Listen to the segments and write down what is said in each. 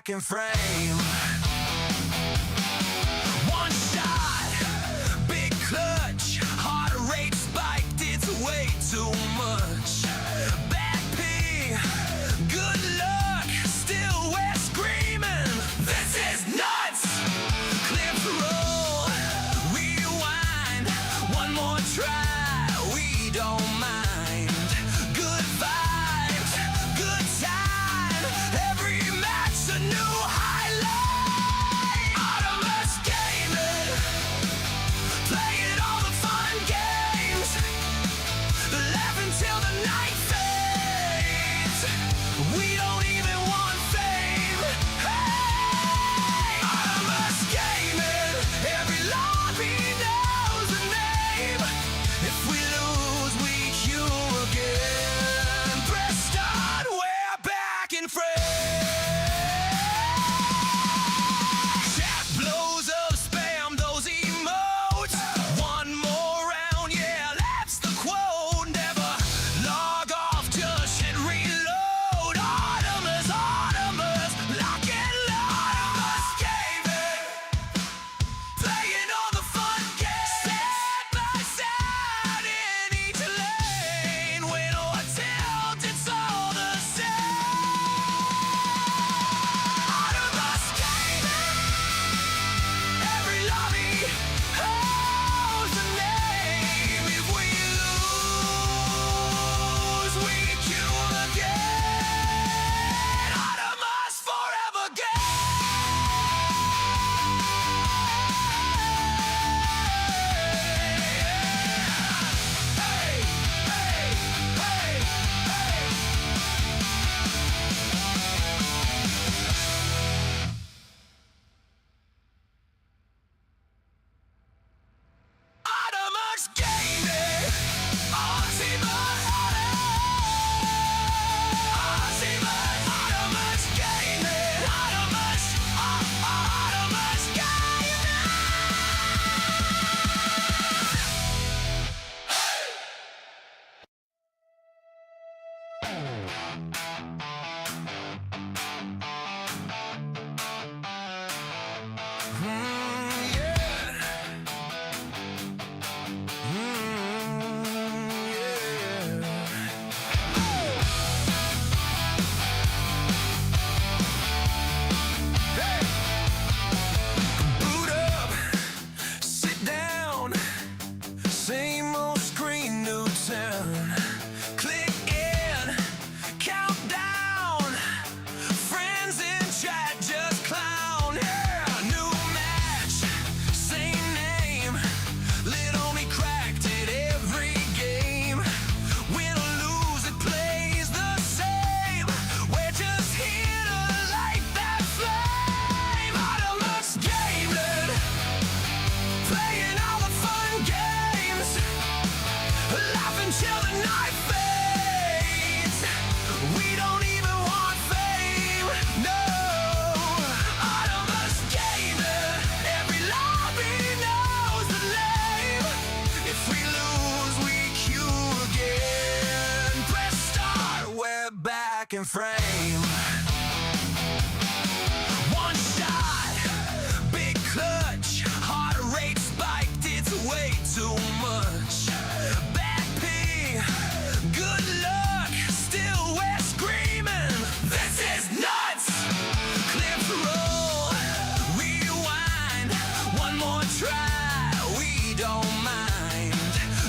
back in frame. One shot, big clutch, heart rate spiked, it's way too much. Bad P, good luck, still we're screaming. This is nuts! Clear for roll, rewind, one more try, we don't mind. Good vibes, good time, every match a new highlight. Autonomous gaming, playing all the fun games, laughing till the night fades. We don't even want fame. Hey, autonomous gaming, every lobby knows the name. If we lose, we queue again. Press start, we're back in frame. Chat blows up, spam those emotes. One more round, yeah, that's the quote. Never log off, just hit reload. Autonomous, autonomous, lock and load. Autonomous gaming, playing all the fun games. Side by side in each lane, win or tilt, it's all the same. Autonomous gaming, every lobby knows the name. If we lose, we queue again. Autonomous forever Autonomous gaming, ultimate autonomous gaming, autonomous boot up, sit down, same old screen, new town. Click in, countdown, friends in chat just clown. Yeah, new match, same name, lit only cracked it every game. Win or lose, it plays the same. We're just here to light that flame. Autonomous gaming, playing all the fun games, laughing till the night fades. We don't even want fame, no. Autonomous gaming, every lobby knows the name. If we lose, we queue again. Press start, we're back in frame. One shot, big clutch, heart rate spiked, it's way too much. Bad P, good luck, still we're screaming. This is nuts! Clear for roll, rewind, one more try, we don't mind.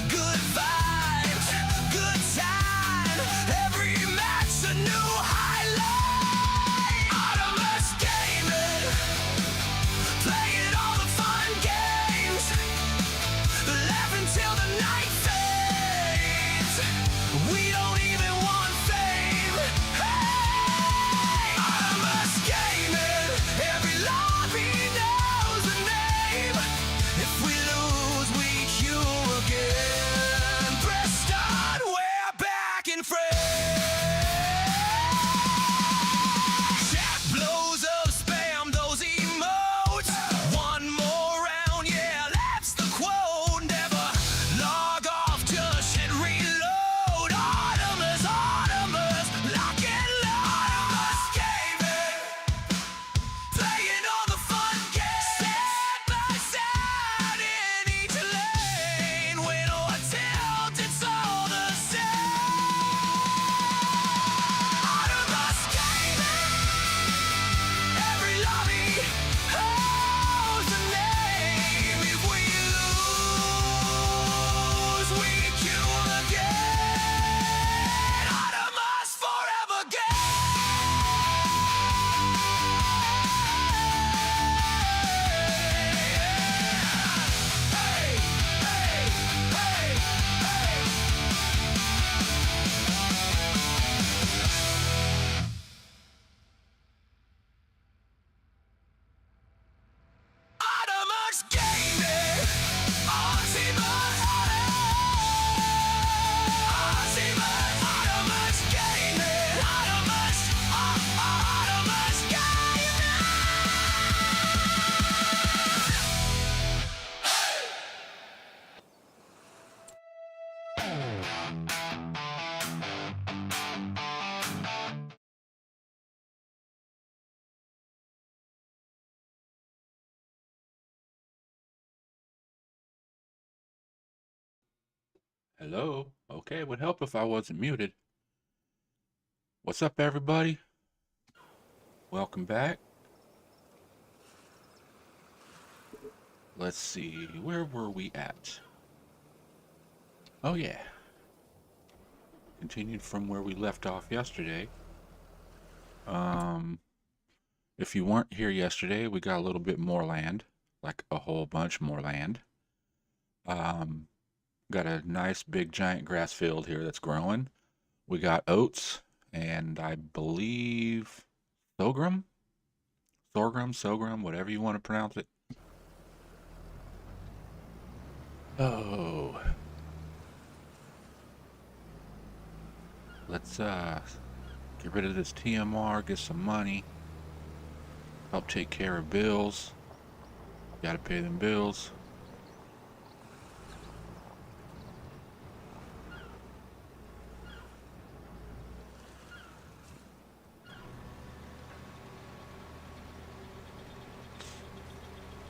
Good vibes, good time, every match a new highlight. Hello? Okay, it would help if I wasn't muted. What's up, everybody? Welcome back. Let's see, where were we at? Oh, yeah. Continued from where we left off yesterday. Um, if you weren't here yesterday, we got a little bit more land, like a whole bunch more land. Um, got a nice big giant grass field here that's growing. We got oats and I believe sorghum, sorghum, whatever you want to pronounce it. Oh, let's get rid of this TMR, get some money, help take care of bills. Gotta pay them bills.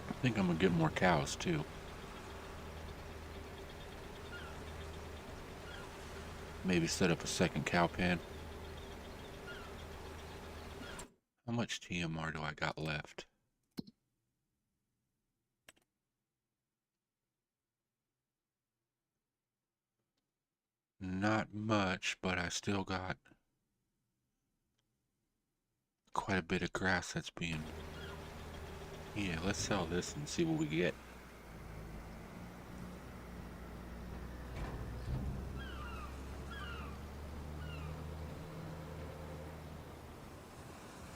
I think I'm gonna get more cows too. Maybe set up a second cow pen. How much TMR do I got left? Not much, but I still got quite a bit of grass that's being... Yeah, let's sell this and see what we get.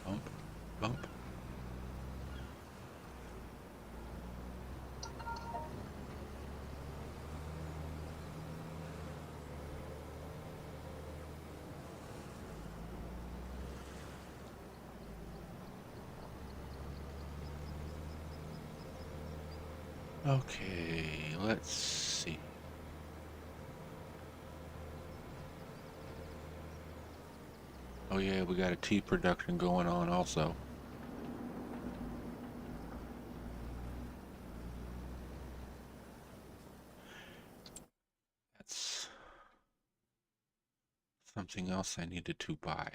Bump, bump. Okay, let's see. Oh yeah, we got a tea production going on also. That's something else I needed to buy.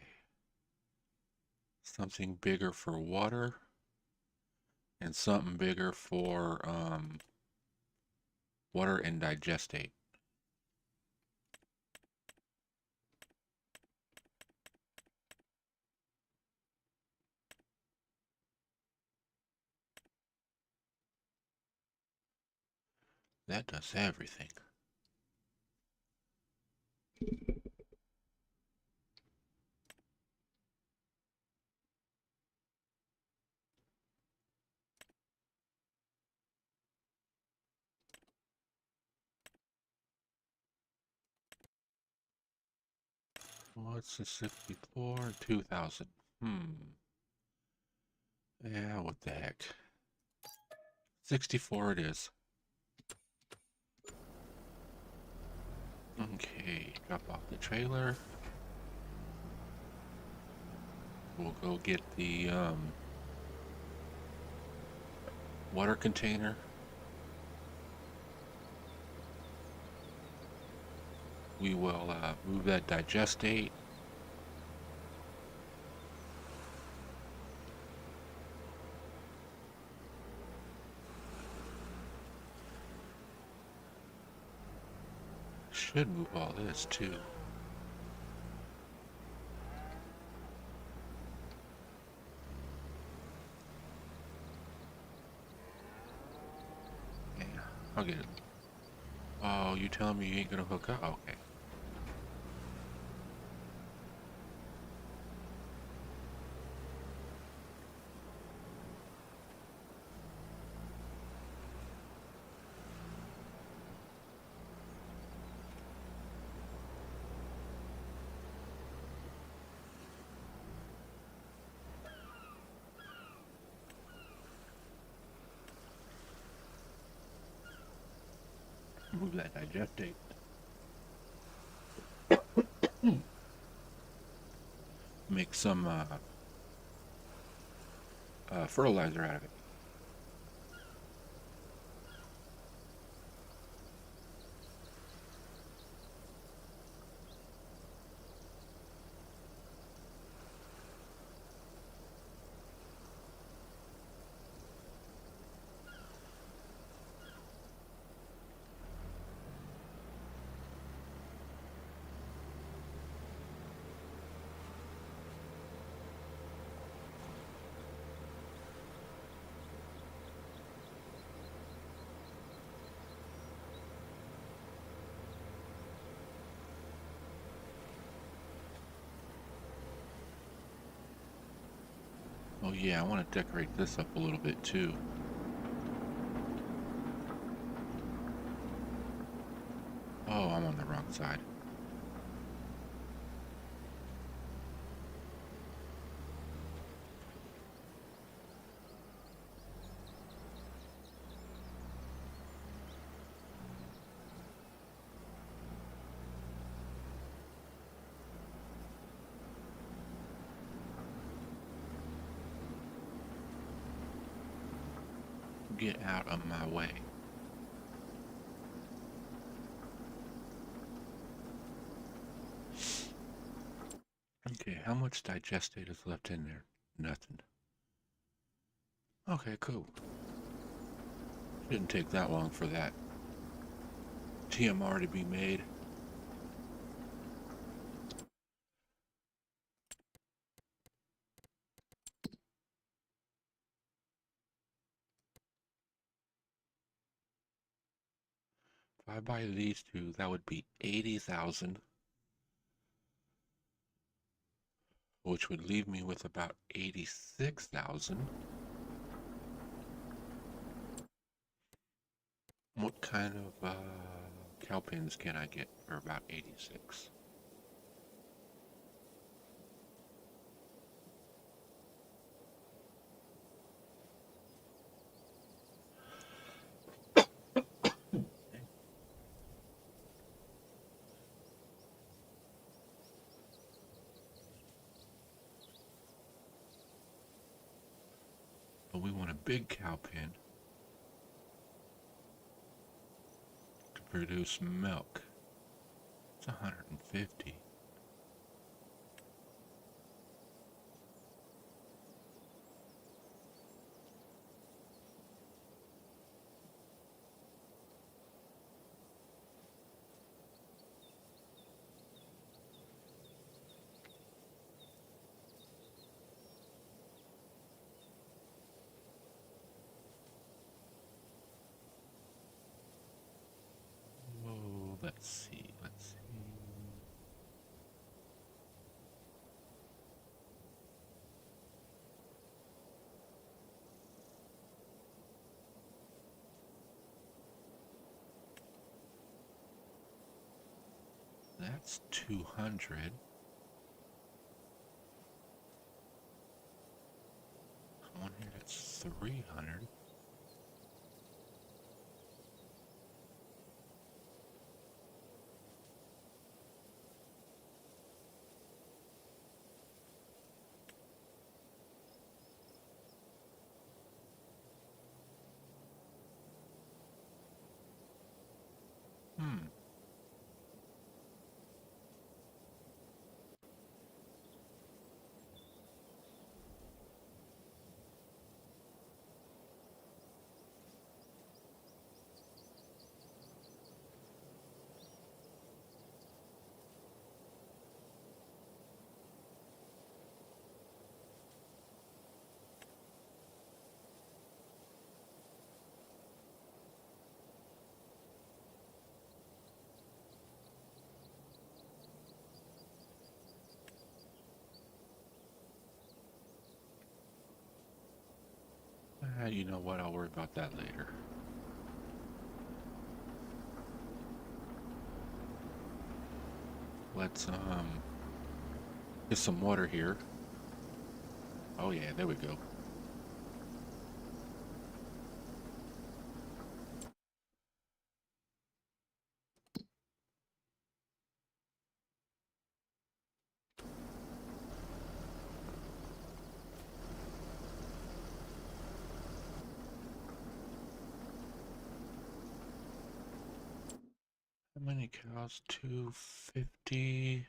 Something bigger for water and something bigger for water and digestate. That does everything. What's the 64 and 2000? Yeah, what the heck. 64 it is. Okay, drop off the trailer. We'll go get the water container. We will move that digestate. Should move all this too. Yeah, I'll get it. Oh, you telling me you ain't gonna hook up? Okay. Move that digestate. Make some fertilizer out of it. Oh yeah, I want to decorate this up a little bit too. Oh, I'm on the wrong side. Get out of my way. Okay, how much digestate is left in there? Nothing. Okay, cool. Didn't take that long for that TMR to be made. If I buy these two, that would be 80,000, which would leave me with about 86,000. What kind of cow pins can I get for about 86? But we want a big cow pin to produce milk. It's 150. Whoa, let's see, let's see. That's 200. Come on here, that's 300. Hmm. You know what? I'll worry about that later. Let's get some water here. Oh yeah, there we go. How many cows? 250.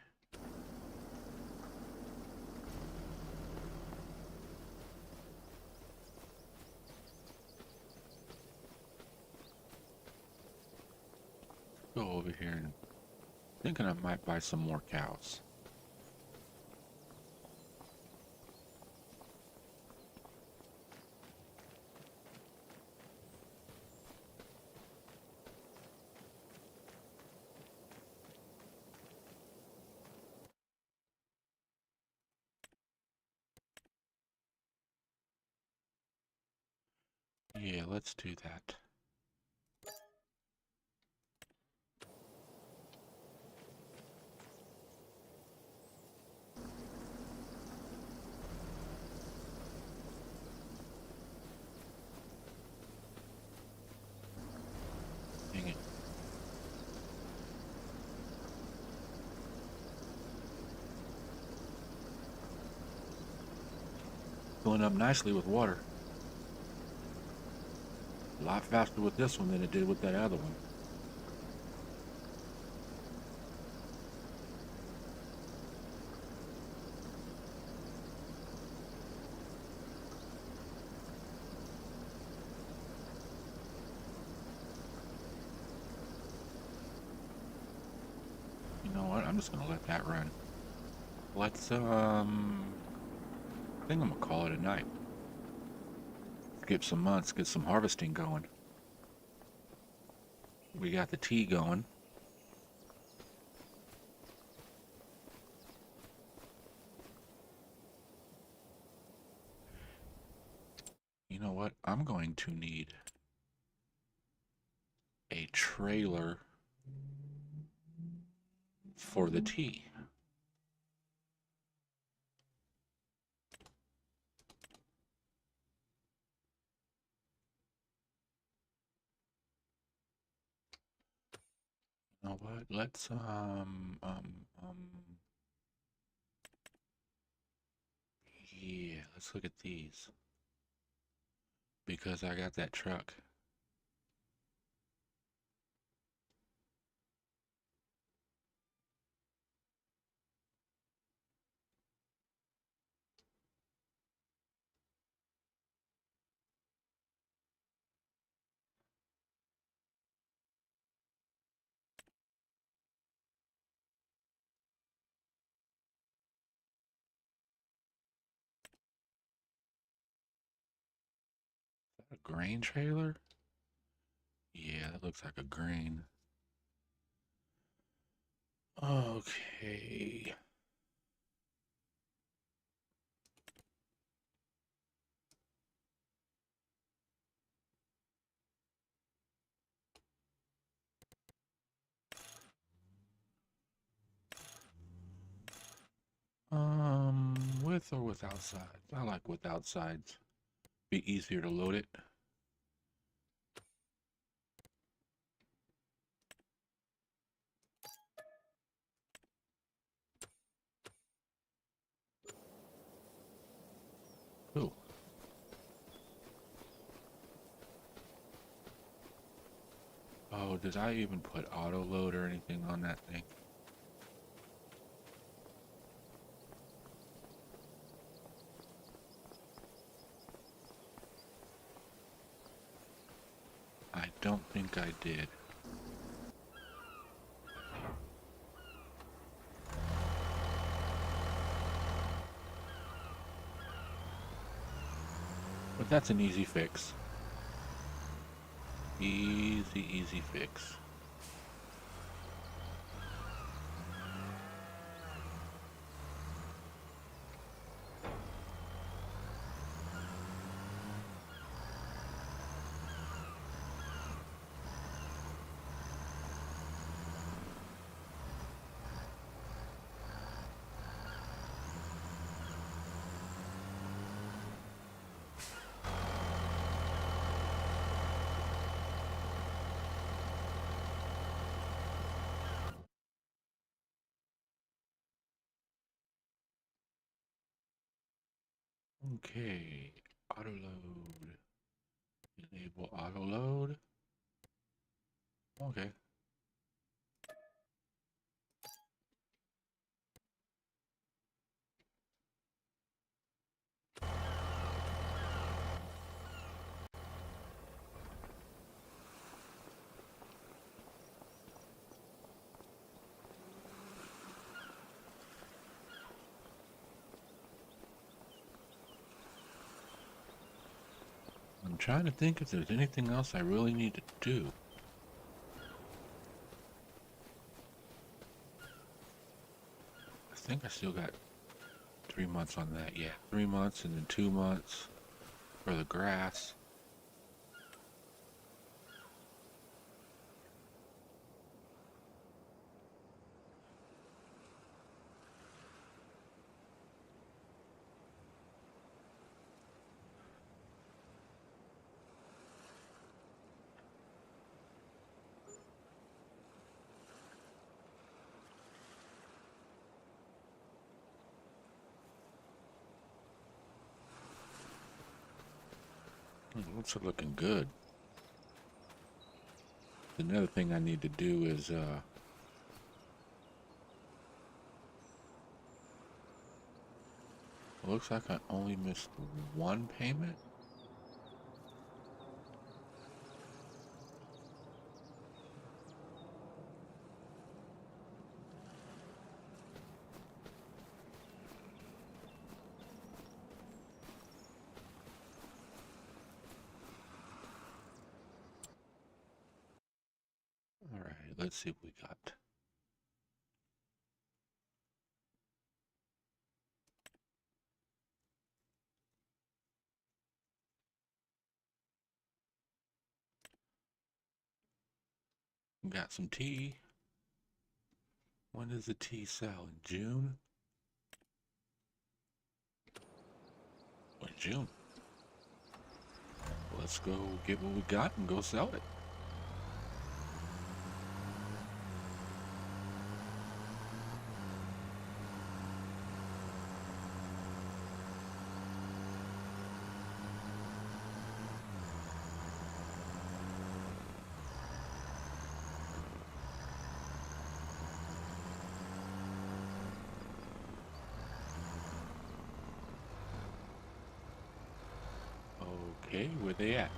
Go over here and thinking I might buy some more cows. Yeah, let's do that. Dang it. Filling up nicely with water. A lot faster with this one than it did with that other one. You know what? I'm just gonna let that run. Let's I think I'm gonna call it a night. Skip some months, get some harvesting going. We got the tea going. You know what? I'm going to need a trailer for the tea. You know what? Let's yeah, let's look at these. Because I got that truck. A grain trailer? Yeah, that looks like a grain. Okay. With or without sides? I like without sides. Be easier to load it. Ooh. Oh, did I even put auto load or anything on that thing? I don't think I did. But that's an easy fix. Easy, easy fix. Okay, auto load. Enable auto load. Okay. I'm trying to think if there's anything else I really need to do. I think I still got 3 months on that. Yeah, 3 months and then 2 months for the grass. Looks are looking good. Another thing I need to do is looks like I only missed one payment. All right, let's see what we got. We got some tea. When does the tea sell? In June? In June. Let's go get what we got and go sell it. Okay, where they at?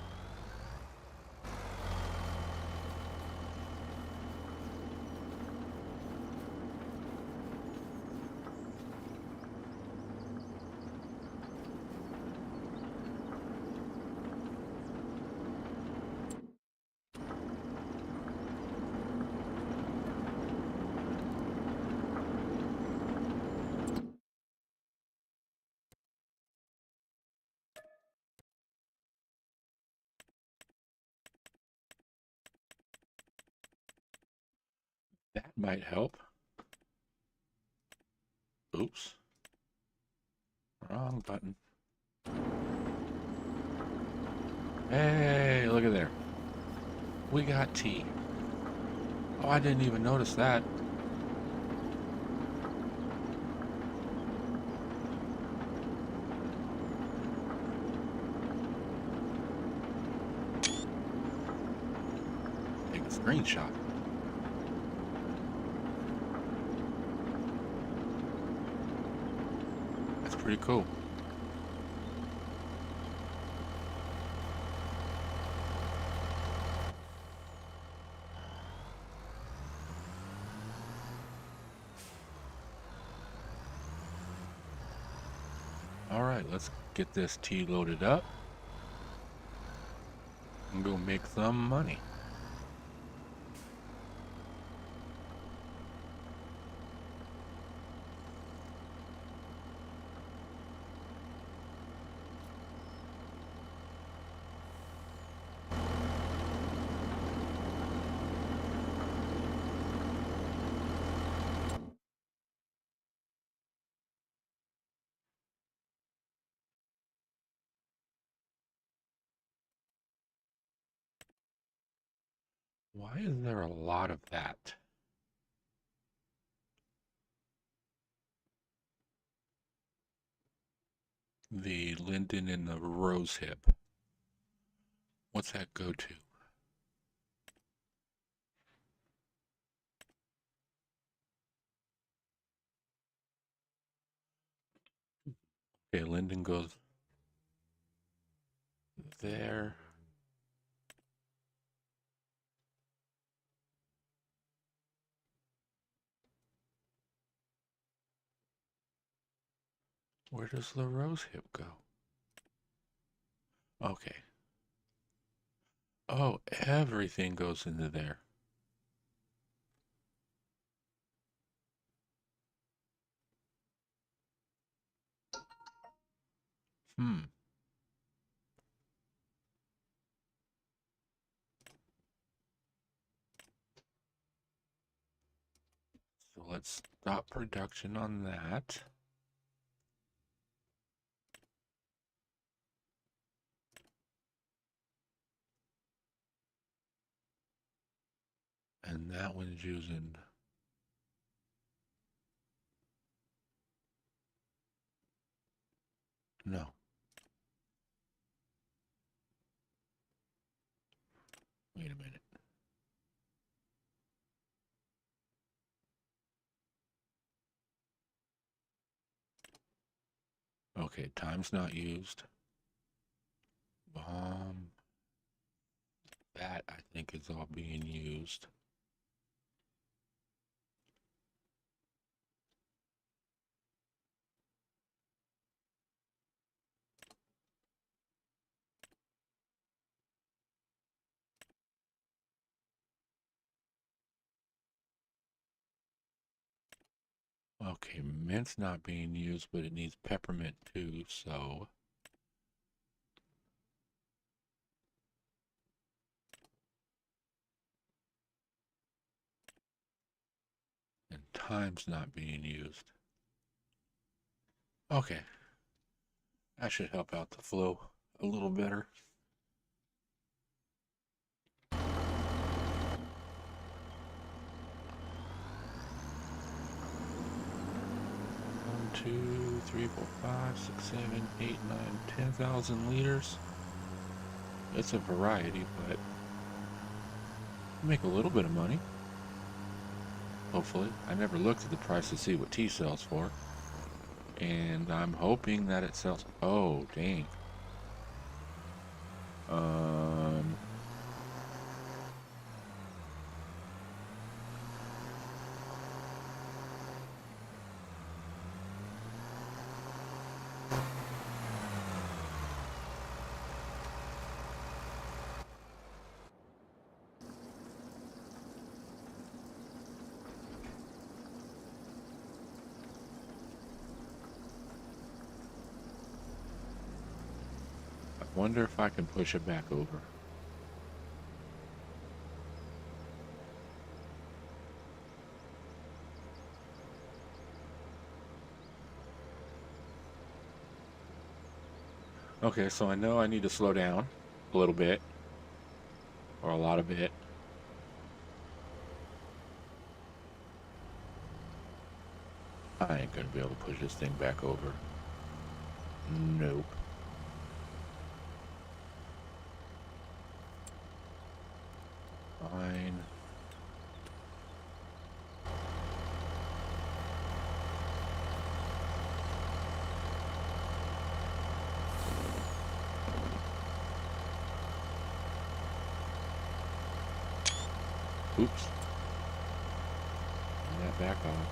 That might help. Oops. Wrong button. Hey, look at there. We got tea. Oh, I didn't even notice that. Take a screenshot. That's pretty cool. All right, let's get this tea loaded up and go make some money. Why is there a lot of that? The linden and the rose hip. What's that go to? Okay, linden goes there. Where does the rose hip go? Okay. Oh, everything goes into there. Hmm. So let's stop production on that. And that one's using... No. Wait a minute. Okay, time's not used. That I think is all being used. Okay, mint's not being used, but it needs peppermint too, so. And time's not being used. Okay. That should help out the flow a little better. 2, 3, 4, 5, 6, 7, 8, 9, 10,000 liters. It's a variety, but you make a little bit of money. Hopefully. I never looked at the price to see what tea sells for. And I'm hoping that it sells. Oh, dang. I wonder if I can push it back over. Okay, so I know I need to slow down a little bit, or a lot of it. I ain't gonna be able to push this thing back over. Nope. Fine. Oops. Turn that back on.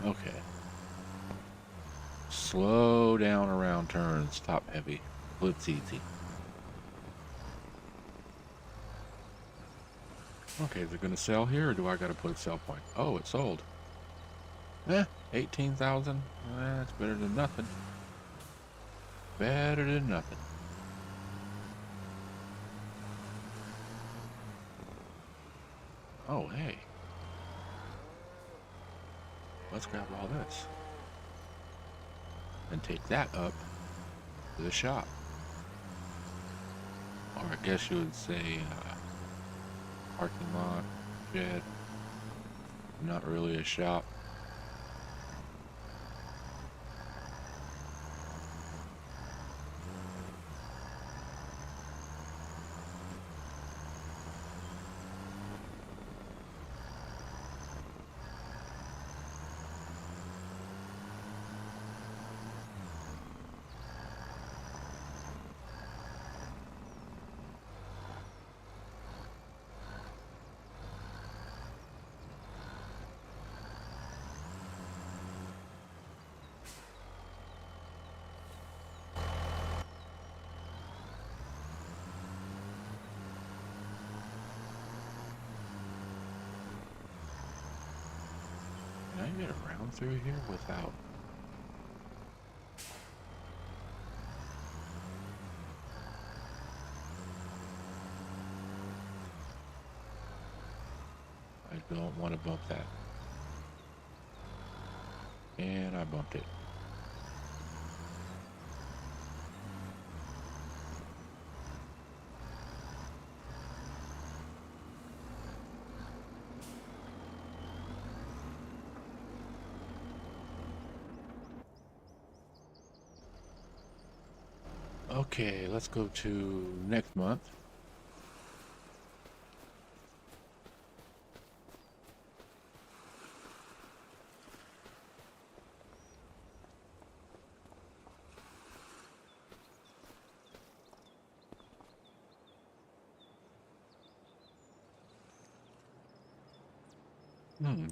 Okay. Slow down around turns, top heavy. It's easy. Okay, is it gonna sell here or do I gotta put a sell point? Oh, it sold. 18,000. That's better than nothing. Better than nothing. Oh, hey. Let's grab all this. And take that up to the shop. Or I guess you would say parking lot, shed. Not really a shop. Can I get around through here without... I don't want to bump that. And I bumped it. Okay, let's go to next month.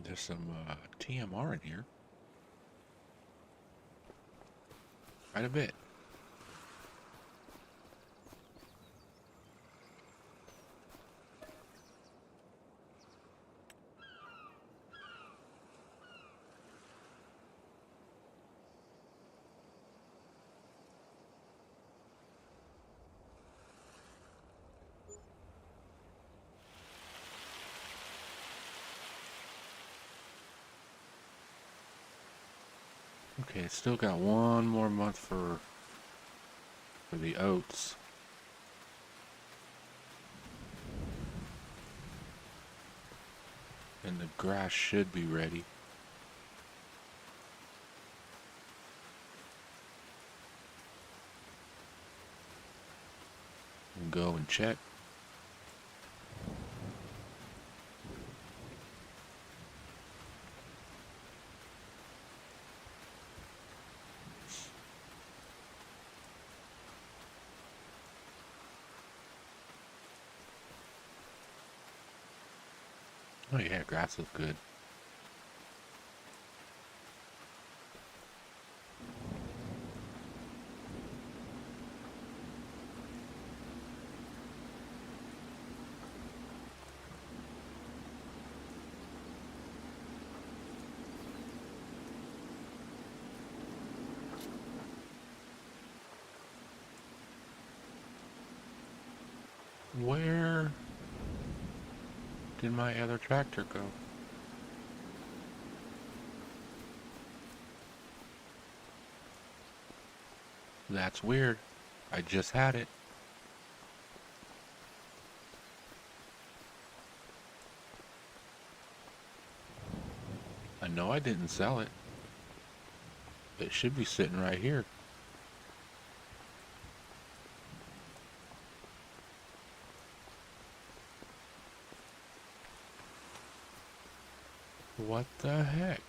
There's some TMR in here. Quite a bit. Okay, still got one more month for the oats. And the grass should be ready. And go and check. Oh yeah, grass looks good. Where did my other tractor go? That's weird. I just had it. I know I didn't sell it. It should be sitting right here. What the heck?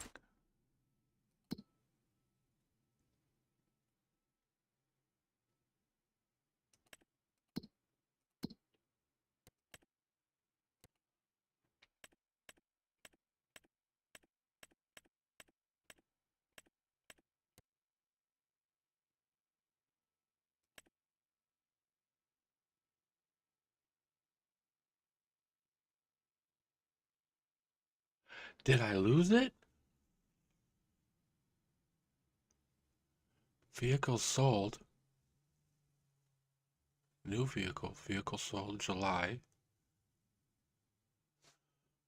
Did I lose it? Vehicle sold. New vehicle. Vehicle sold July.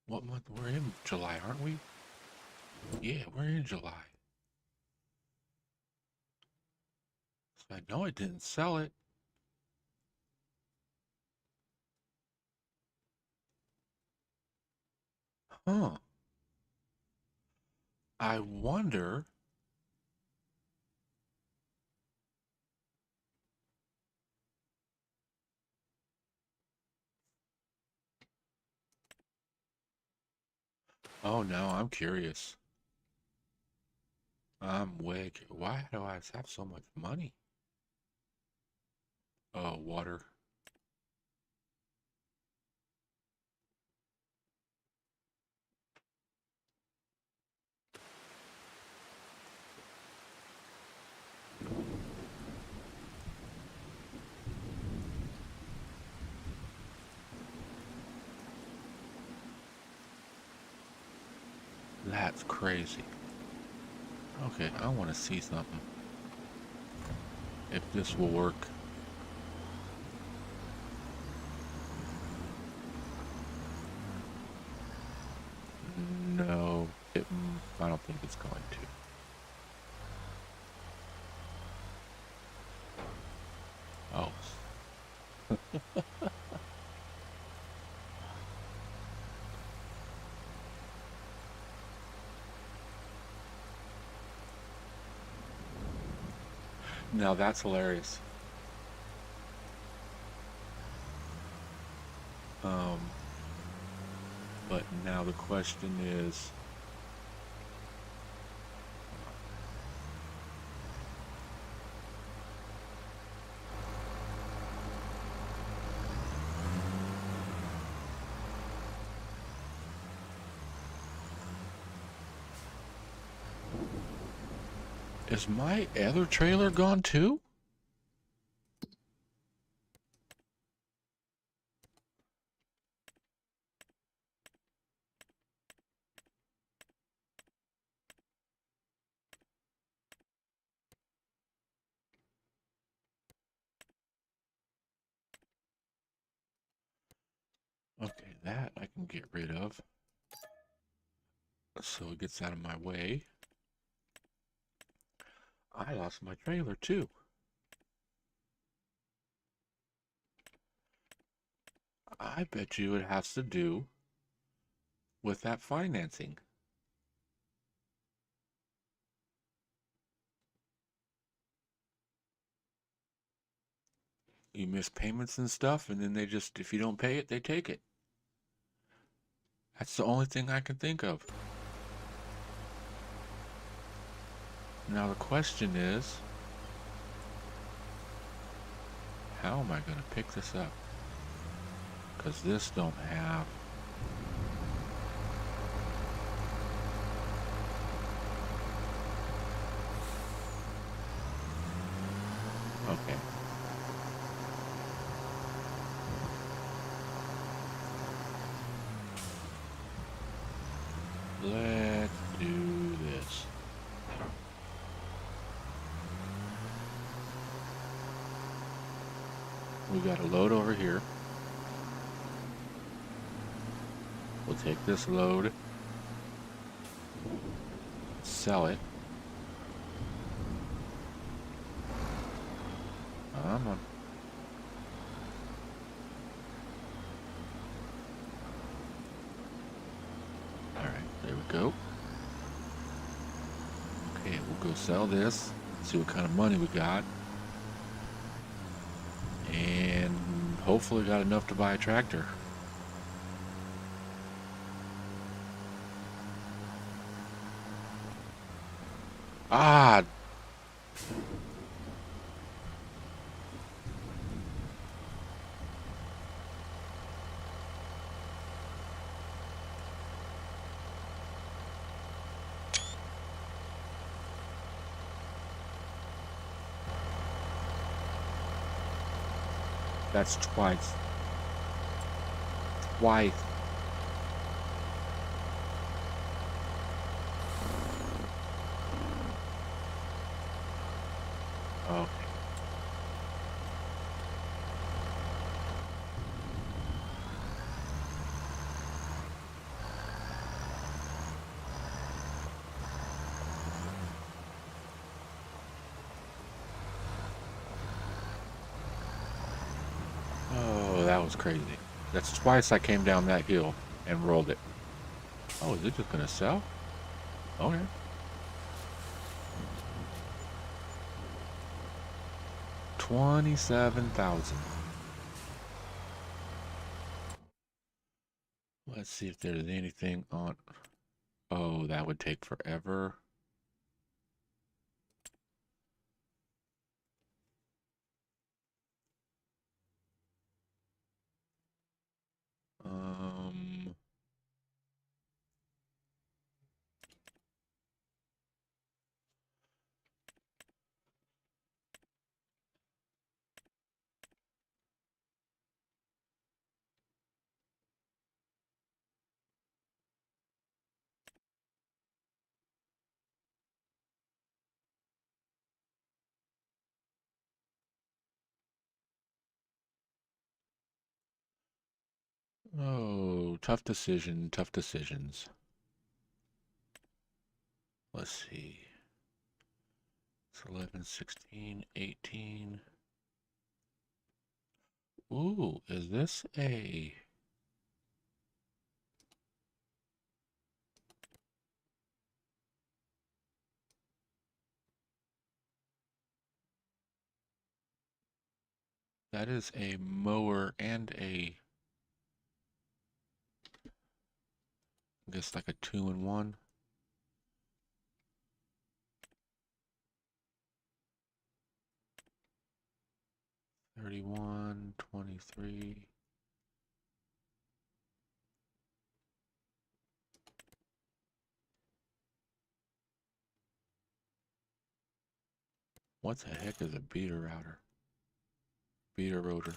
What month? We're in July, aren't we? Yeah, we're in July. So I know I didn't sell it. Huh. I wonder. Oh no, I'm curious. Why do I have so much money? Oh, water. That's crazy. Okay, I want to see something. If this will work. No, I don't think it's going to. Oh. Now that's hilarious. But now the question is, is my other trailer gone too? Okay, that I can get rid of. So it gets out of my way. I lost my trailer too. I bet you it has to do with that financing. You miss payments and stuff, and then they just, if you don't pay it, they take it. That's the only thing I can think of. Now the question is, how am I going to pick this up? Because this don't have... Okay. Let's do this. We got a load over here. We'll take this load, sell it. Come on. Alright, there we go. Okay, we'll go sell this, see what kind of money we got. And hopefully got enough to buy a tractor. Ah! That's twice. Twice. Okay. Oh, that was crazy. That's twice I came down that hill and rolled it. Oh, is it just gonna sell? Okay. $27,000. Let's see if there's anything on. Oh, that would take forever. Um. Oh, tough decision, tough decisions. Let's see. It's 11, 16, 18. Ooh, is this a... That is a mower and a I guess like a 2-in-1. $31, $23. What the heck is a beater router? Beater rotor.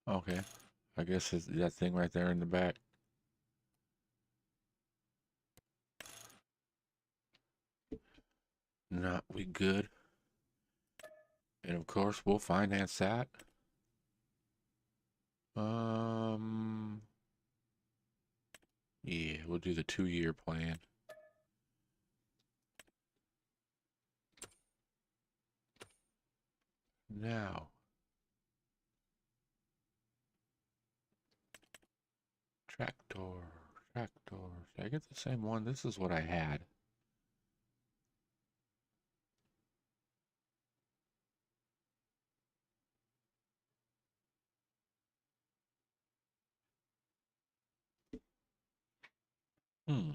Okay. I guess it's that thing right there in the back. Not we good. And of course we'll finance that. Yeah, we'll do the 2-year plan. Now, tractor. Did I get the same one? This is what I had. Hmm.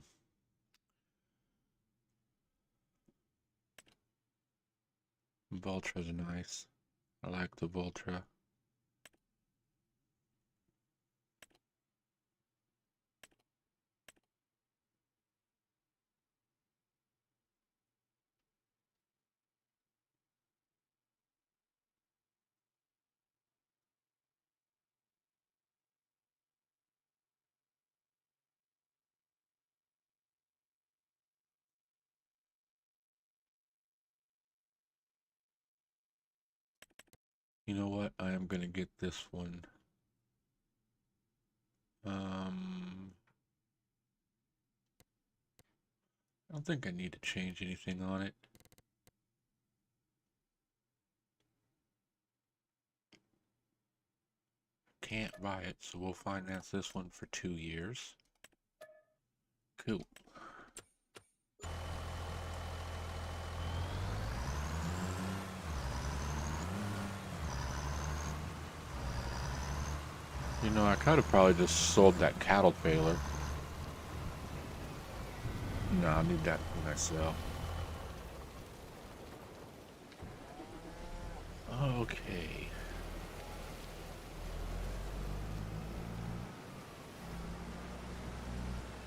Voltra's nice. I like the Voltra. You know what? I am gonna get this one. I don't think I need to change anything on it. Can't buy it, so we'll finance this one for 2 years. Cool. You know, I could have probably just sold that cattle trailer. No, I need that for myself. Okay.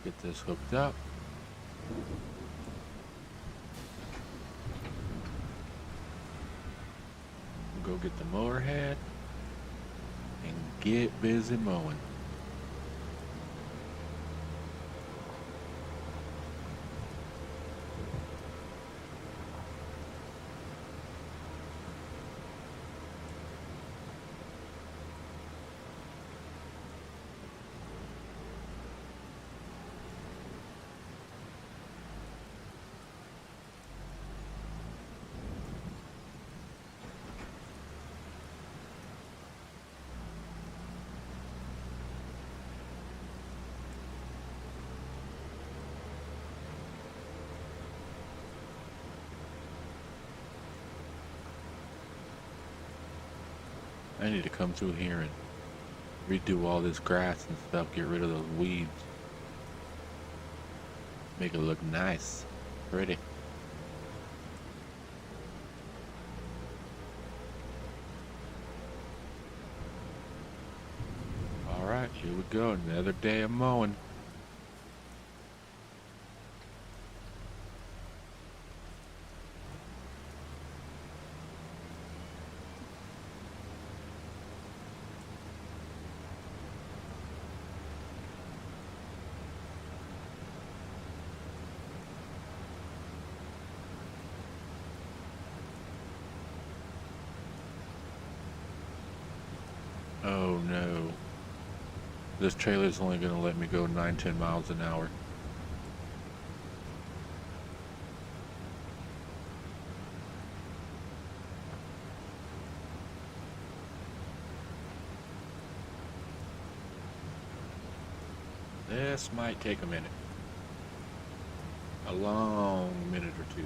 Get this hooked up. Go get the mower head and get busy mowing. I need to come through here and redo all this grass and stuff, get rid of those weeds. Make it look nice, pretty. Alright, here we go, another day of mowing. Oh no. This trailer's only gonna let me go 9-10 miles an hour. This might take a minute. A long minute or two.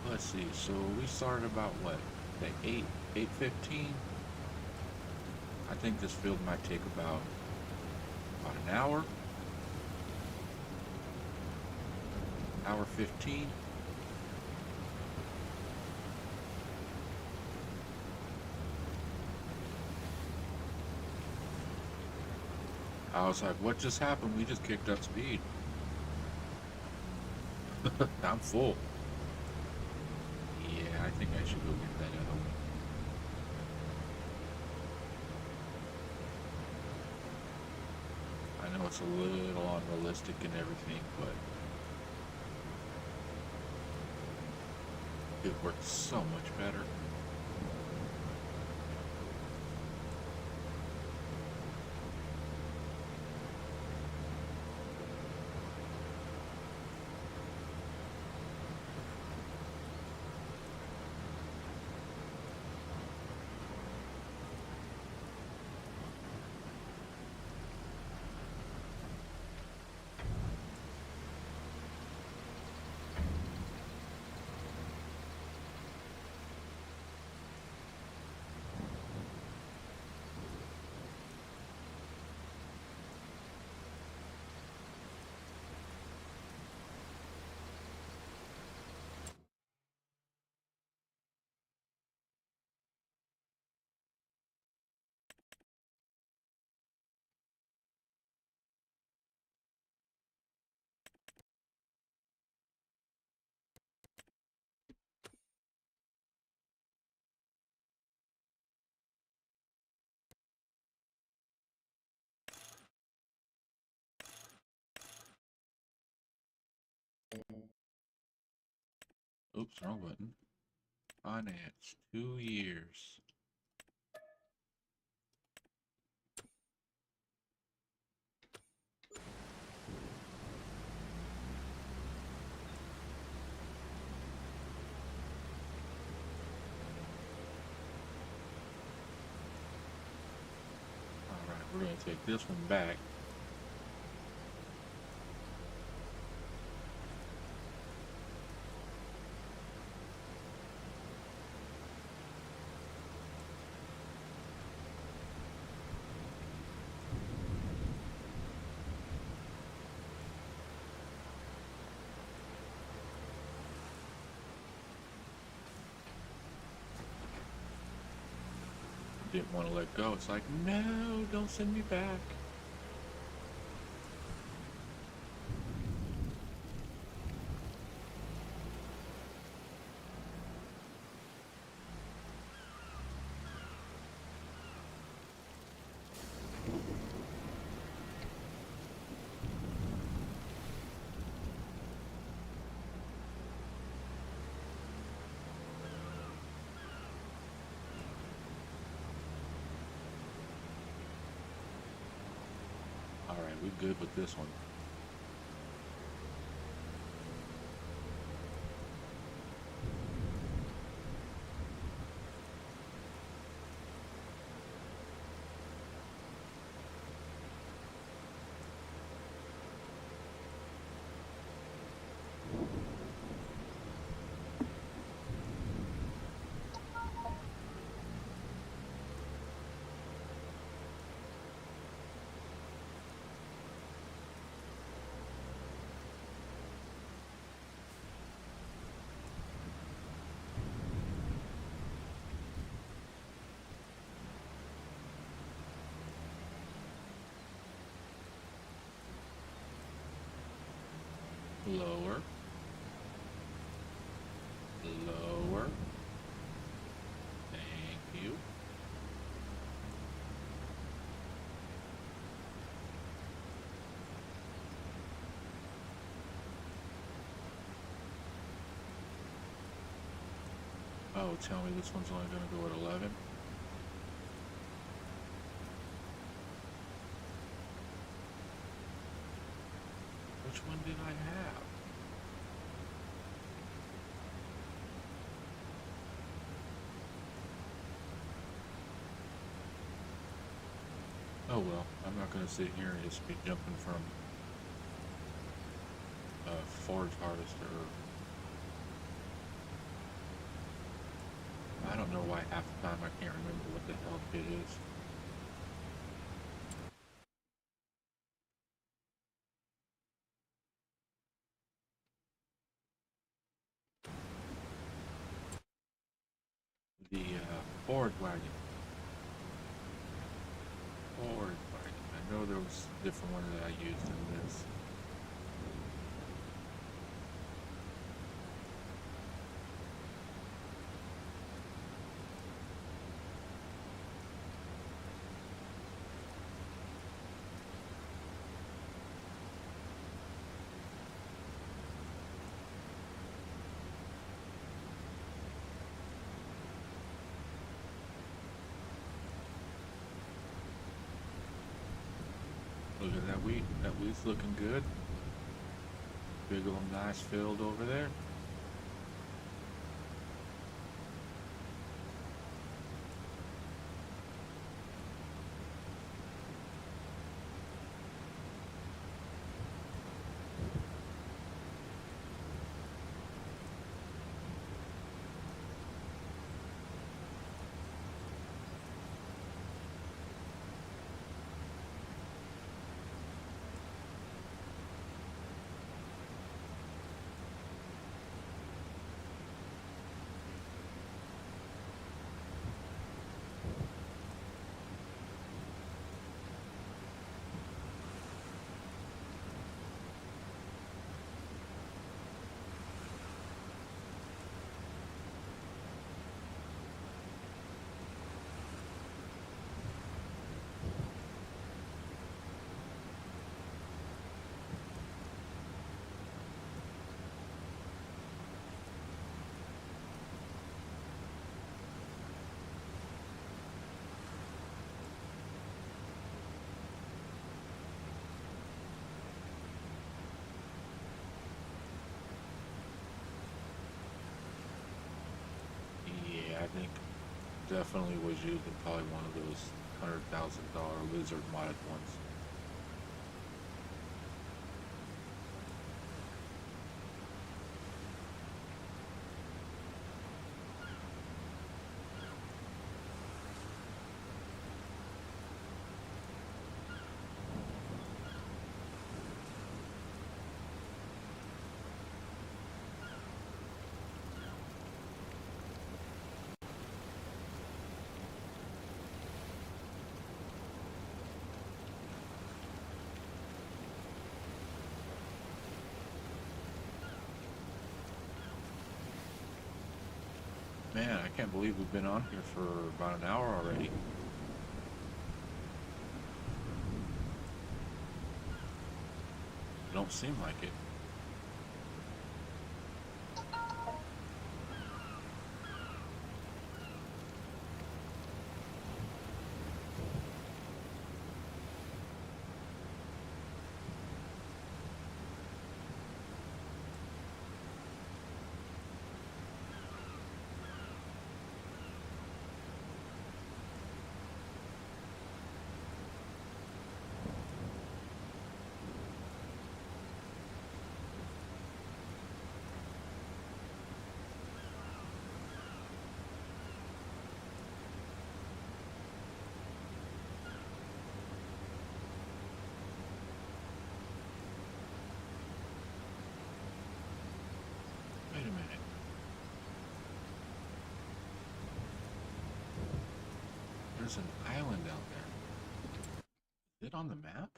Let's see, so we started about what, the 8:15? I think this field might take about an hour 15. I was like, what just happened? We just kicked up speed. I'm full. Yeah, I think I should go get that other one. I know it's a little unrealistic and everything, but it works so much better. Oops, wrong button. Finance, 2 years. Alright, we're going to take this one back. Didn't want to let go. It's like, no, don't send me back. Alright, we're good with this one. Lower. Lower. Thank you. Oh, tell me this one's only going to go at 11. Which one did I have? Oh well, I'm not going to sit here and just be jumping from forage harvester. I don't know why half the time I can't remember what the hell it is. The forage wagon. Forage wagon. I know there was a different one that I used in this. Look at that wheat. That wheat's looking good. Big old nice field over there. I think definitely was using probably one of those $100,000 lizard modded ones. Man, I can't believe we've been on here for about an hour already. Don't seem like it. Wait a minute. There's an island out there. Is it on the map?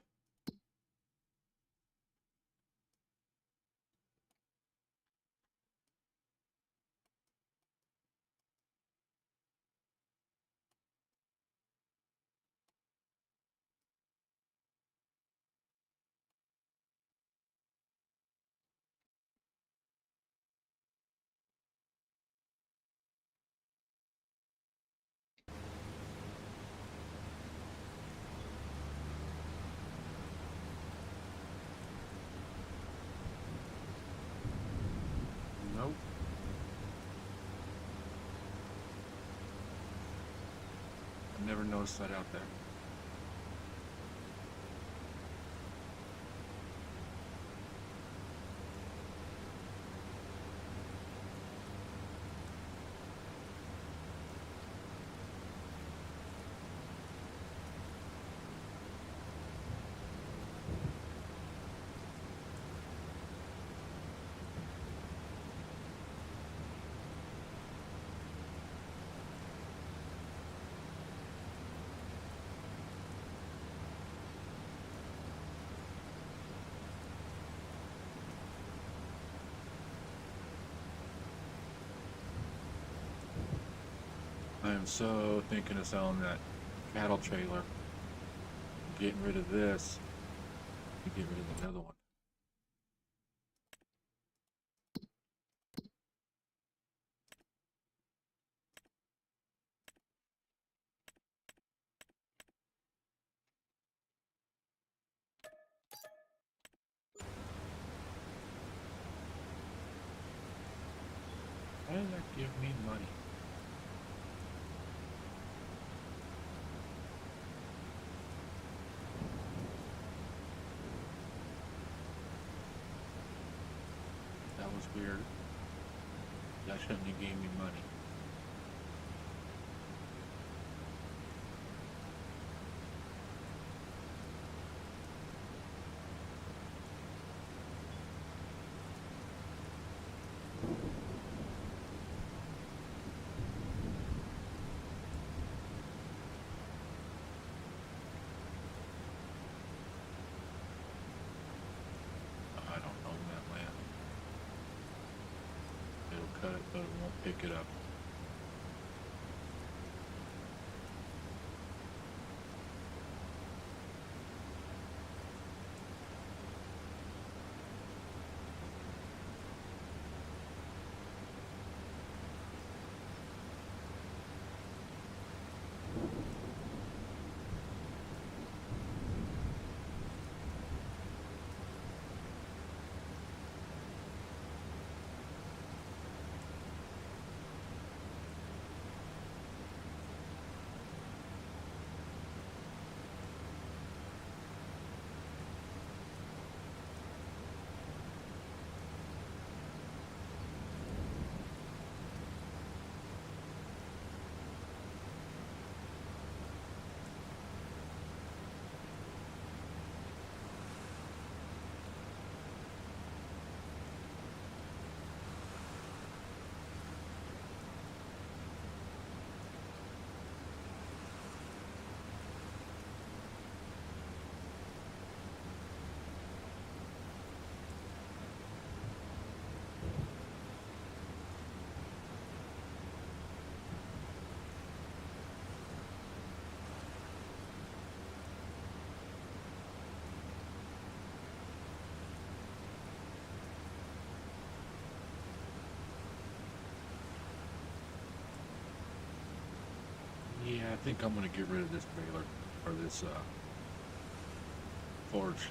I never noticed that out there. I am so thinking of selling that cattle trailer, getting rid of this, and get rid of another one. Why does that give me money? That was weird. That shouldn't have gave me money. I don't own that land. It'll cut it, but it won't pick it up. Yeah, I think I'm gonna get rid of this trailer, or this forge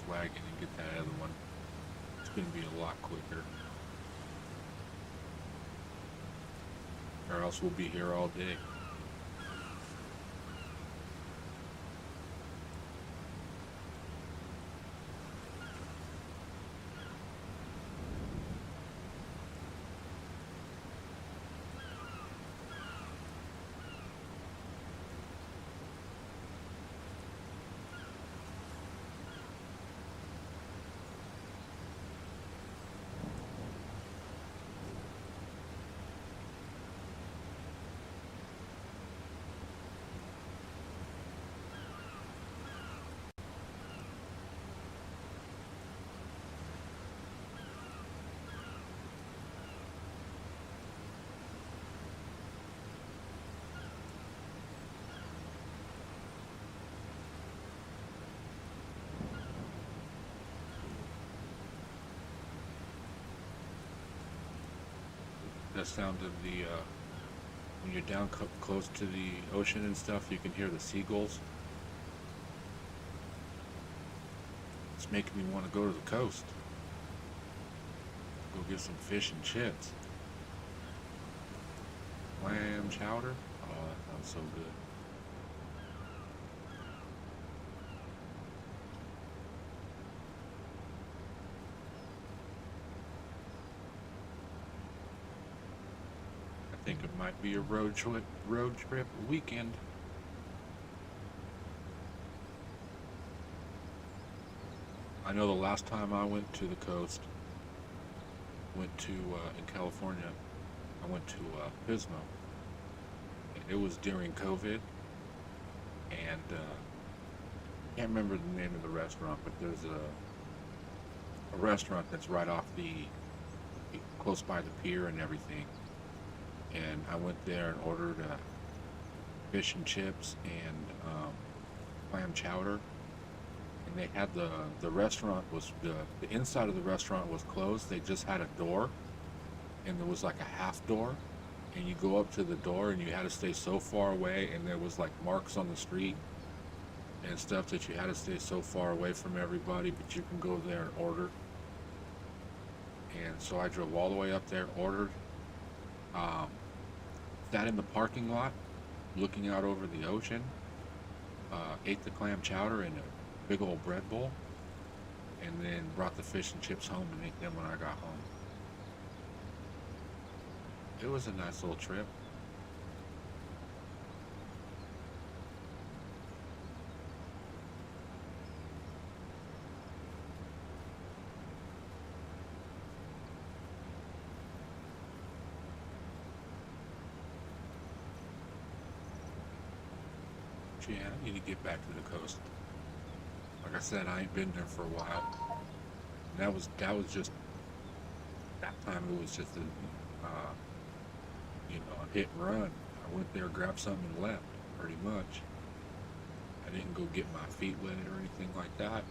wagon, and get that other one. It's gonna be a lot quicker. Or else we'll be here all day. That sound of the when you're down close to the ocean and stuff, you can hear the seagulls. It's making me want to go to the coast. Go get some fish and chips. Clam chowder? Oh, that sounds so good. think it might be a road trip weekend. I know the last time I went to the coast, went to in California, I went to Pismo, and it was during COVID, and can't remember the name of the restaurant, but there's a restaurant that's right off the close by the pier and everything, and I went there and ordered fish and chips and clam chowder, and they had the restaurant was the inside of the restaurant was closed. They just had a door, and there was like a half door, and you go up to the door and you had to stay so far away, and there was like marks on the street and stuff that you had to stay so far away from everybody, but you can go there and order. And so I drove all the way up there, ordered, um, sat in the parking lot looking out over the ocean, ate the clam chowder in a big old bread bowl, and then brought the fish and chips home and ate them when I got home. It was a nice little trip. Yeah, I need to get back to the coast. Like I said, I ain't been there for a while. And that was just that time. It was just a hit and run. I went there, grabbed something, and left. Pretty much. I didn't go get my feet wet or anything like that.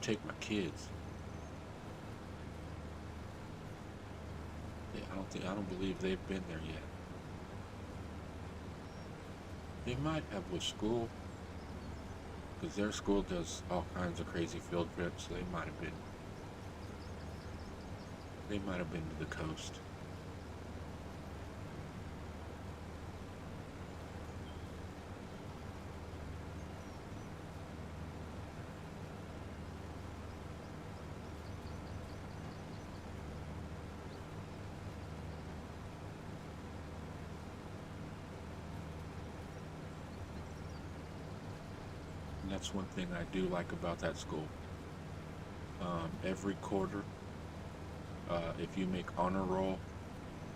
Take my kids. Yeah, I don't believe they've been there yet. They might have with school, because their school does all kinds of crazy field trips. So they might have been to the coast. And that's one thing I do like about that school. Every quarter, if you make honor roll,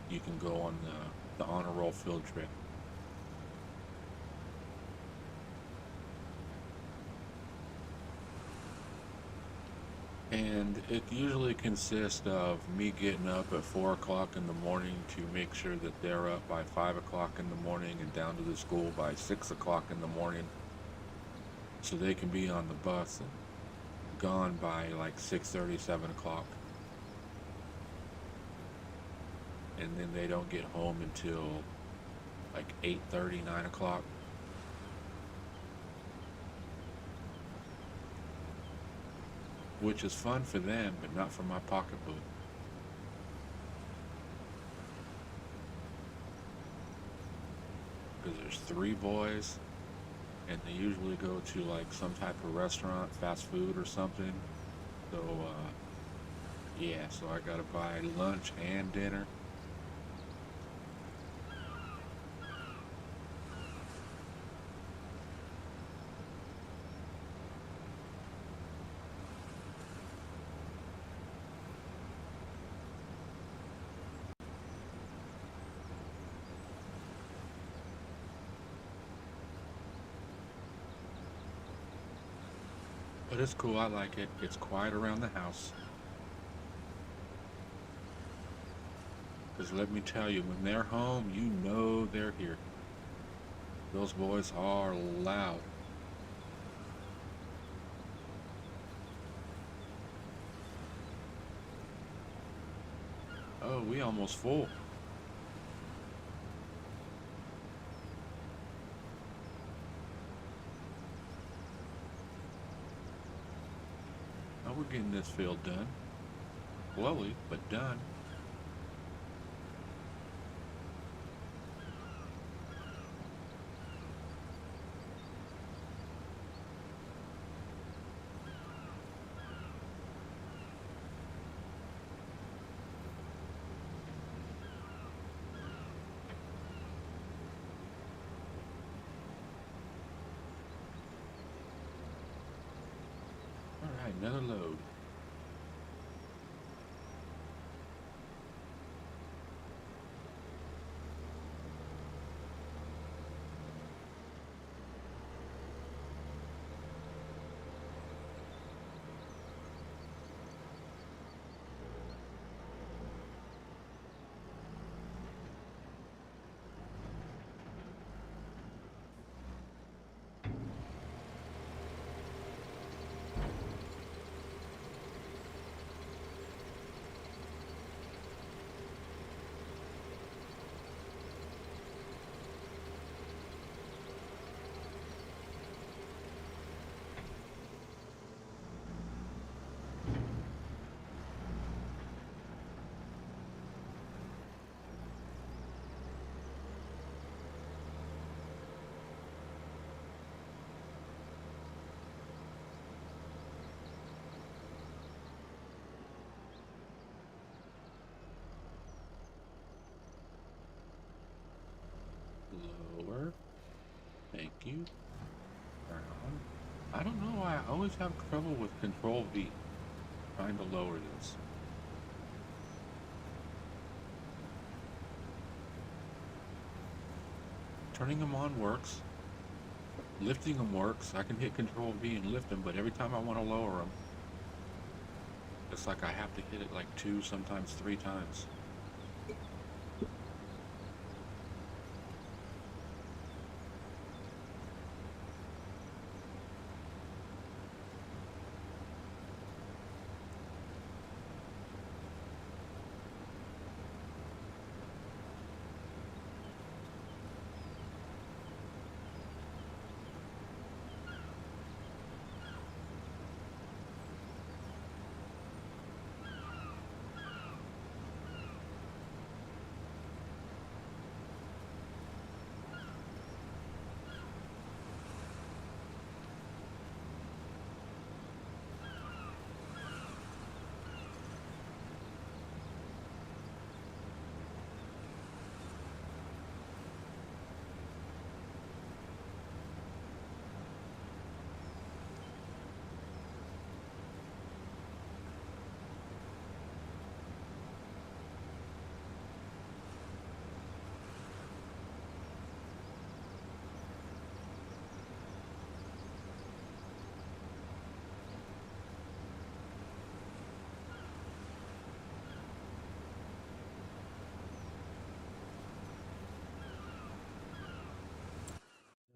you can go on the honor roll field trip. And it usually consists of me getting up at 4 o'clock in the morning to make sure that they're up by 5 o'clock in the morning and down to the school by 6 o'clock in the morning, so they can be on the bus and gone by like 6:30, 7 o'clock. And then they don't get home until like 8:30, 9 o'clock. Which is fun for them, but not for my pocketbook. Because there's 3 boys, and they usually go to like some type of restaurant, fast food or something. So, yeah, so I gotta buy lunch and dinner. But it's cool, I like it. It's quiet around the house. Because let me tell you, when they're home, you know they're here. Those boys are loud. Oh, we almost full. Oh, we're getting this field done. Slowly, but done. Alright, another load. Lower. Thank you. Down. I don't know why I always have trouble with Control V trying to lower this. Turning them on works. Lifting them works. I can hit Control V and lift them, but every time I want to lower them, it's like I have to hit it like 2, sometimes 3 times.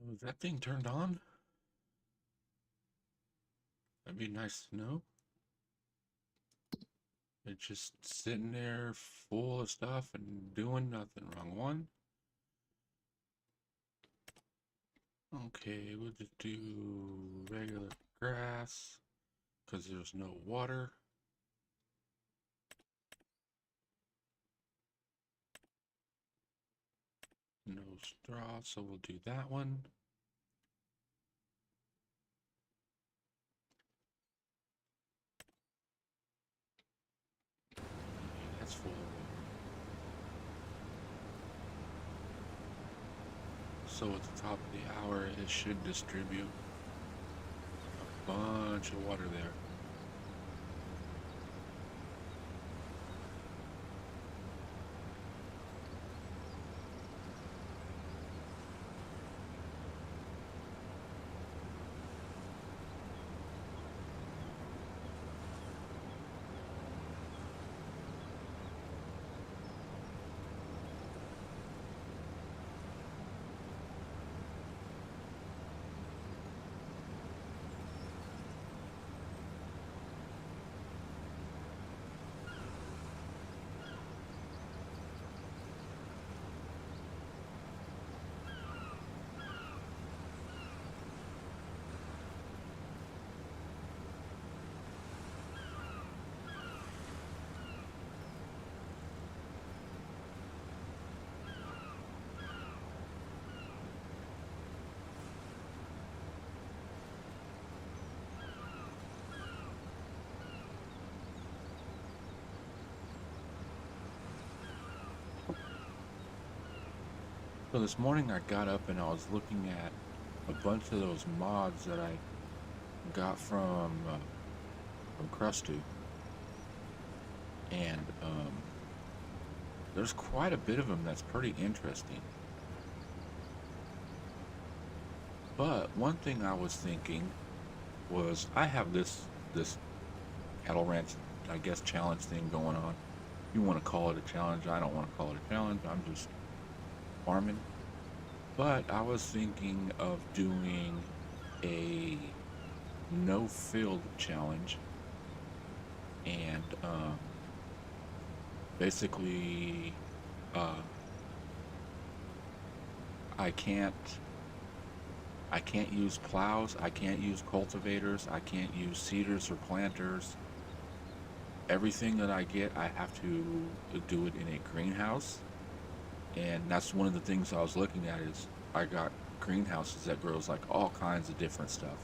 Is that thing turned on? That'd be nice to know. It's just sitting there full of stuff and doing nothing. Wrong one. Okay, we'll just do regular grass because there's no water. No straw, so we'll do that one. That's full. So at the top of the hour, it should distribute a bunch of water there. So this morning I got up and I was looking at a bunch of those mods that I got from from Crustu, and there's quite a bit of them that's pretty interesting. But one thing I was thinking was I have this cattle ranch, I guess, challenge thing going on. You want to call it a challenge? I don't want to call it a challenge. I'm just farming. But I was thinking of doing a no field challenge, and basically uh, I can't use plows, I can't use cultivators, I can't use seeders or planters. Everything that I get, I have to do it in a greenhouse, and that's one of the things I was looking at is I got greenhouses that grows like all kinds of different stuff.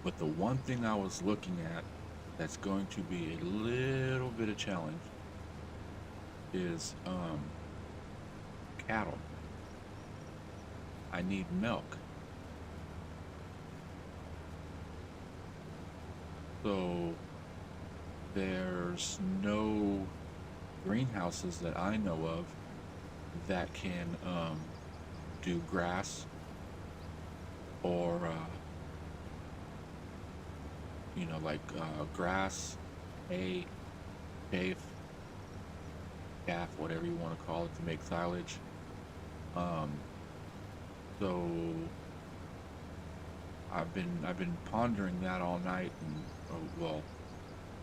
But the one thing I was looking at that's going to be a little bit of challenge is cattle. I need milk. So there's no greenhouses that I know of that can do grass or like grass, hay, chaff, calf, whatever you want to call it, to make silage. So I've been pondering that all night, and well,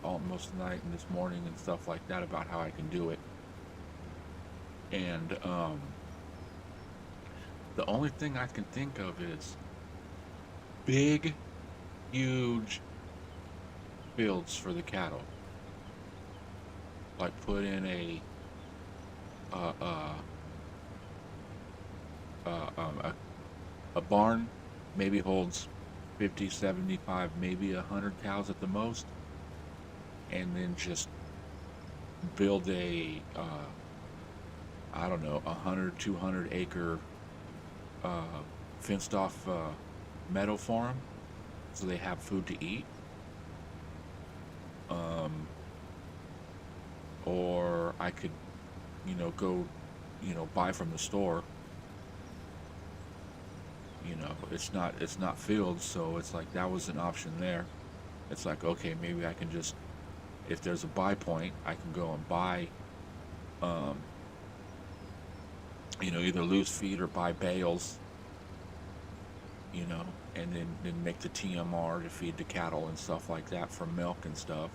almost night and this morning and stuff like that about how I can do it. And the only thing I can think of is big, huge fields for the cattle. Like put in uh, uh, a barn, maybe holds 50, 75, maybe 100 cows at the most, and then just build a I don't know, 100, 200 acre fenced off meadow for them, so they have food to eat. Or I could, go, buy from the store. It's not fields, so it's like that was an option there. It's like, okay, maybe I can just, if there's a buy point, I can go and buy, either loose feed or buy bales, and then make the TMR to feed the cattle and stuff like that for milk and stuff.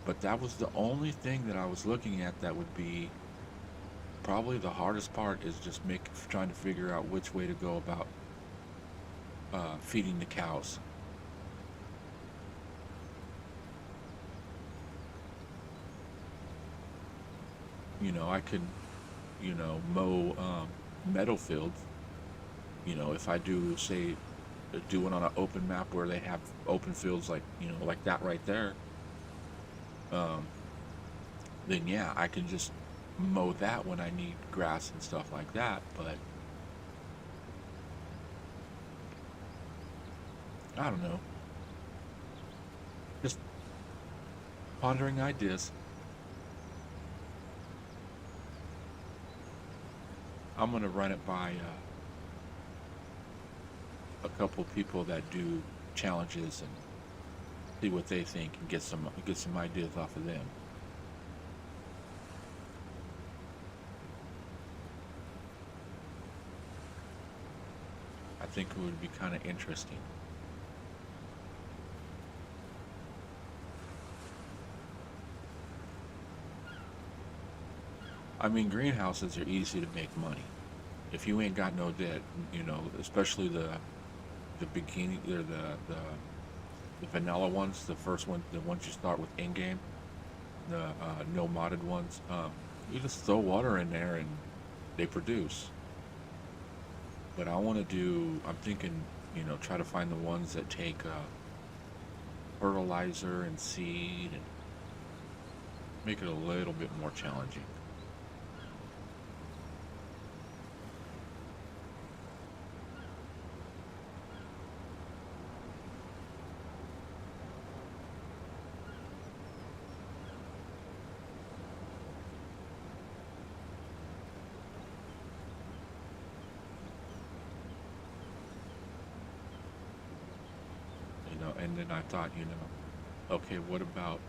But that was the only thing that I was looking at that would be probably the hardest part, is just trying to figure out which way to go about feeding the cows. I could, mow meadow fields. If I do, say, do it on an open map where they have open fields like that right there, then yeah, I can just mow that when I need grass and stuff like that. But I don't know. Just pondering ideas. I'm gonna run it by a couple people that do challenges and see what they think and get some ideas off of them. I think it would be kind of interesting. I mean, greenhouses are easy to make money if you ain't got no debt. Especially the beginning, or the vanilla ones, the first one, the ones you start with in game, the no modded ones. You just throw water in there and they produce. But I'm thinking, try to find the ones that take fertilizer and seed and make it a little bit more challenging. And then I thought, okay, what about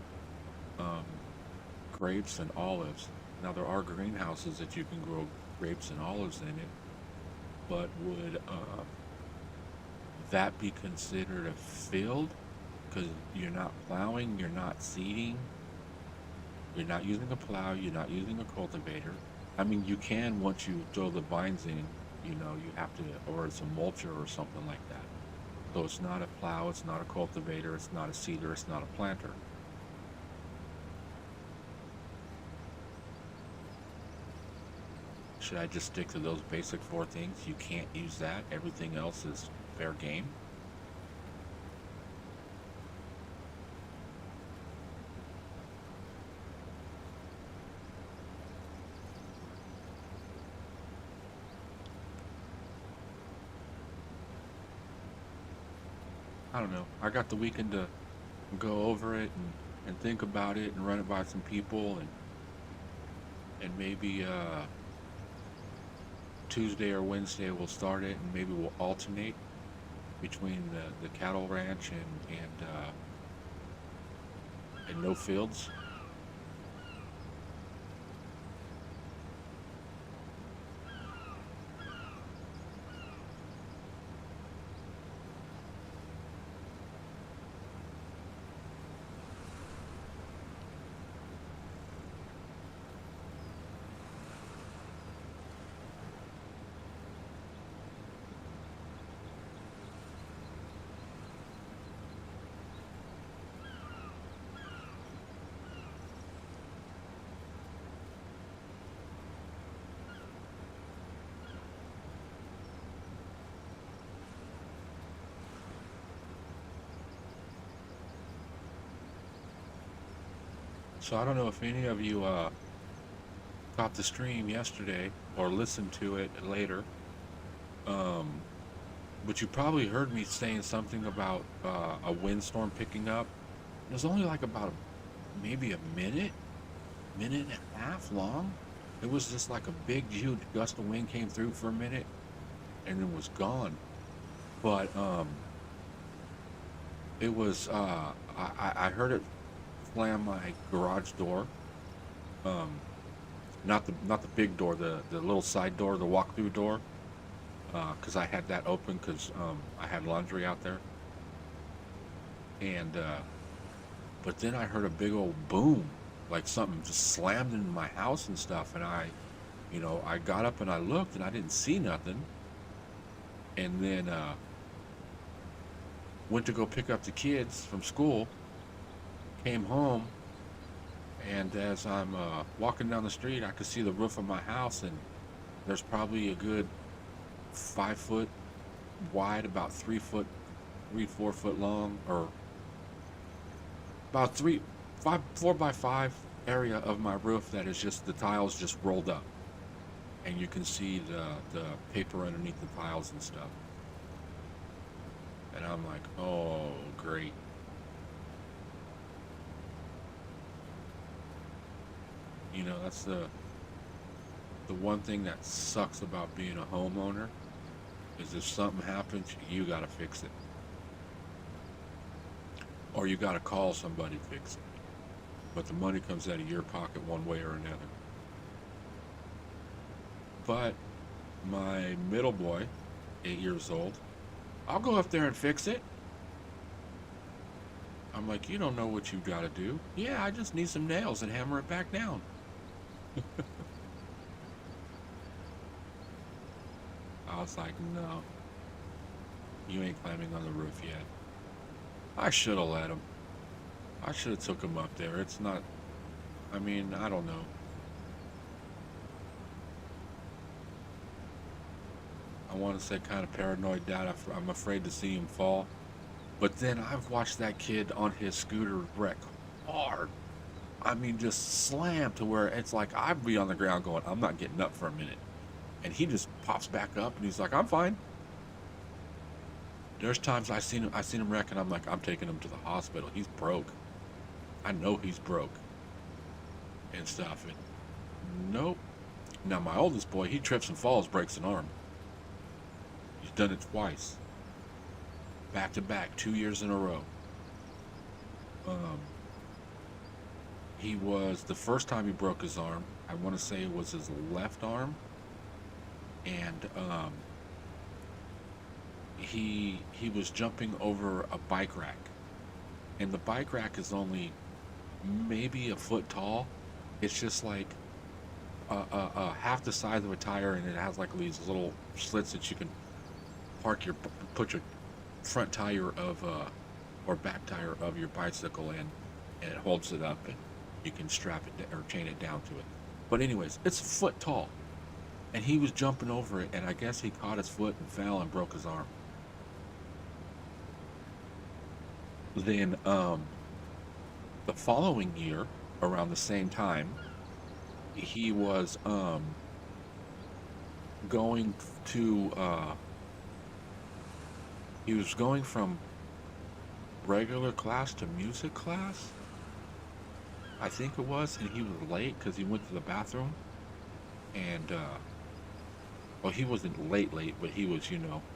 um, grapes and olives? Now there are greenhouses that you can grow grapes and olives in it, but would that be considered a field? Because you're not plowing, you're not seeding, you're not using a plow, you're not using a cultivator. I mean, you can once you throw the vines in, you have to, or it's a mulcher or something like that. So it's not a plow, it's not a cultivator, it's not a seeder, it's not a planter. Should I just stick to those basic four things? You can't use that. Everything else is fair game. I don't know. I got the weekend to go over it and think about it and run it by some people and maybe Tuesday or Wednesday we'll start it and maybe we'll alternate between the cattle ranch and no fields. So I don't know if any of you caught the stream yesterday or listened to it later, um, but you probably heard me saying something about a windstorm picking up. It was only like about maybe a minute and a half long. It was just like a big, huge gust of wind came through for a minute and it was gone. But it was I heard it slam my garage door. Um, not the big door, the little side door, the walk-through door, because I had that open because I had laundry out there. And but then I heard a big old boom, like something just slammed into my house and stuff. And I got up and I looked and I didn't see nothing. And then went to go pick up the kids from school. Came home, and as I'm walking down the street, I could see the roof of my house, and there's probably a good 5 foot wide, about 3 foot, 4 foot long, or about 4 by 5 area of my roof that is just the tiles just rolled up, and you can see the paper underneath the tiles and stuff. And I'm like, oh, great. That's the one thing that sucks about being a homeowner is if something happens, you gotta fix it. Or you gotta call somebody to fix it. But the money comes out of your pocket one way or another. But my middle boy, 8 years old, I'll go up there and fix it. I'm like, you don't know what you gotta do. Yeah, I just need some nails and hammer it back down. I was like, no, you ain't climbing on the roof yet. I should have let him. I should have took him up there. It's not, I mean, I don't know. I want to say kind of paranoid dad. I'm afraid to see him fall. But then I've watched that kid on his scooter wreck hard. I mean, just slam to where it's like I'd be on the ground going, I'm not getting up for a minute. And he just pops back up and he's like, I'm fine. There's times I seen him wreck and I'm like, I'm taking him to the hospital. He's broke. I know he's broke. And stuff. And nope. Now my oldest boy, he trips and falls, breaks an arm. He's done it twice. Back to back, 2 years in a row. Um, he was the first time he broke his arm. I want to say it was his left arm, and he was jumping over a bike rack, and the bike rack is only maybe a foot tall. It's just like half the size of a tire, and it has like these little slits that you can put your front tire of or back tire of your bicycle in, and it holds it up, and you can strap it or chain it down to it. But anyways, it's a foot tall, and he was jumping over it, and I guess he caught his foot and fell and broke his arm. Then the following year, around the same time, he was going to he was going from regular class to music class, I think it was, and he was late because he went to the bathroom, and well, he wasn't late, but he was,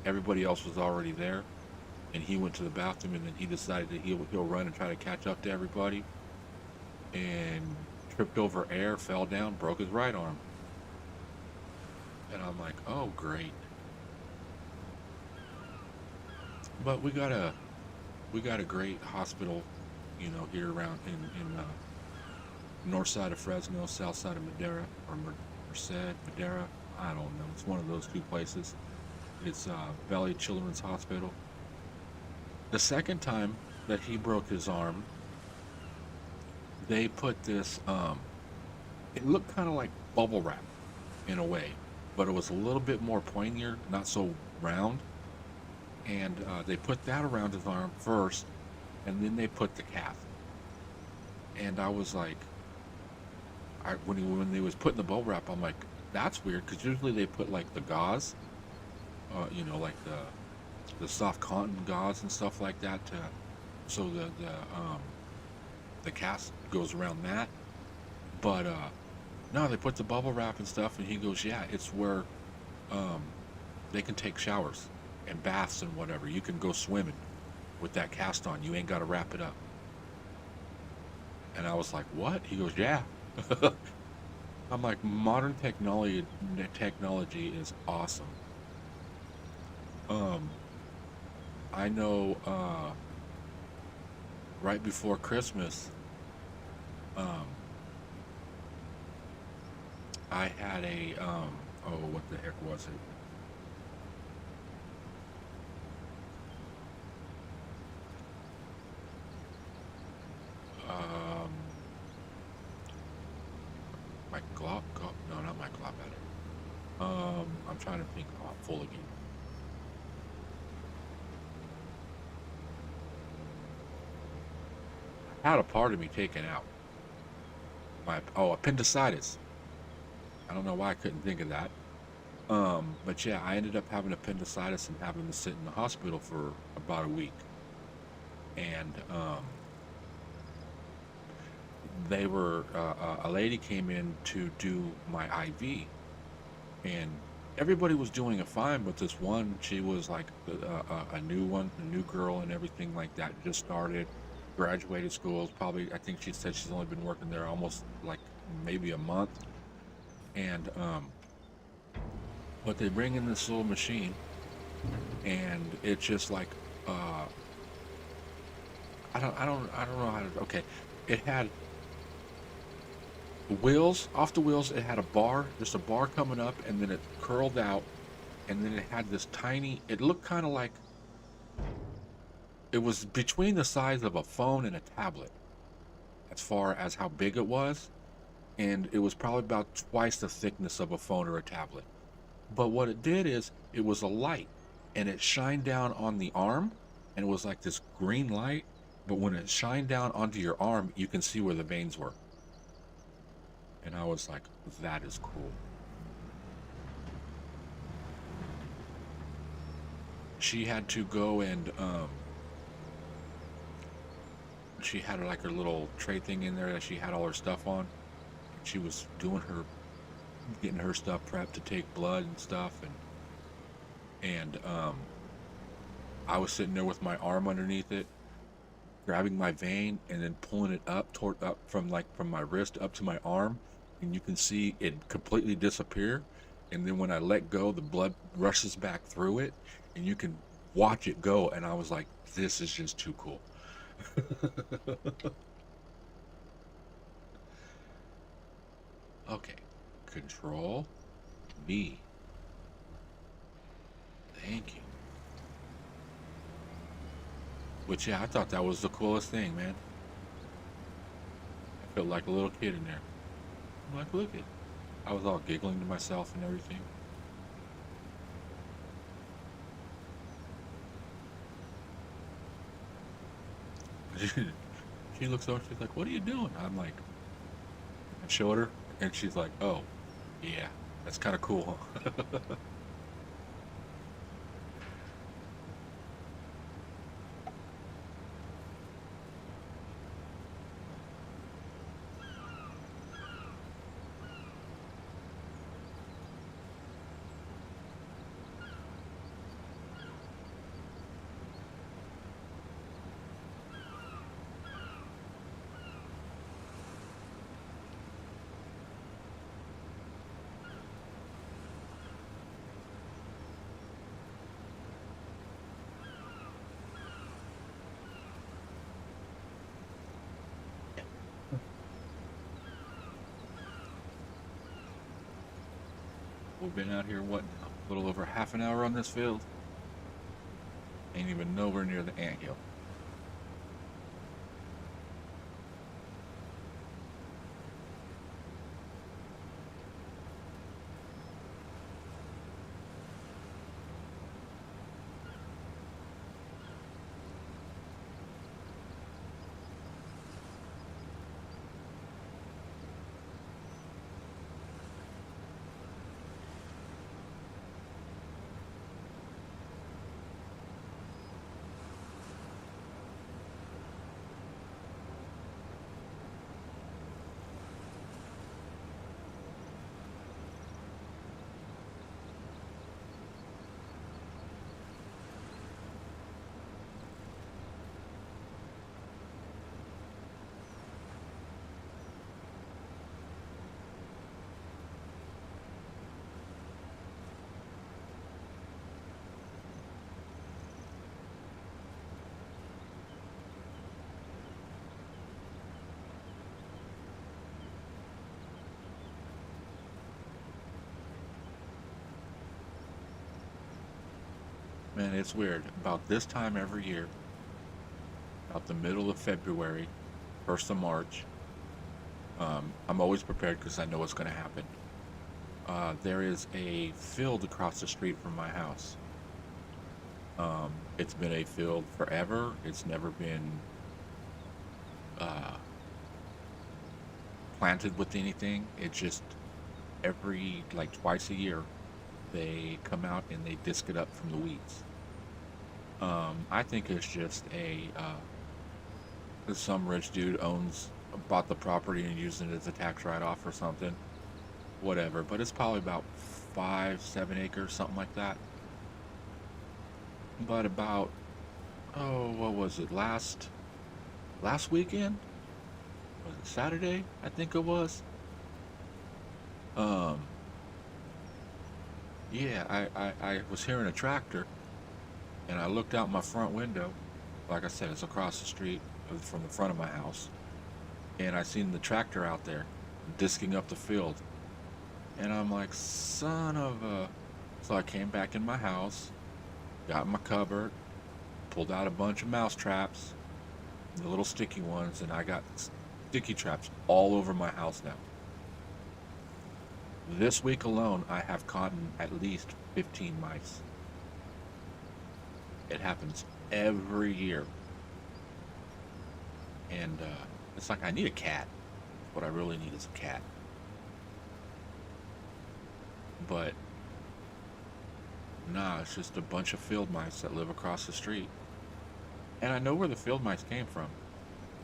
everybody else was already there, and he went to the bathroom, and then he decided that he'll run and try to catch up to everybody, and tripped over air, fell down, broke his right arm. And I'm like, oh, great. But we got a great hospital, here around in north side of Fresno, south side of Madera, or Merced, Madera. I don't know. It's one of those two places. It's Valley Children's Hospital. The second time that he broke his arm, they put this, it looked kind of like bubble wrap in a way, but it was a little bit more pointier, not so round. And they put that around his arm first, and then they put the cast. And I was like, when they was putting the bubble wrap, I'm like, that's weird, because usually they put like the gauze, like the soft cotton gauze and stuff like that, so the cast goes around that. But no, they put the bubble wrap and stuff, and he goes, yeah, it's where they can take showers and baths and whatever. You can go swimming with that cast on. You ain't got to wrap it up. And I was like, what? He goes, yeah. I'm like, modern technology is awesome. I know right before Christmas, I had a oh, what the heck was it? Um, my no, not my glop at it. I'm trying to think. Oh, I'm full again. I had a part of me taken out. Appendicitis. I don't know why I couldn't think of that. But yeah, I ended up having appendicitis and having to sit in the hospital for about a week. And they were a lady came in to do my IV, and everybody was doing it fine, but this one, she was like a new girl and everything like that, just started, graduated school, probably, I think she said she's only been working there almost like maybe a month. And but they bring in this little machine, and it's just like I don't know how to, okay, it had wheels, off the wheels it had a bar, just a bar coming up, and then it curled out, and then it had this tiny, it looked kind of like, it was between the size of a phone and a tablet as far as how big it was, and it was probably about twice the thickness of a phone or a tablet. But what it did is, it was a light, and it shined down on the arm, and it was like this green light, but when it shined down onto your arm, you can see where the veins were. And I was like, that is cool. She had to go and she had like her little tray thing in there that she had all her stuff on. She was getting her stuff prepped to take blood and stuff, and I was sitting there with my arm underneath it, grabbing my vein and then pulling it up toward up from my wrist up to my arm, and you can see it completely disappear. And then when I let go, the blood rushes back through it, and you can watch it go. And I was like, this is just too cool. Okay, Control V. Thank you. Which, yeah, I thought that was the coolest thing, man. I felt like a little kid in there. I'm like, look it. I was all giggling to myself and everything. She looks over, she's like, what are you doing? I'm like, I showed her, and she's like, oh, yeah, that's kind of cool, huh? We've been out here, what now? A little over half an hour on this field. Ain't even nowhere near the anthill. Man, it's weird. About this time every year, about the middle of February, 1st of March, I'm always prepared because I know what's going to happen. There is a field across the street from my house. It's been a field forever. It's never been uh, planted with anything. It just every like twice a year they come out and they disc it up from the weeds. I think it's just some rich dude bought the property and using it as a tax write-off or something, whatever. But it's probably about 5, 7 acres, something like that. But about, oh, what was it, last weekend? Was it Saturday? I think it was. Um, yeah, I was hearing a tractor, and I looked out my front window. Like I said, it's across the street from the front of my house, and I seen the tractor out there disking up the field, and I'm like, son of a. So I came back in my house, got in my cupboard, pulled out a bunch of mouse traps, the little sticky ones, and I got sticky traps all over my house now. This week alone, I have caught at least 15 mice. It happens every year. And it's like, I need a cat. What I really need is a cat. But, nah, it's just a bunch of field mice that live across the street. And I know where the field mice came from.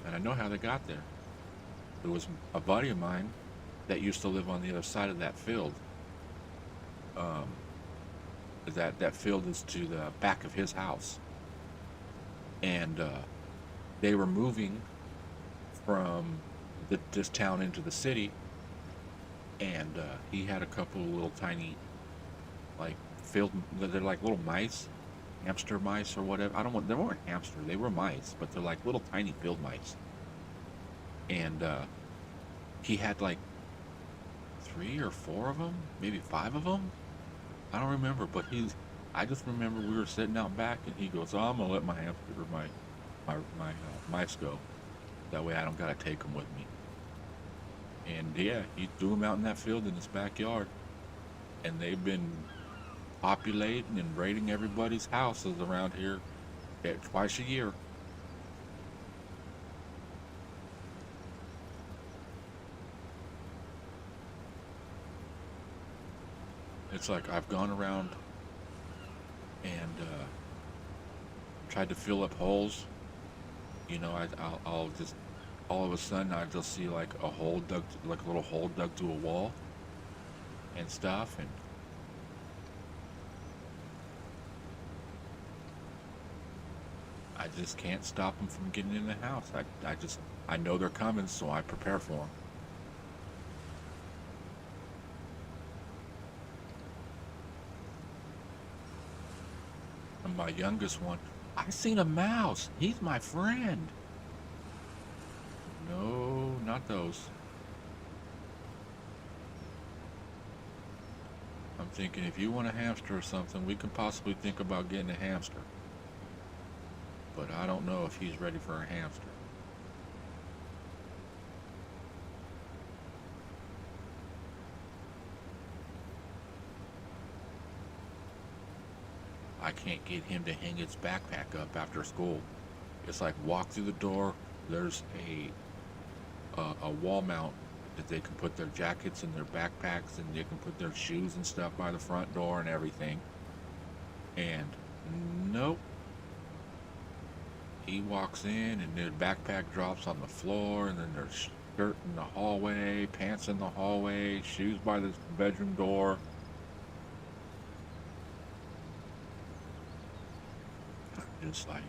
And I know how they got there. It was a buddy of mine that used to live on the other side of that field. Um, that field is to the back of his house. And they were moving from this town into the city, and he had a couple of little tiny, like, field, they're like little mice, hamster mice or whatever. I don't want, they weren't hamster, they were mice, but they're like little tiny field mice. And he had like 3 or 4 of them, maybe 5 of them. I don't remember, but I just remember we were sitting out back, and he goes, "Oh, I'm gonna let my hamster or my mice go. That way I don't gotta take them with me." And yeah, he threw them out in that field in his backyard, and they've been populating and raiding everybody's houses around here twice a year. It's like I've gone around and tried to fill up holes. I'll just all of a sudden I just see like a hole dug, like a little hole dug to a wall and stuff, and I just can't stop them from getting in the house. I know they're coming, so I prepare for them. And my youngest one, I seen a mouse. He's my friend. No, not those. I'm thinking if you want a hamster or something, we can possibly think about getting a hamster. But I don't know if he's ready for a hamster. I can't get him to hang his backpack up after school. It's like walk through the door. There's a wall mount that they can put their jackets and their backpacks, and they can put their shoes and stuff by the front door and everything. And nope. He walks in, and their backpack drops on the floor, and then there's shirt in the hallway, pants in the hallway, shoes by the bedroom door. Just like,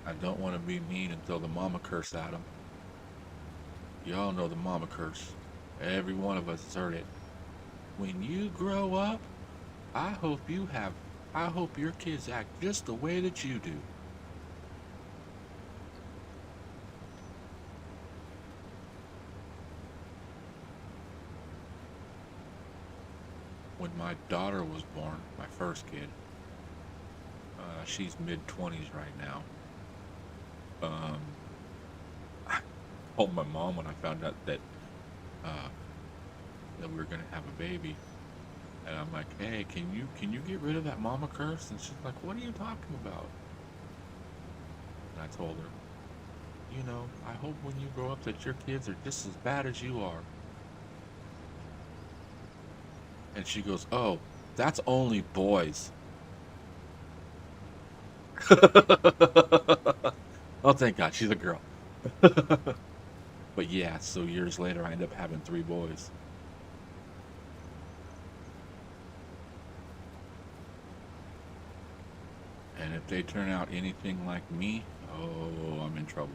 I don't want to be mean and throw the mama curse at him. Y'all know the mama curse. Every one of us has heard it. When you grow up, I hope I hope your kids act just the way that you do. When my daughter was born, my first kid, she's mid-20s right now. Um, I told my mom when I found out uh, that we were gonna have a baby, and I'm like, "Hey, can you get rid of that mama curse?" And she's like, "What are you talking about?" And I told her, I hope when you grow up that your kids are just as bad as you are. And she goes, "Oh, that's only boys." Oh, thank God, she's a girl. But yeah, so years later, I end up having 3 boys. And if they turn out anything like me, oh, I'm in trouble.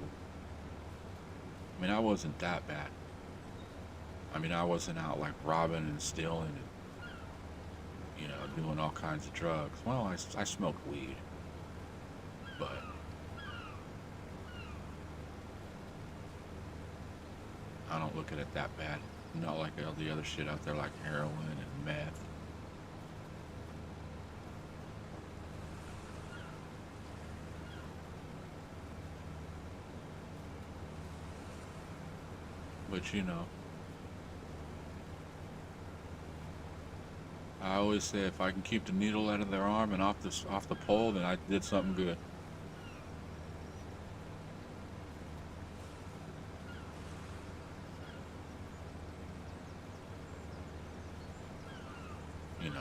I mean, I wasn't that bad. I mean, I wasn't out like robbing and stealing and, doing all kinds of drugs. Well, I smoked weed, but I don't look at it that bad. Not like all the other shit out there like heroin and meth. But I always say if I can keep the needle out of their arm and off the pole, then I did something good.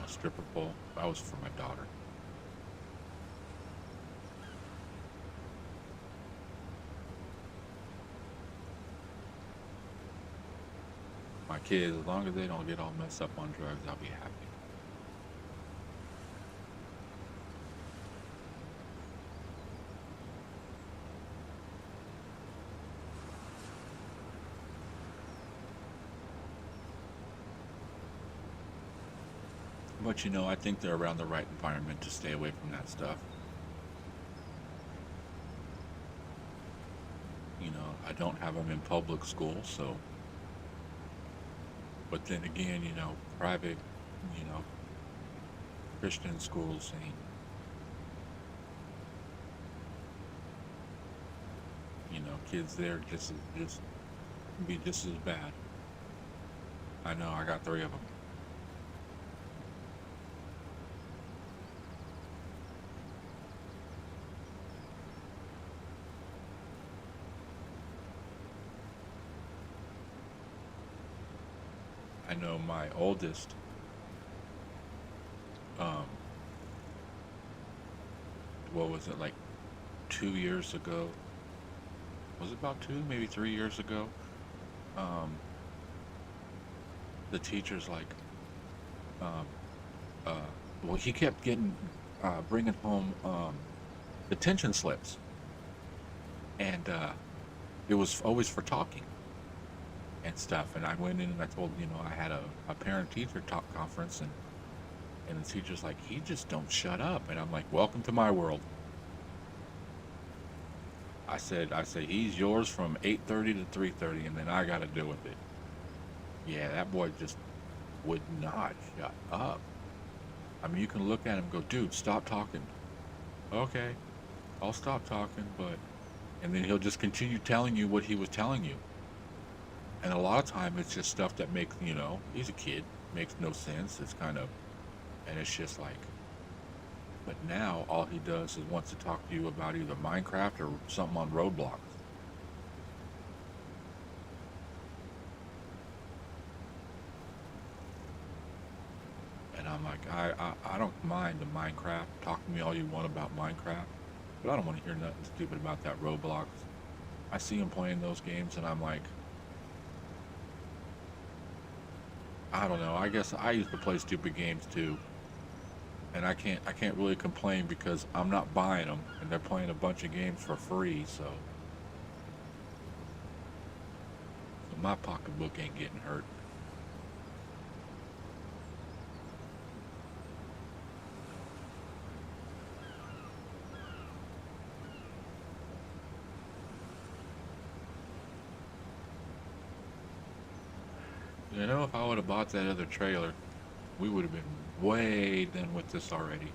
Stripper pole. That was for my daughter. My kids, as long as they don't get all messed up on drugs, I'll be happy. But you know, I think they're around the right environment to stay away from that stuff. You know, I don't have them in public school, so. But then again, you know, private, you know, Christian schools ain't, you know, kids there just be just as bad. I know, I got three of them. I know my oldest, um, what was it, like 2 years ago? Was it about two, maybe 3 years ago? Um, the teacher's like, um, uh, well, he kept bringing home, detention slips, and it was always for talking and stuff. And I went in and I told, you know, I had a parent teacher talk conference, and the teacher's like, he just don't shut up. And I'm like, welcome to my world. I said he's yours from 8:30 to 3:30, and then I got to deal with it. Yeah, that boy just would not shut up. I mean, you can look at him and go, dude, stop talking. Okay, I'll stop talking, but, and then he'll just continue telling you what he was telling you. And a lot of time it's just stuff that makes, you know, he's a kid, makes no sense. It's kind of, and it's just like, but now all he does is wants to talk to you about either Minecraft or something on Roblox. And I'm like, I don't mind the Minecraft. Talk to me all you want about Minecraft, but I don't want to hear nothing stupid about that Roblox. I see him playing those games, and I'm like, I don't know. I guess I used to play stupid games too, and I can't really complain because I'm not buying them, and they're playing a bunch of games for free. So my pocketbook ain't getting hurt. You know, if I would have bought that other trailer, we would have been way done with this already.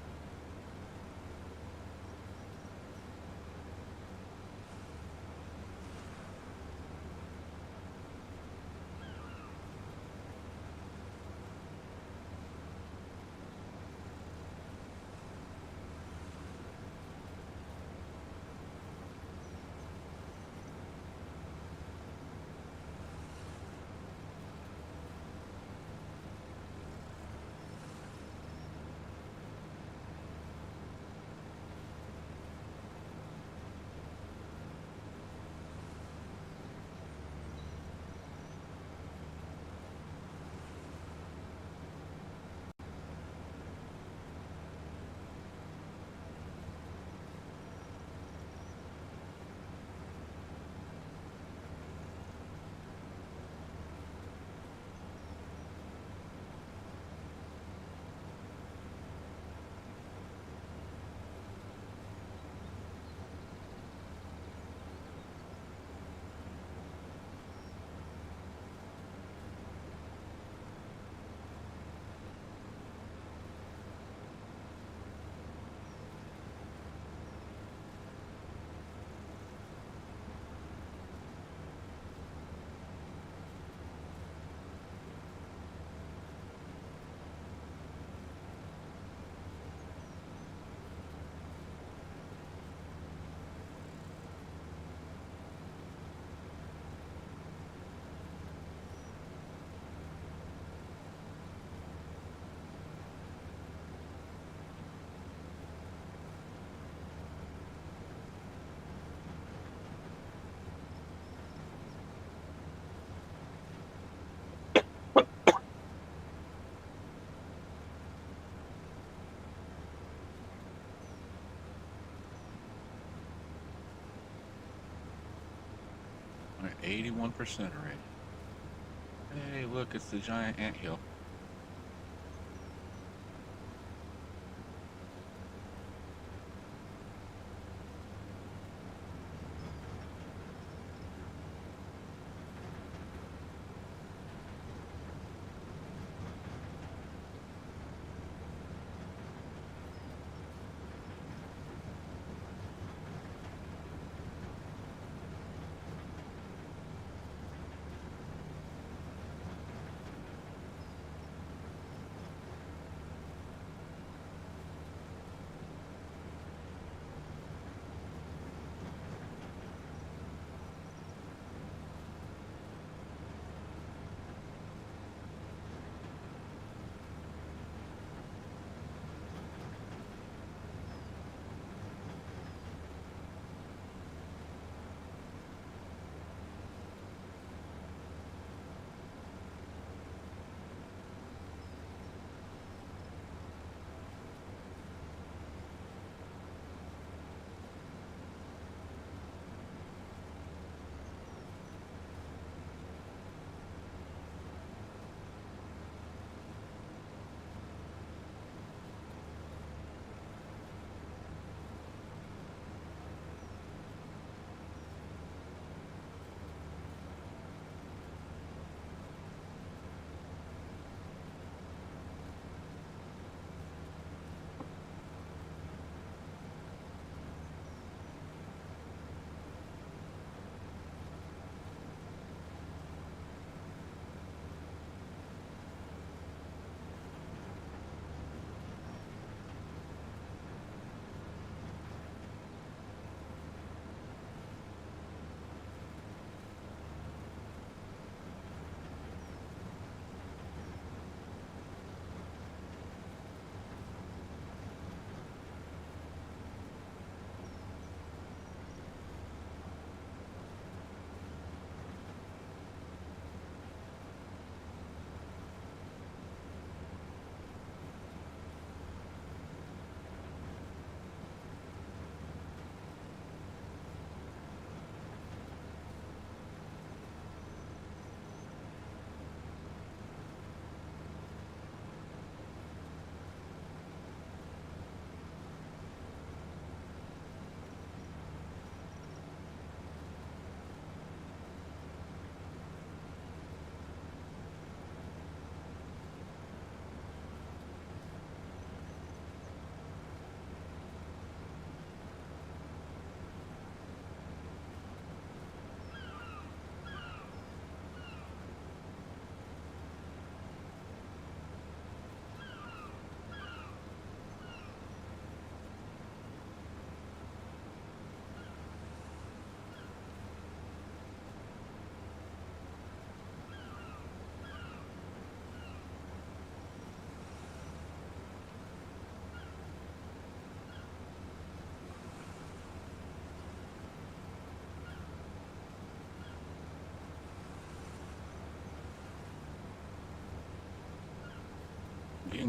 All right, 81% already. Hey, look, it's the giant anthill.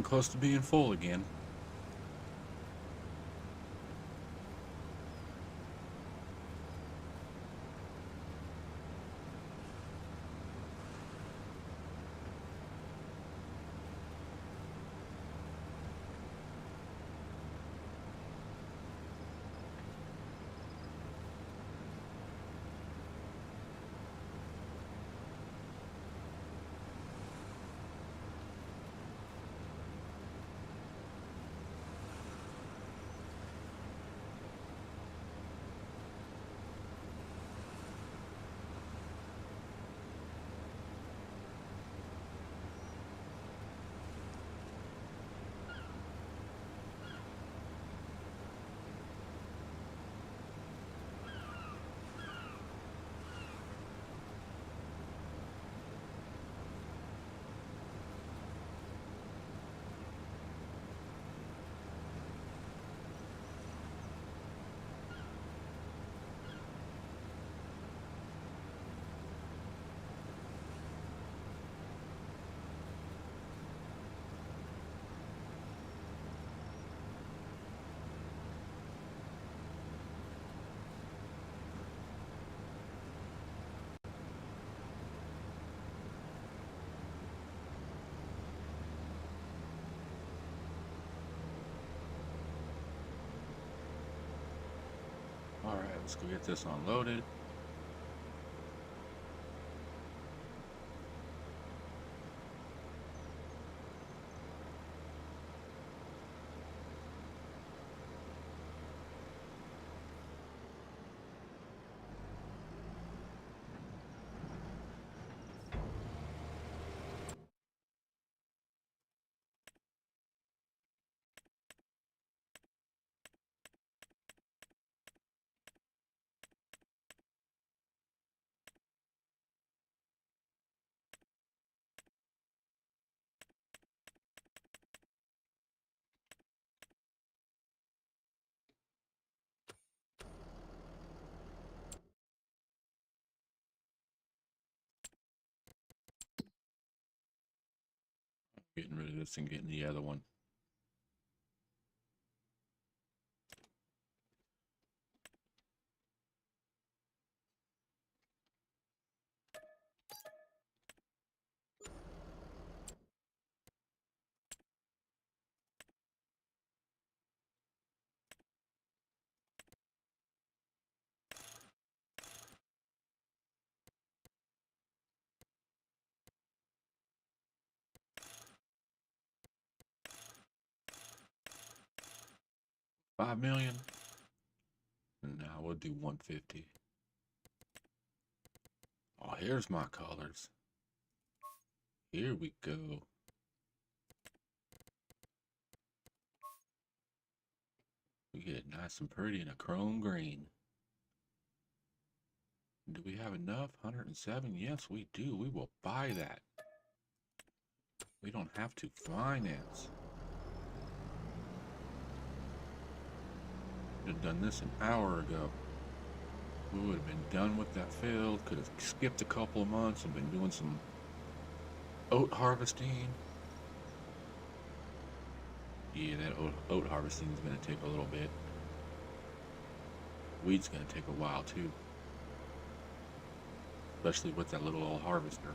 getting close to being full again. All right, let's go get this unloaded. Getting rid of this and getting the other one. $5 million. And now we'll do 150. Oh, here's my colors. Here we go. We get it nice and pretty in a chrome green. Do we have enough? 107? Yes, we do. We will buy that. We don't have to finance. Should have done this an hour ago. We would have been done with that field. Could have skipped a couple of months and been doing some oat harvesting. Yeah, that oat harvesting is going to take a little bit. Weed's going to take a while too. Especially with that little old harvester.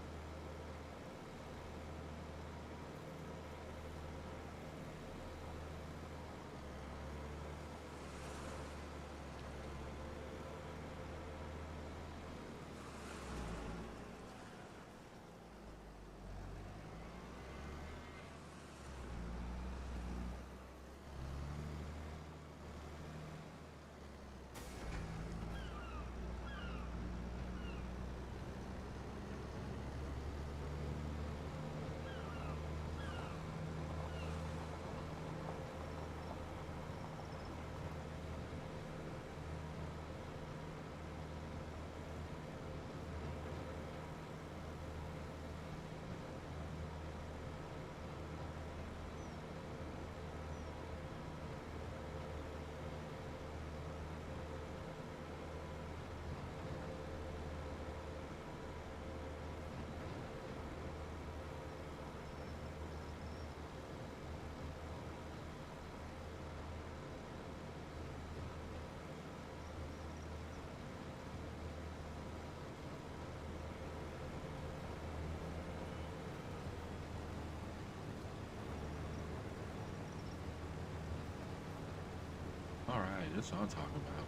That's what I'm talking about.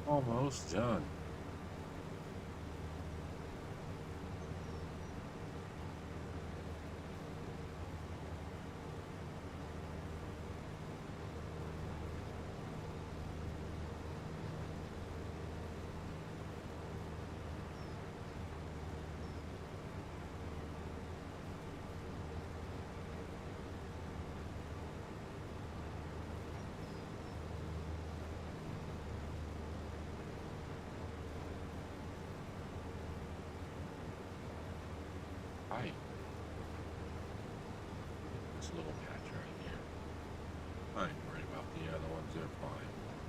Almost done. Hi. This little patch right here. I ain't worried about the other ones, they're fine.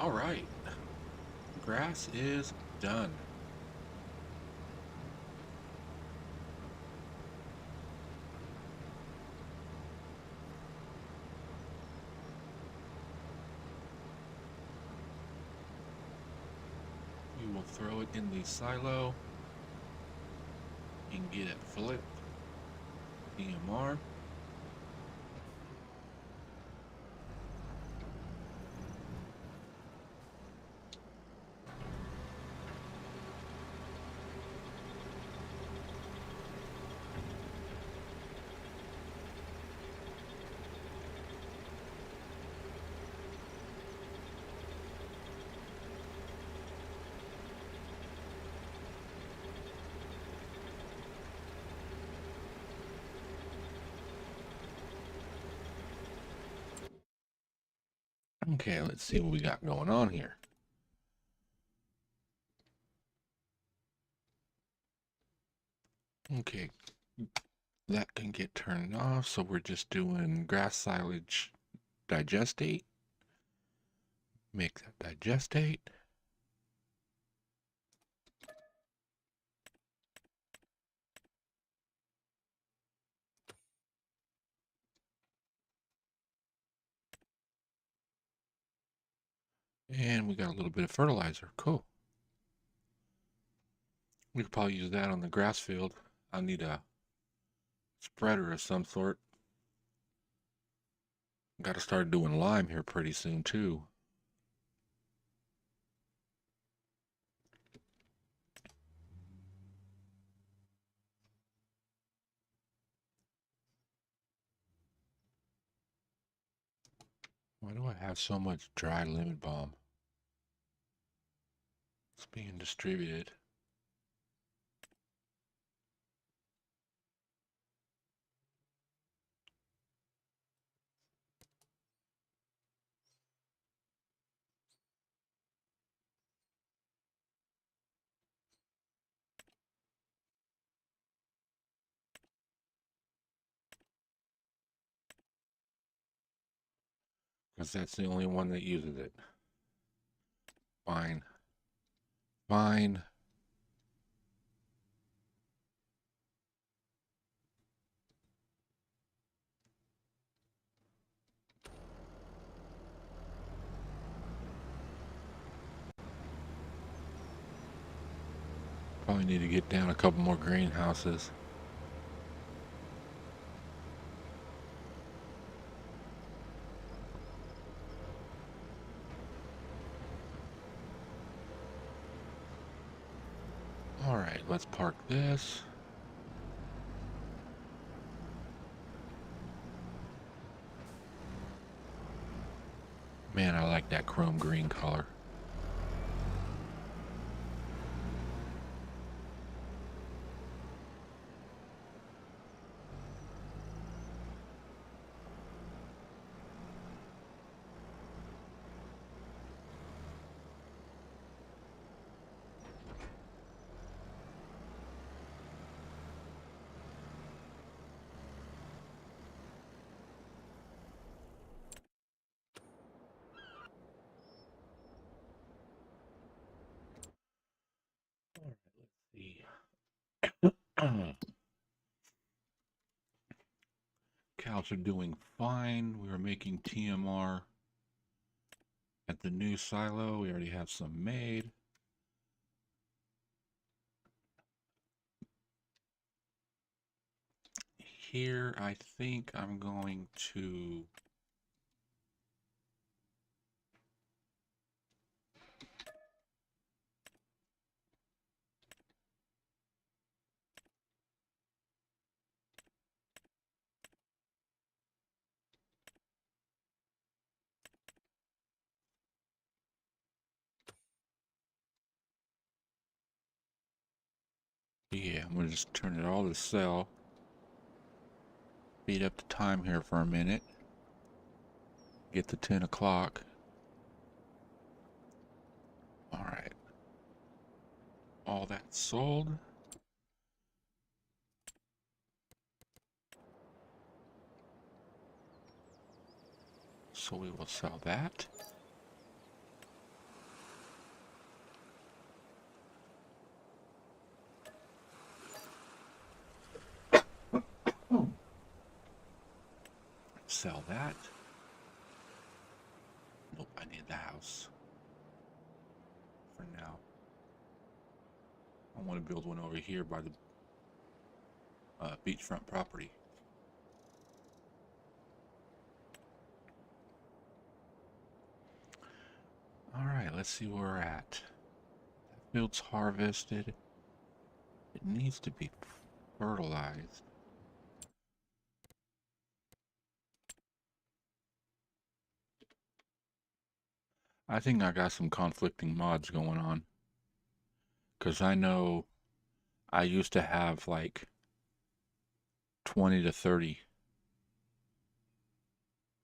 All right, grass is done. We will throw it in the silo and get it flipped. DMR. Okay, let's see what we got going on here. Okay, that can get turned off, so we're just doing grass silage digestate. Make that digestate. And we got a little bit of fertilizer. Cool. We could probably use that on the grass field. I'll need a spreader of some sort. Got to start doing lime here pretty soon too. Why do I have so much dry lemon balm? It's being distributed. Because that's the only one that uses it. Fine. Fine. Probably need to get down a couple more greenhouses. All right, let's park this. Man, I like that chrome green color. All right, let's see. Cows are doing fine. We are making TMR at the new silo. We already have some made. Here, I think I'm going to yeah, I'm going to just turn it all to cell. Speed up the time here for a minute. Get to 10 o'clock. All right. All that sold. So we will sell that. sell that. Nope, I need the house for now. I want to build one over here by the beachfront property. Alright, let's see where we're at. That field's harvested. It needs to be fertilized. I think I got some conflicting mods going on. Because I know I used to have like 20 to 30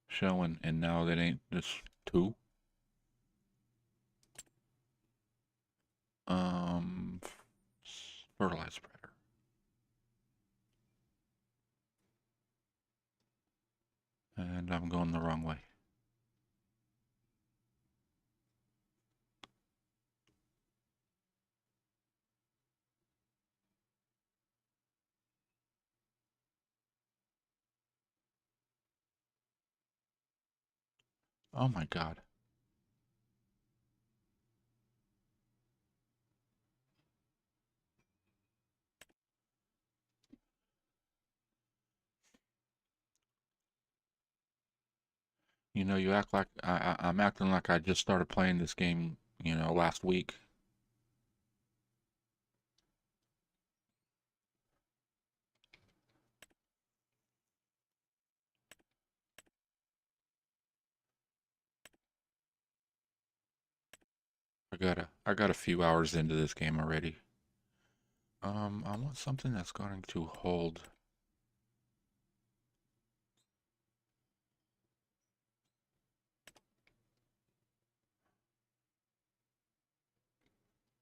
showing, and now that ain't just 2. Fertilize spreader. And I'm going the wrong way. Oh my God. You know, you act like I'm acting like I just started playing this game, you know, last week. I got a few hours into this game already. I want something that's going to hold.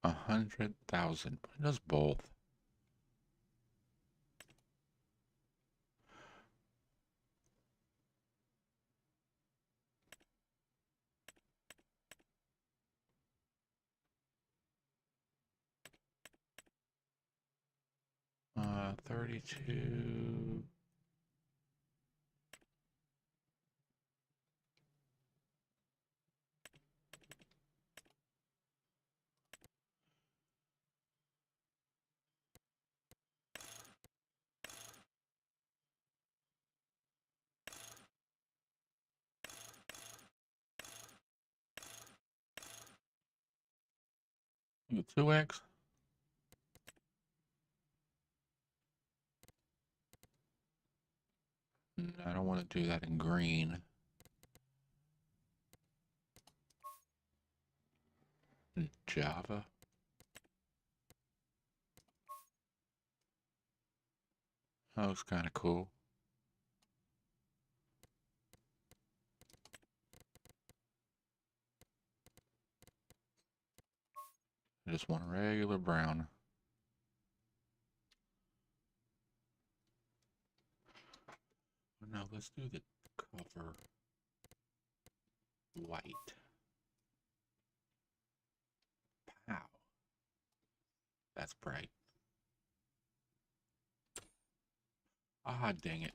$100,000. It does both. Uh, 32. You 2x? I don't want to do that in green. In Java. That was kind of cool. I just want regular brown. No, let's do the cover white. Pow. That's bright. Ah, dang it.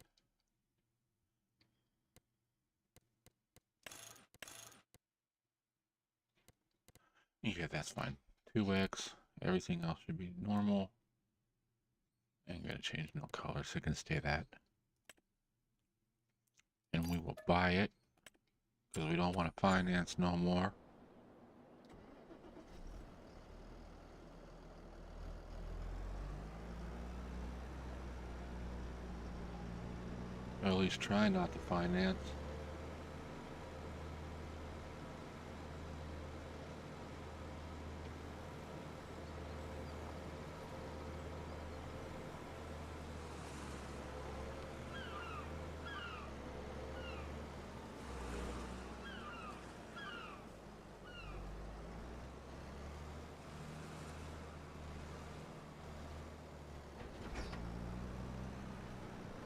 Yeah, that's fine. 2x. Everything else should be normal. Ain't gonna change no color, so it can stay that. And we will buy it because we don't want to finance no more. Or at least try not to finance.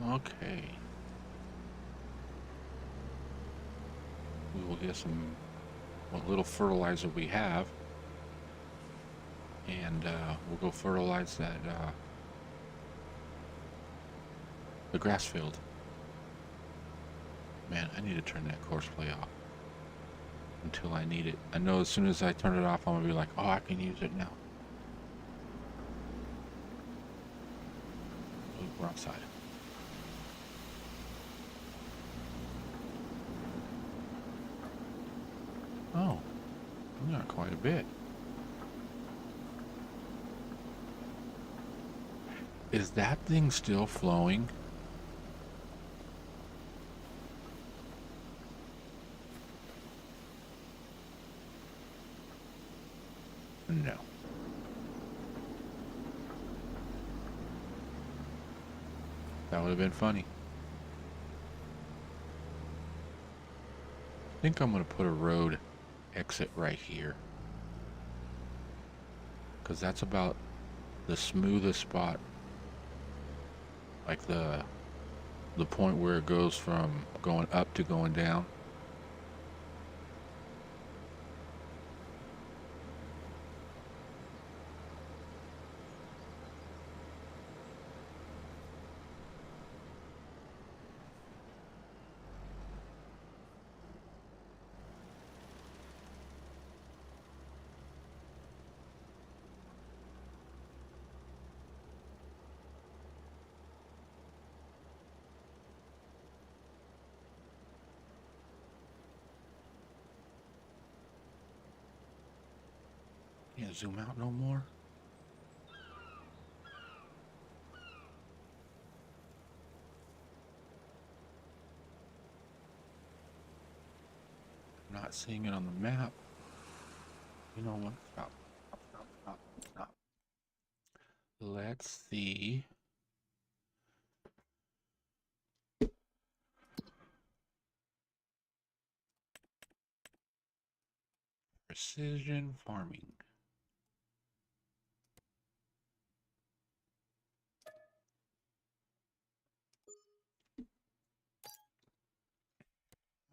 Okay. We will get some, what little fertilizer we have. And we'll go fertilize that, the grass field. Man, I need to turn that course play off until I need it. I know as soon as I turn it off, I'm gonna be like, oh, I can use it now. Oh, we're outside. Oh, we got quite a bit. Is that thing still flowing? No. That would have been funny. I think I'm going to put a road exit right here. Because that's about the smoothest spot. Like the point where it goes from going up to going down. Can't zoom out no more. I'm not seeing it on the map. You know what? Stop. Stop, stop, stop, stop. Let's see. Precision farming.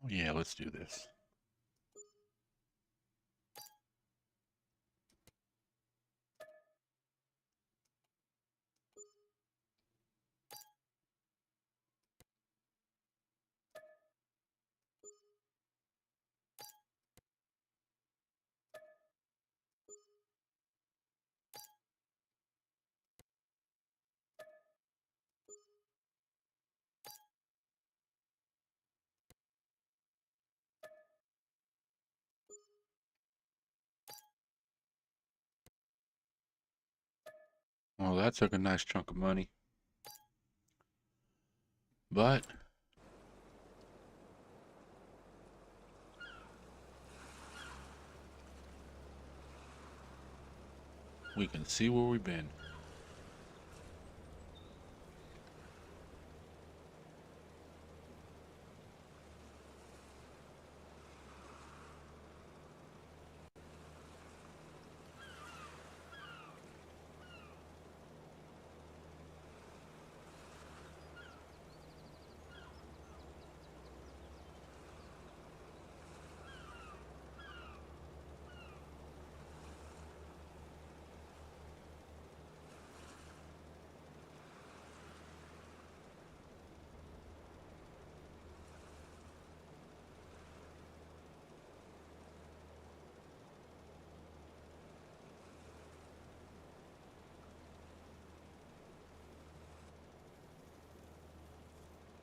Oh yeah, let's do this. Well, that took a nice chunk of money. But we can see where we've been.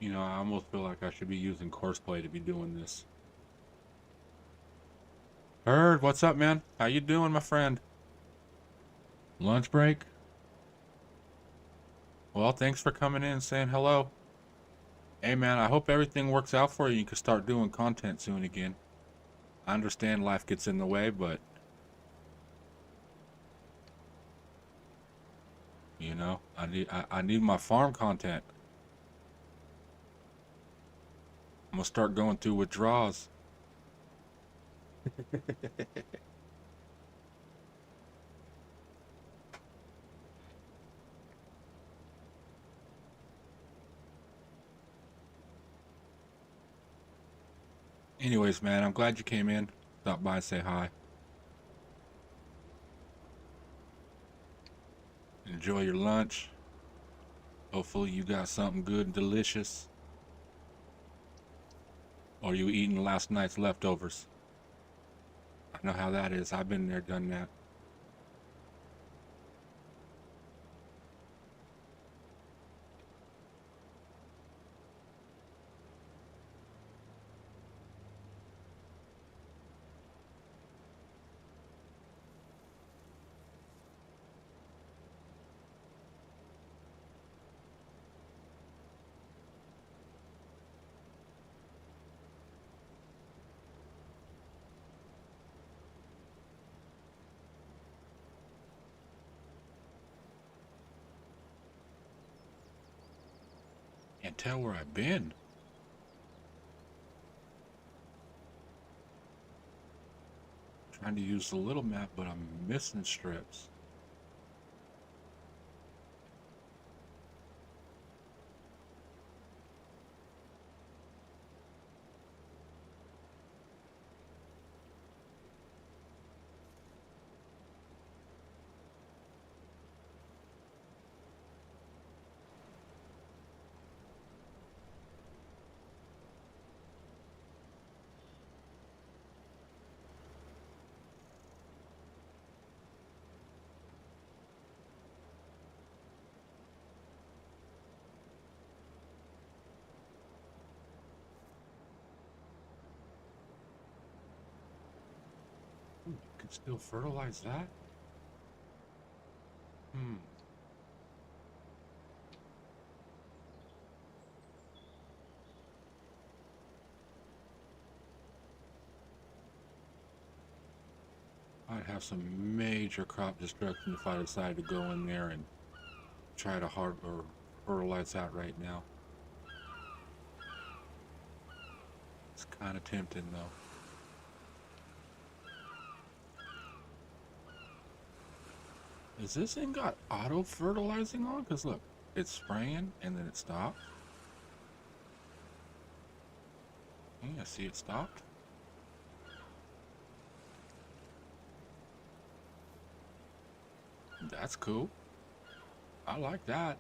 You know, I almost feel like I should be using Courseplay to be doing this. Bird, what's up, man? How you doing, my friend? Lunch break? Well, thanks for coming in and saying hello. Hey, man, I hope everything works out for you. You can start doing content soon again. I understand life gets in the way, but you know, I need my farm content. I'm gonna start going through withdrawals. Anyways, man, I'm glad you came in. Stop by, say hi. Enjoy your lunch. Hopefully you got something good and delicious. Or are you eating last night's leftovers? I know how that is. I've been there, done that. Can't tell where I've been. Trying to use the little map, but I'm missing strips. Ooh, you can still fertilize that? Hmm. I'd have some major crop destruction if I decided to go in there and try to or fertilize that right now. It's kind of tempting though. Is this thing got auto fertilizing on? Because look, it's spraying and then it stopped. Yeah, see it stopped. That's cool. I like that.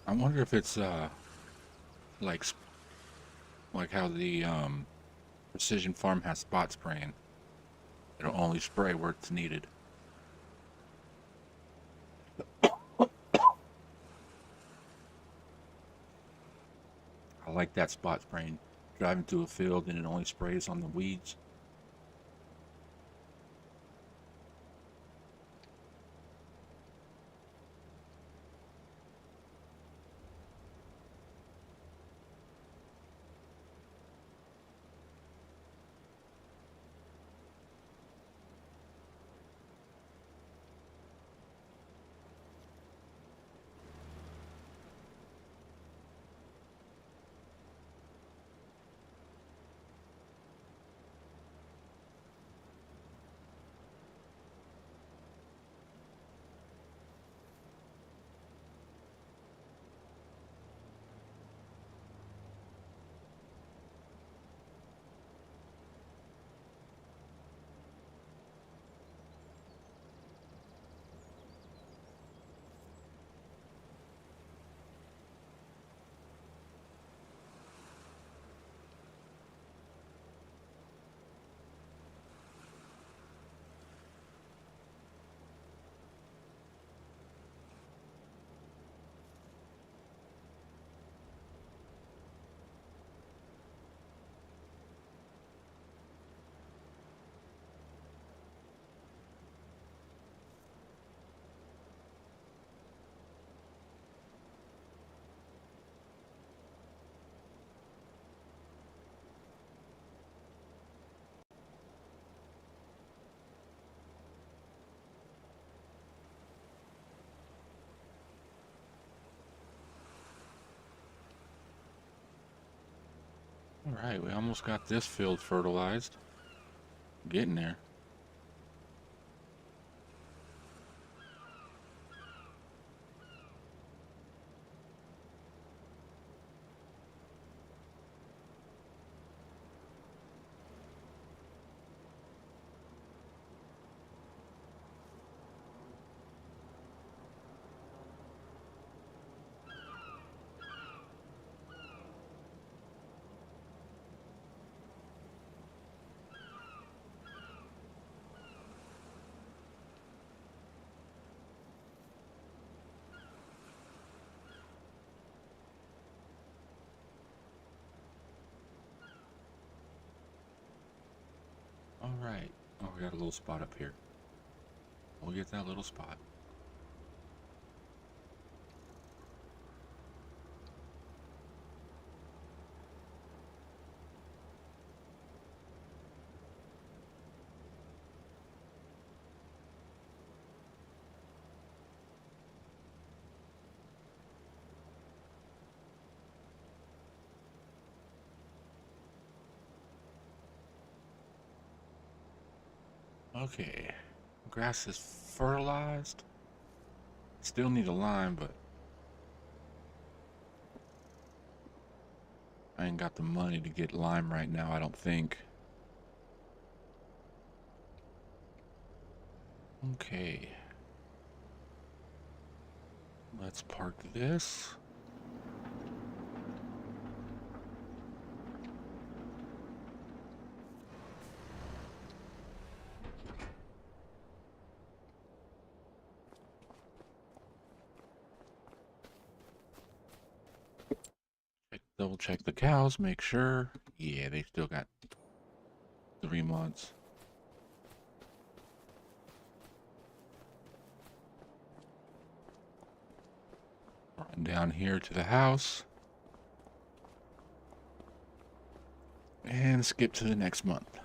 I wonder if it's like like how the precision farm has spot spraying. It'll only spray where it's needed. I like that spot spraying. Driving through a field and it only sprays on the weeds. All right, we almost got this field fertilized. Getting there. All right. Oh, we got a little spot up here. We'll get that little spot. Okay. Grass is fertilized. Still need a lime, but I ain't got the money to get lime right now, I don't think. Okay. Let's park this. Double check the cows, make sure. Yeah, they still got 3 months. Run down here to the house. And skip to the next month.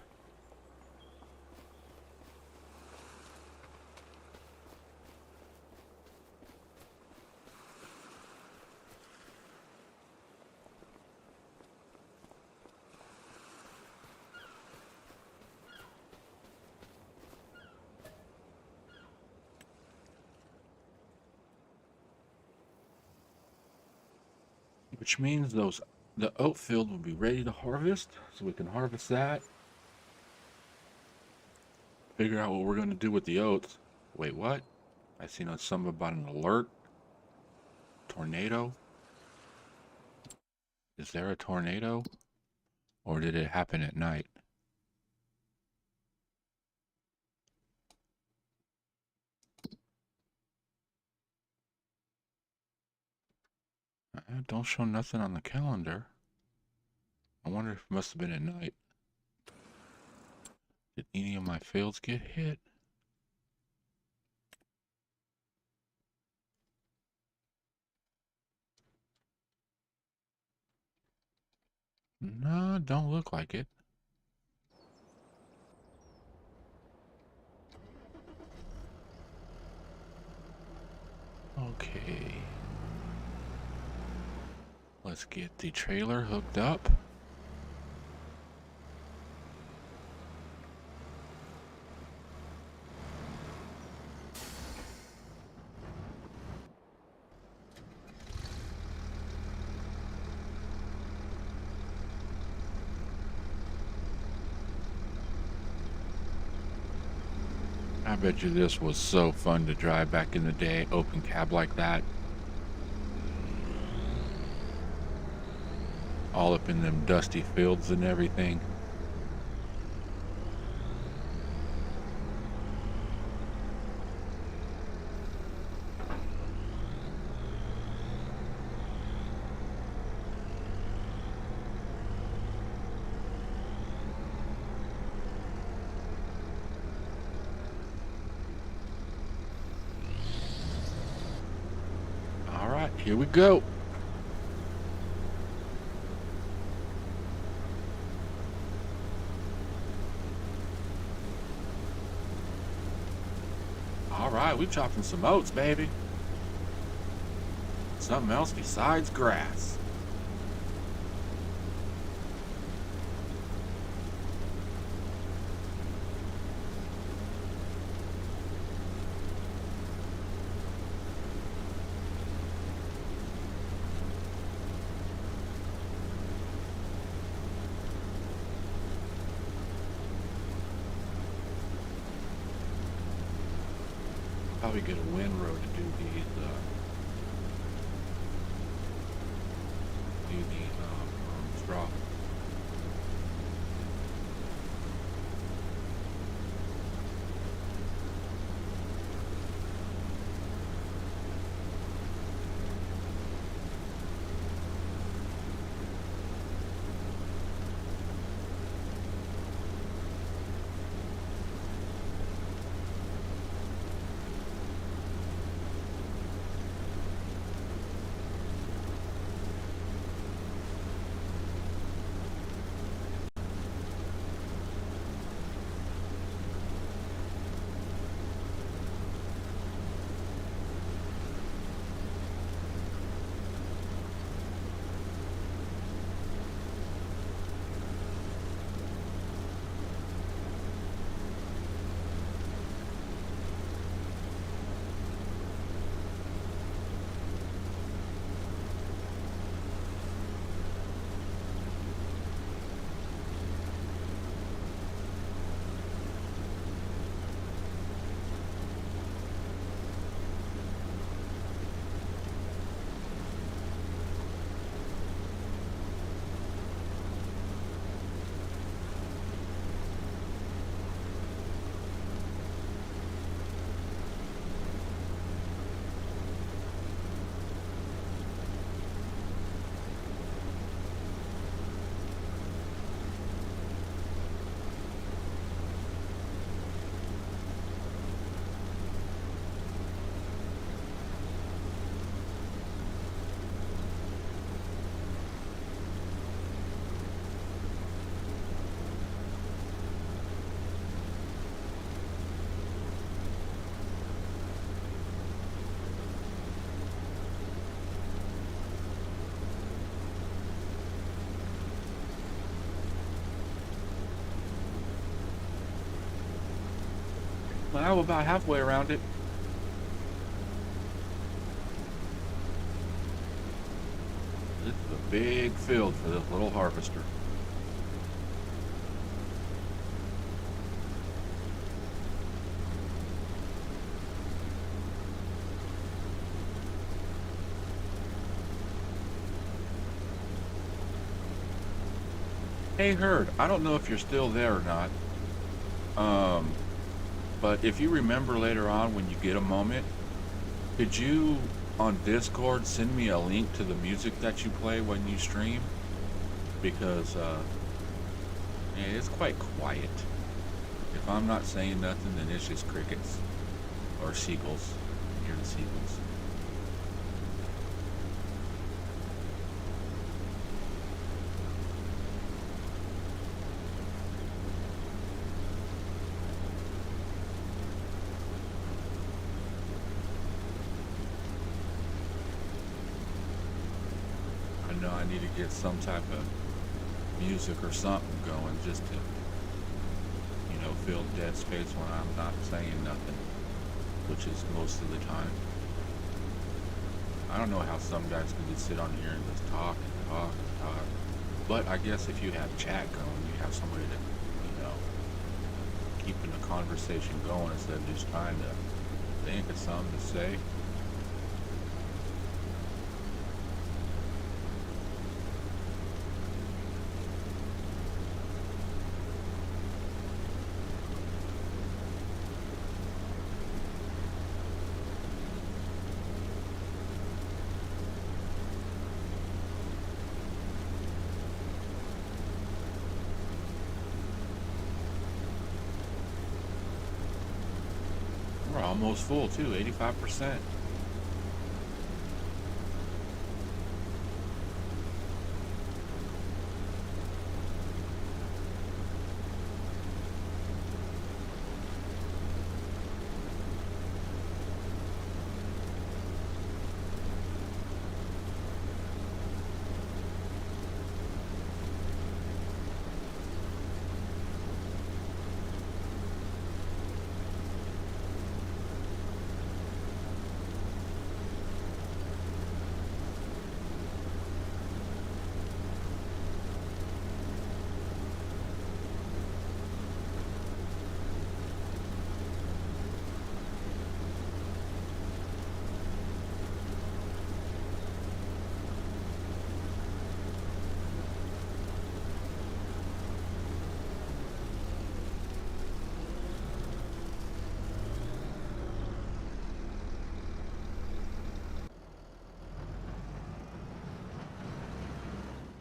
Which means the oat field will be ready to harvest, so we can harvest that. Figure out what we're going to do with the oats. Wait, what? I seen something about an alert. Tornado? Is there a tornado? Or did it happen at night? Don't show nothing on the calendar. I wonder if it must have been at night. Did any of my fields get hit? No, don't look like it. Okay. Let's get the trailer hooked up. I bet you this was so fun to drive back in the day, open cab like that. All up in them dusty fields and everything. All right, here we go. All right, we're chopping some oats, baby. Something else besides grass. Probably get a windrow to do these straw. Well, about halfway around it. This is a big field for this little harvester. Hey Herd, I don't know if you're still there or not. But if you remember later on when you get a moment, could you on Discord send me a link to the music that you play when you stream? Because yeah, it's quite quiet. If I'm not saying nothing, then it's just crickets or seagulls. You hear the seagulls. I know I need to get some type of music or something going just to, you know, fill dead space when I'm not saying nothing, which is most of the time. I don't know how some guys can just sit on here and just talk and talk and talk. But I guess if you have chat going, you have somebody to, you know, keeping the conversation going instead of just trying to think of something to say. We're almost full too, 85%.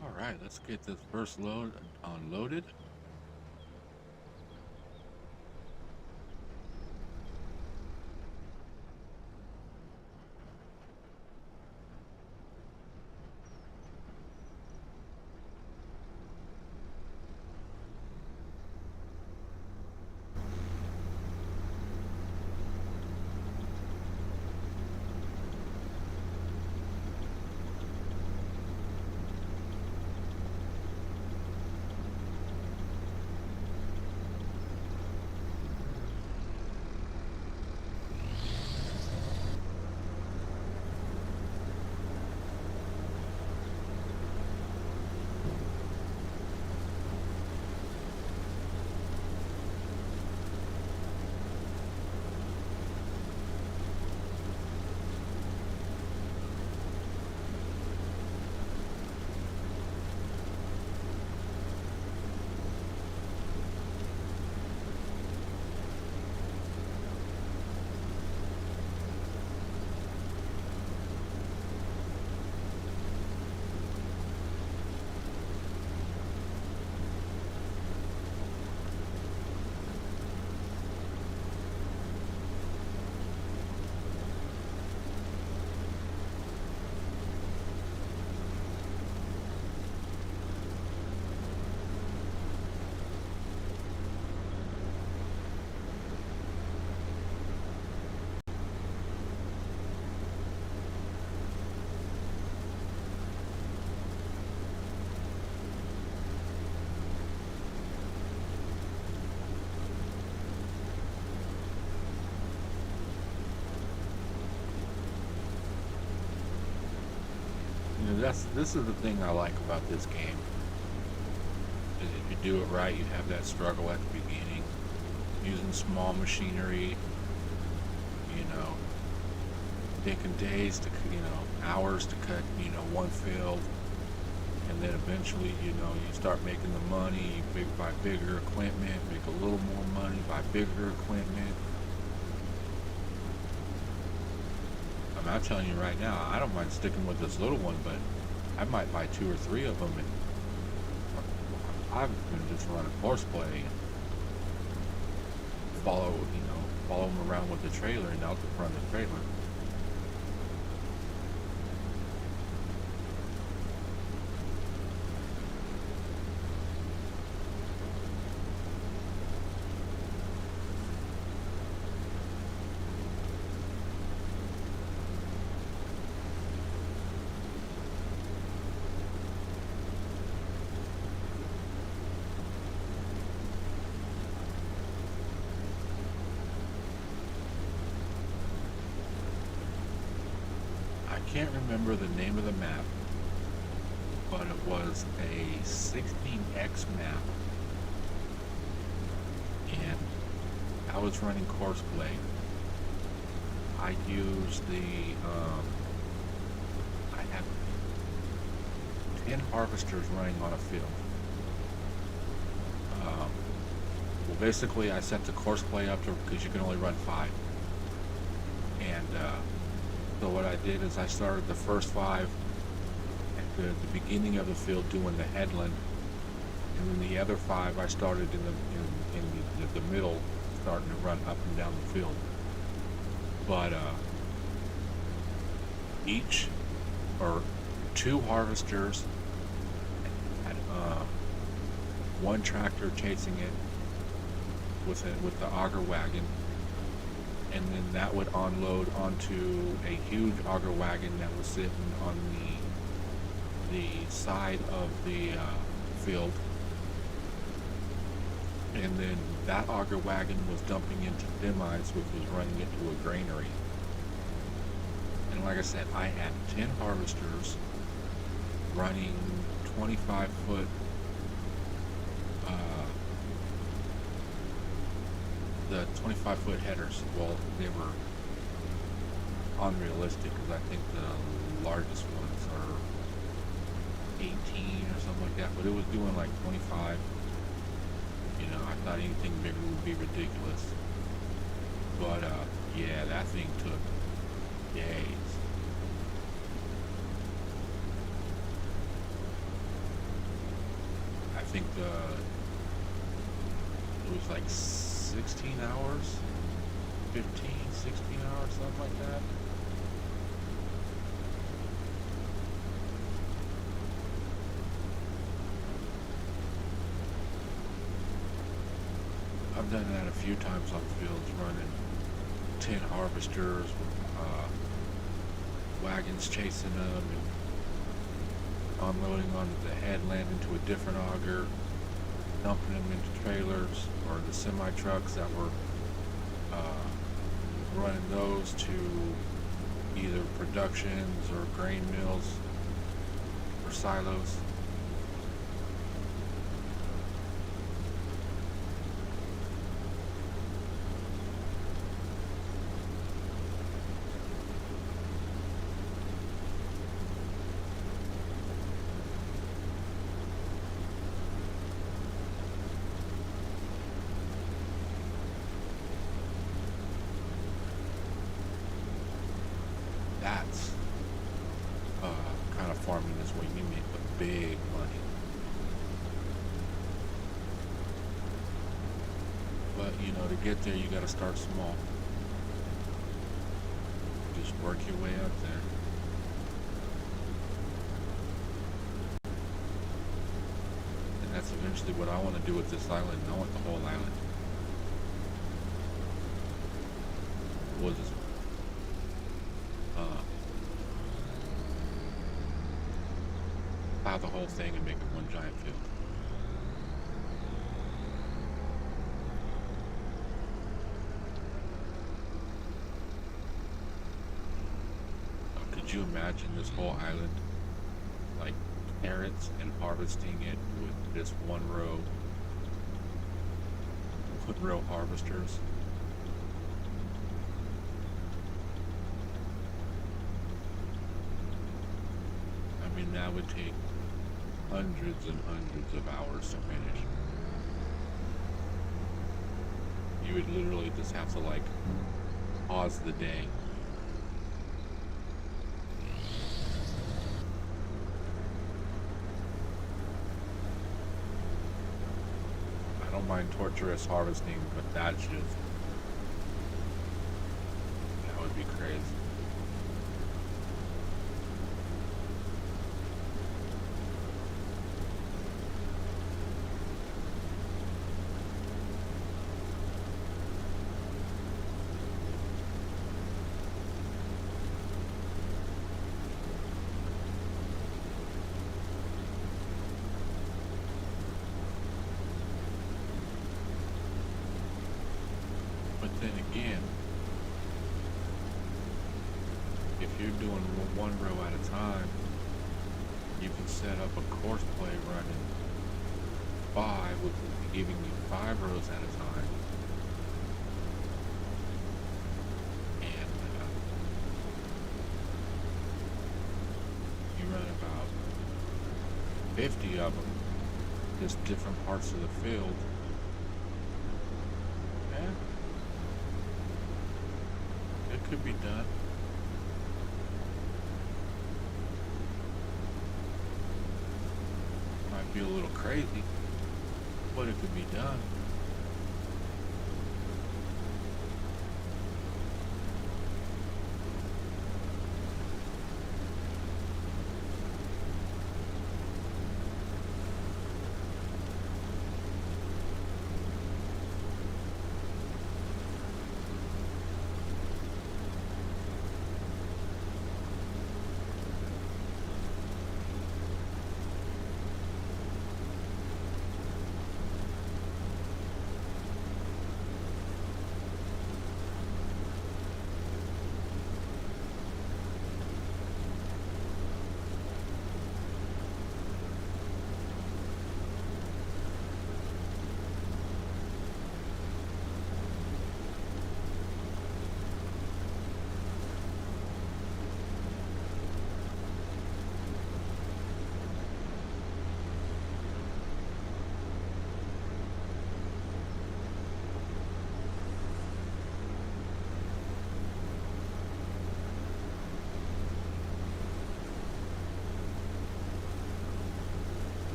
All right, let's get this first load unloaded. this is the thing I like about this game. Is if you do it right, you have that struggle at the beginning, using small machinery, you know, taking days to, hours to cut, one field, and then eventually, you start making the money, you buy bigger equipment, make a little more money, buy bigger equipment. I'm telling you right now, I don't mind sticking with this little one, but I might buy 2 or 3 of them, and I've been just running horseplay and follow them around with the trailer and out the front of the trailer. I can't remember the name of the map, but it was a 16x map, and I was running courseplay. I used I have 10 harvesters running on a field. Well, basically I set the courseplay up to, because you can only run 5, and so what I did is I started the first 5 at the beginning of the field doing the headland, and then the other 5 I started in the middle, starting to run up and down the field. But each or 2 harvesters had 1 tractor chasing it with the auger wagon. And then that would unload onto a huge auger wagon that was sitting on the side of the field. And then that auger wagon was dumping into semis, which was running into a granary. And like I said, I had 10 harvesters running 25-foot the 25-foot headers. Well, they were unrealistic, because I think the largest ones are 18 or something like that, but it was doing like 25. I thought anything bigger would be ridiculous, but yeah, that thing took days. I think it was like 16 hours, 15, 16 hours, something like that. I've done that a few times on fields, running 10 harvesters with wagons chasing them and unloading onto the headland into a different auger, dumping them into trailers, or the semi trucks that were running those to either productions or grain mills or silos. That's kind of farming is where you make the big money. But to get there, you got to start small. Just work your way up there. And that's eventually what I want to do with this island. I want the whole island. We'll just plow the whole thing and make it one giant field. Could you imagine this whole island carrots and harvesting it with just one row harvesters. I mean, that would take hundreds and hundreds of hours to finish. You would literally just have to like pause the day. I don't mind torturous harvesting, but that would be crazy. But then again, if you're doing one row at a time, you can set up a course play running 5 with giving you 5 rows at a time. And you run about 50 of them, just different parts of the field. Yeah, it could be done. Might be a little crazy, but it could be done.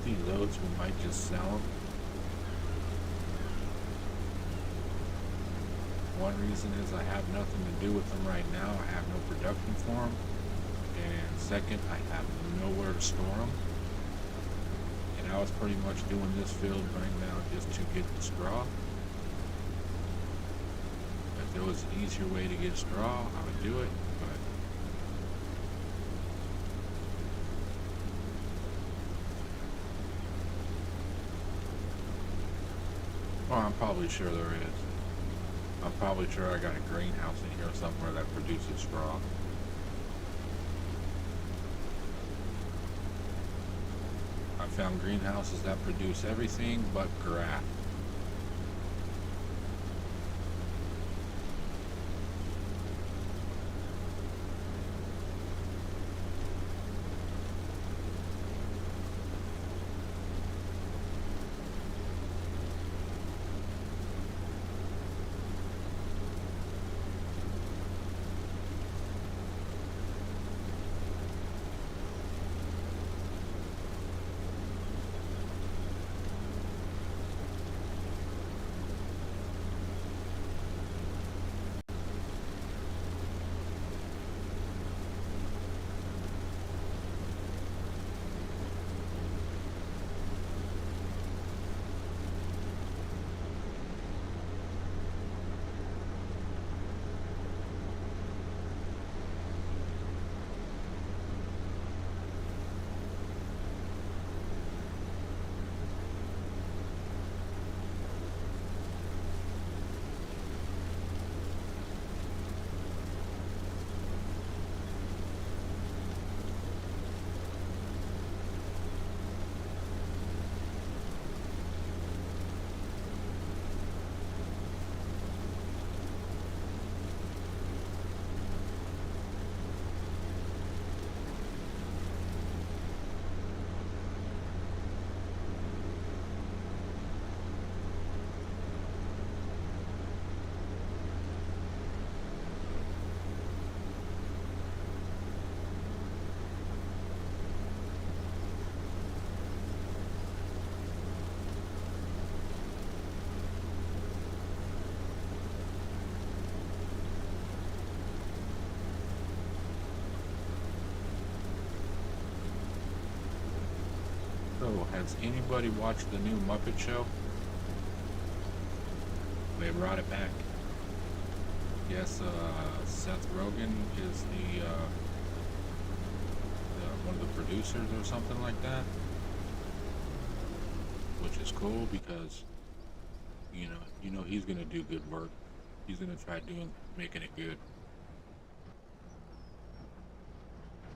These oats, we might just sell them. One reason is I have nothing to do with them right now. I have no production for them. And second, I have nowhere to store them. And I was pretty much doing this field right now just to get the straw. If there was an easier way to get straw, I would do it. But well, I'm probably sure there is. I'm probably sure I got a greenhouse in here somewhere that produces straw. I found greenhouses that produce everything but grass. So, has anybody watched the new Muppet Show? They brought it back. Yes, Seth Rogen is one of the producers or something like that, which is cool because you know he's gonna do good work. He's gonna try making it good.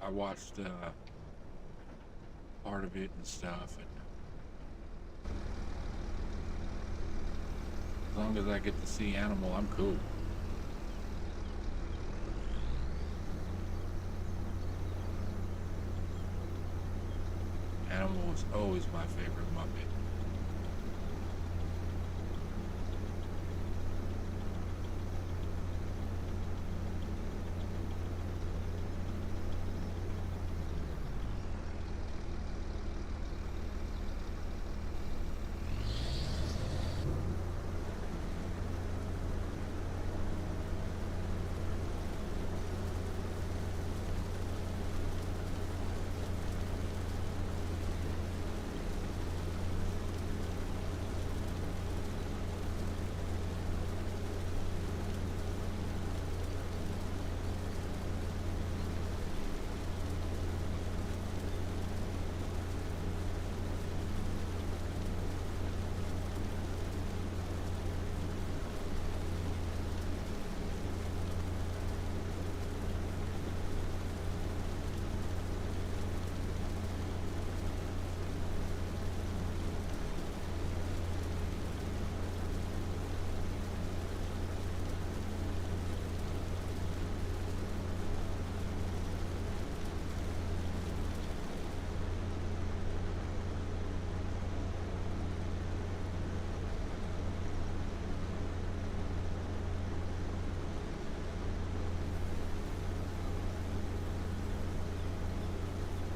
I watched part of it and stuff, and as long as I get to see Animal, I'm cool. Animal was always my favorite Muppet.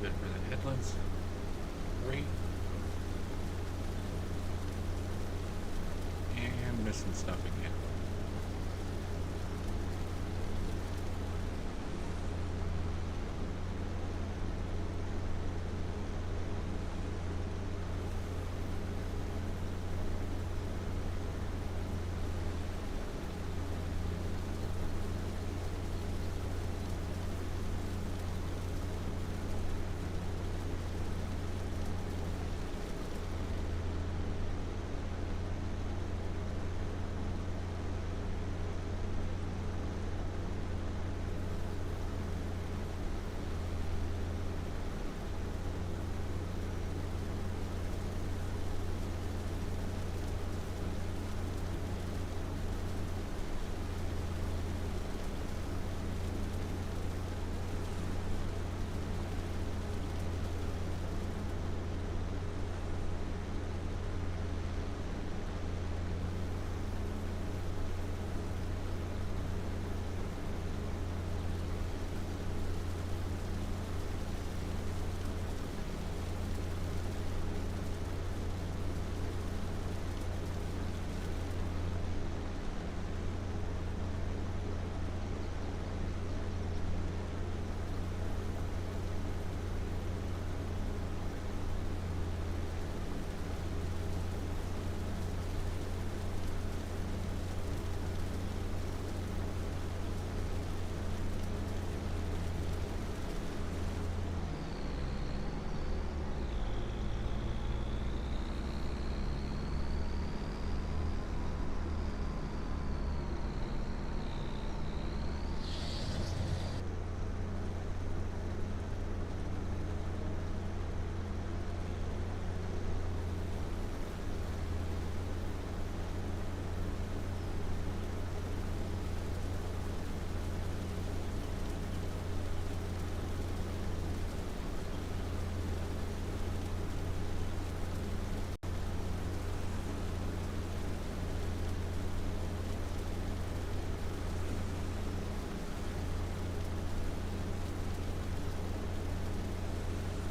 Good for the headlands. Great. And missing stuff again.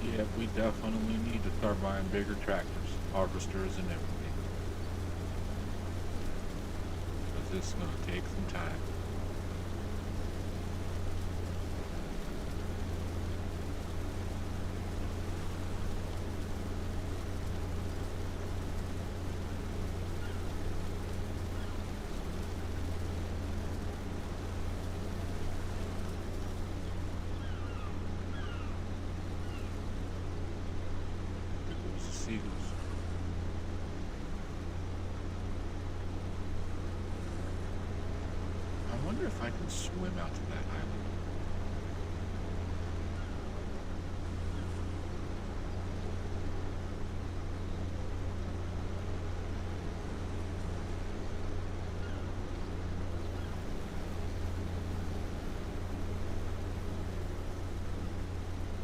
Yeah, we definitely need to start buying bigger tractors, harvesters, and everything. Because this is going to take some time. seagulls. I wonder if I can swim out to that island.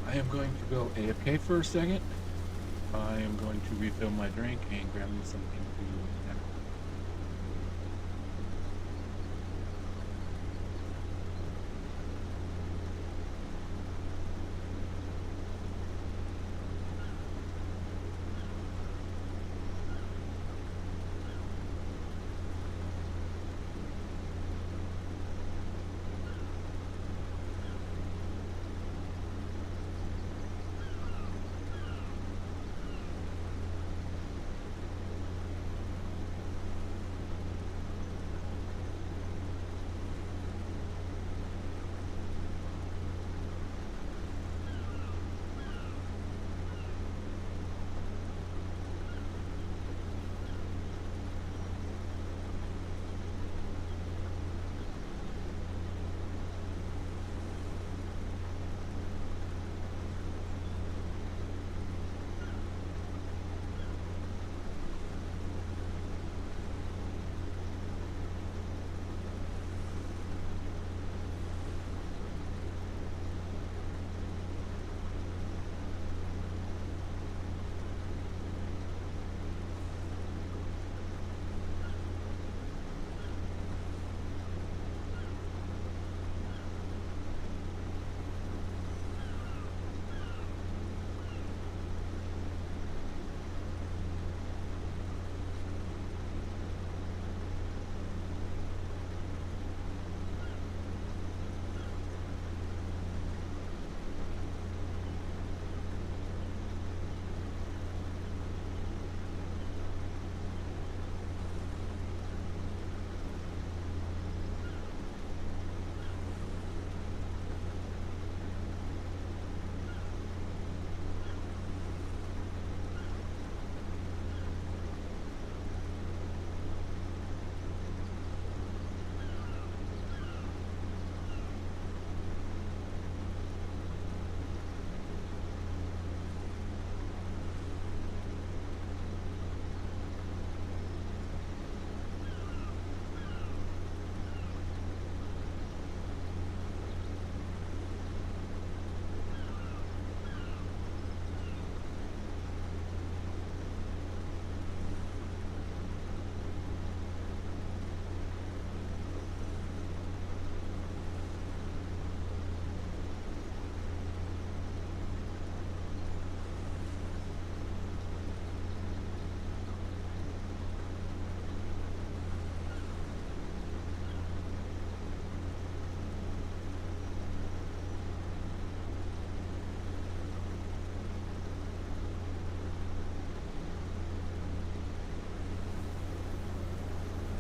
I am going to go AFK for a second. I am going to refill my drink and grab me something to snack.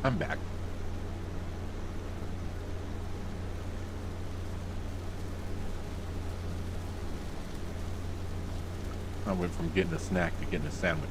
I'm back. I went from getting a snack to getting a sandwich.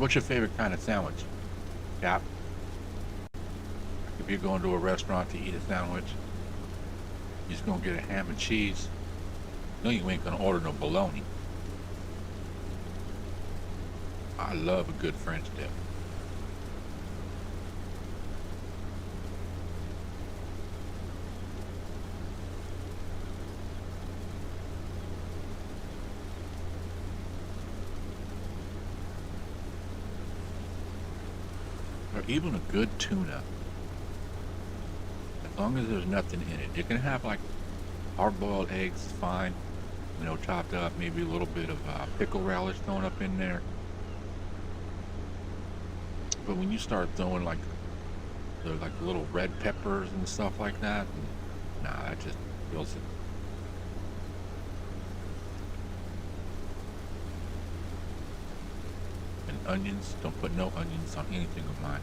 What's your favorite kind of sandwich? Cap? If you're going to a restaurant to eat a sandwich, just gonna get a ham and cheese. No, you ain't gonna order no bologna. I love a good French dip. Or even a good tuna. As long as there's nothing in it. You can have like hard-boiled eggs, fine. You know, chopped up, maybe a little bit of pickle relish thrown up in there. But when you start throwing like the little red peppers and stuff like that, nah, that just kills it. And onions, don't put no onions on anything of mine.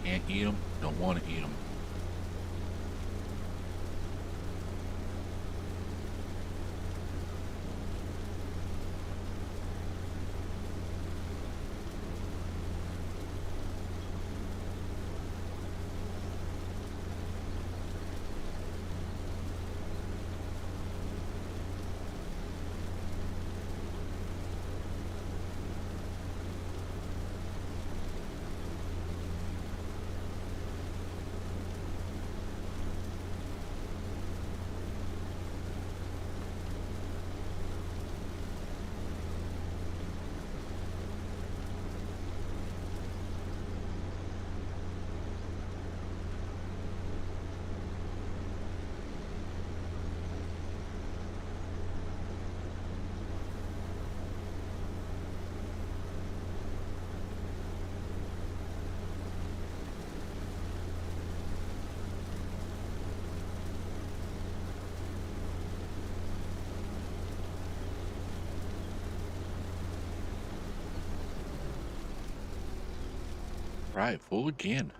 Can't eat them, don't want to eat them. Right, full again.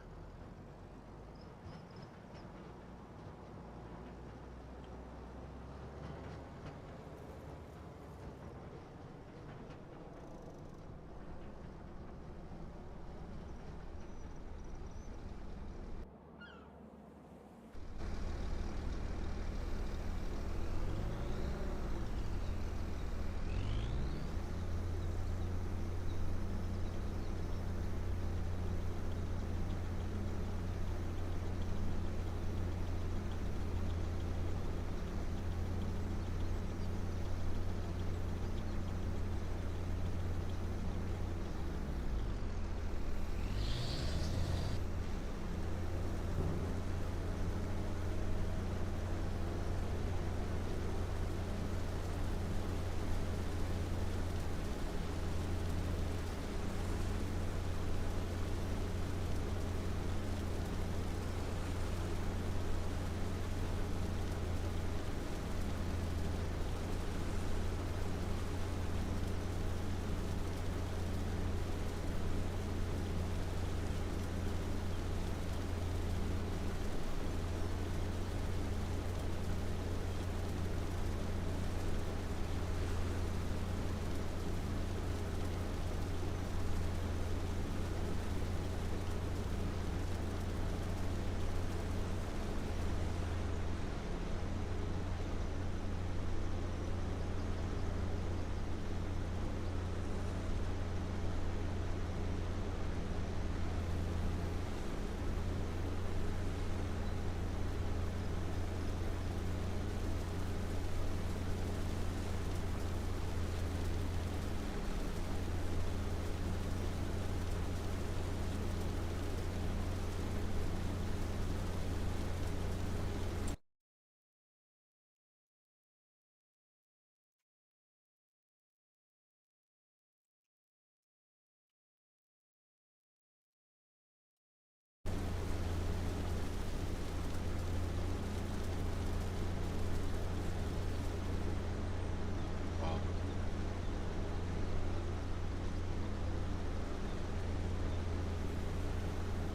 Well,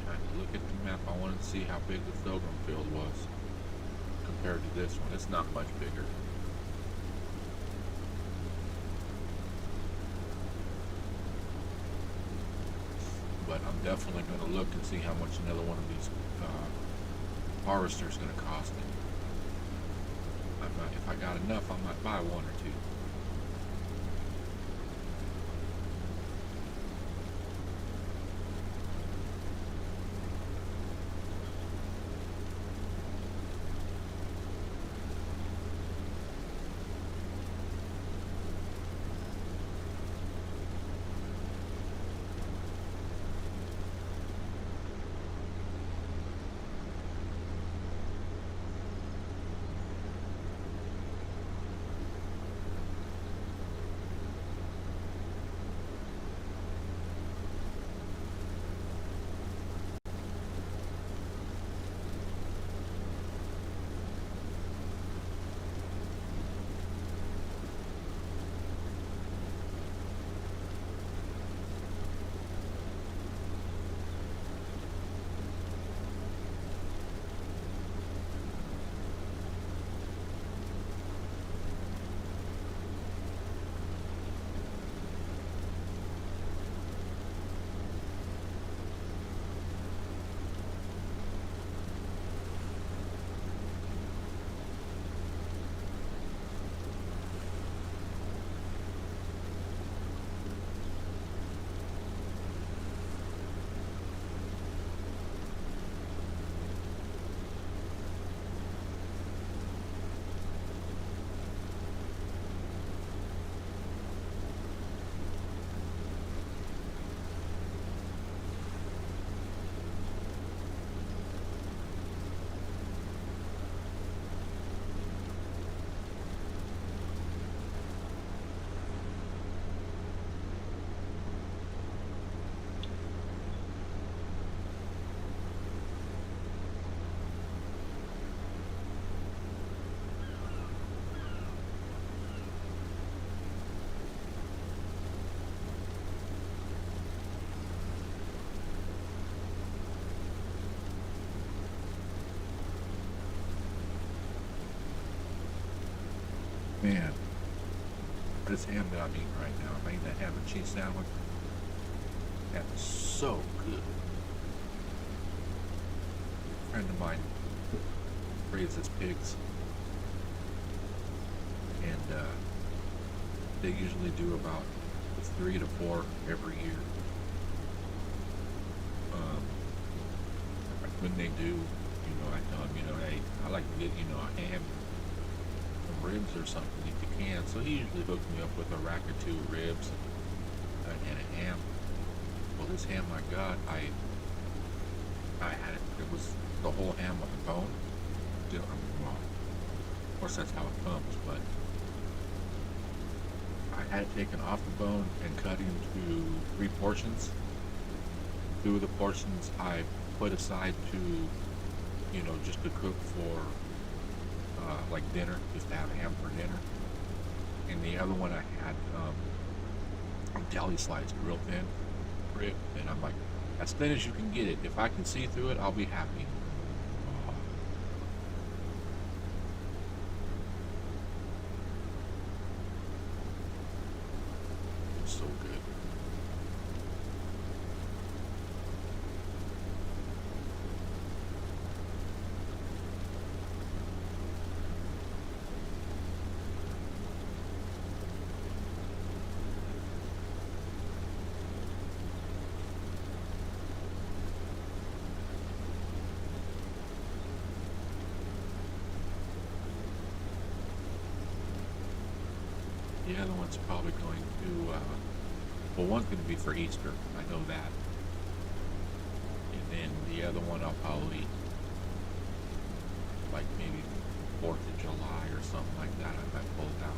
trying to look at the map, I wanted to see how big the Pilgrim field was compared to this one. It's not much bigger. But but I'm definitely going to look and see how much another one of these harvesters going to cost me. If I got enough, I might buy one or two. Man, this ham that I'm eating right now, I'm eating that ham and cheese sandwich. That is so good. A friend of mine raises pigs, and they usually do about 3 to 4 every year. When they do, I tell them, hey, I like to get, a ham, some ribs or something if you can. So he usually hooks me up with a rack or 2 ribs and a ham. Well, this ham, my God, I had it. It was the whole ham on the bone. Well, of course that's how it comes, but I had it taken off the bone and cut into 3 portions. 2 of the portions I put aside to, just to cook for like dinner, just to have ham for dinner. And the other one I had deli sliced real thin rib, and I'm like, as thin as you can get it. If I can see through it, I'll be happy. Oh. It's so good. The other one's probably going to, well, one's going to be for Easter, I know that. And then the other one I'll probably, like maybe 4th of July or something like that, I might pull it out.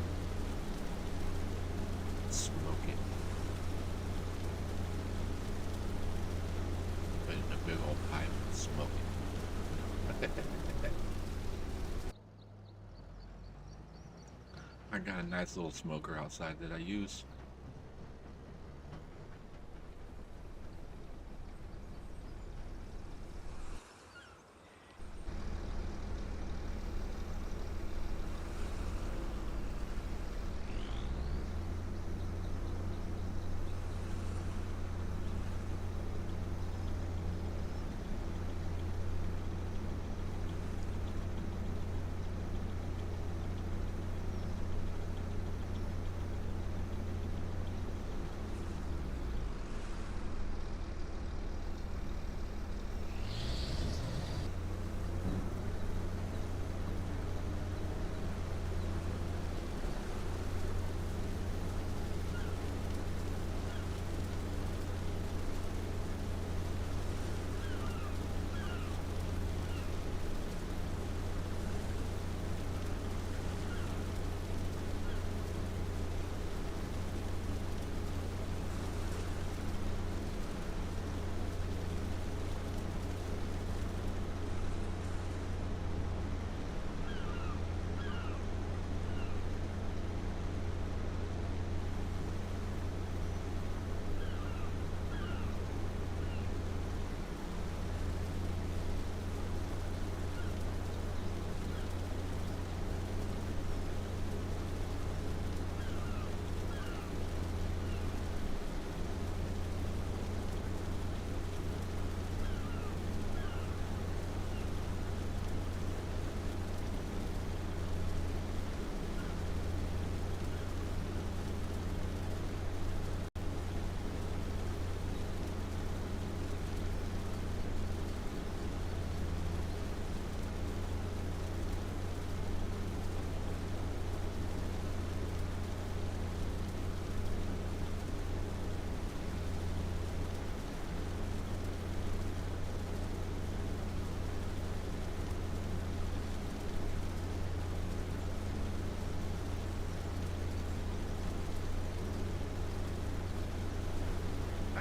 Smoke it. Put it in a big old pipe and smoke it. I got a nice little smoker outside that I use.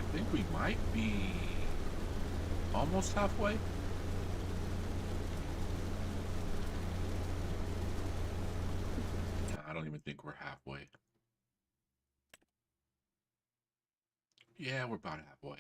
I think we might be almost halfway. I don't even think we're halfway. Yeah, we're about halfway.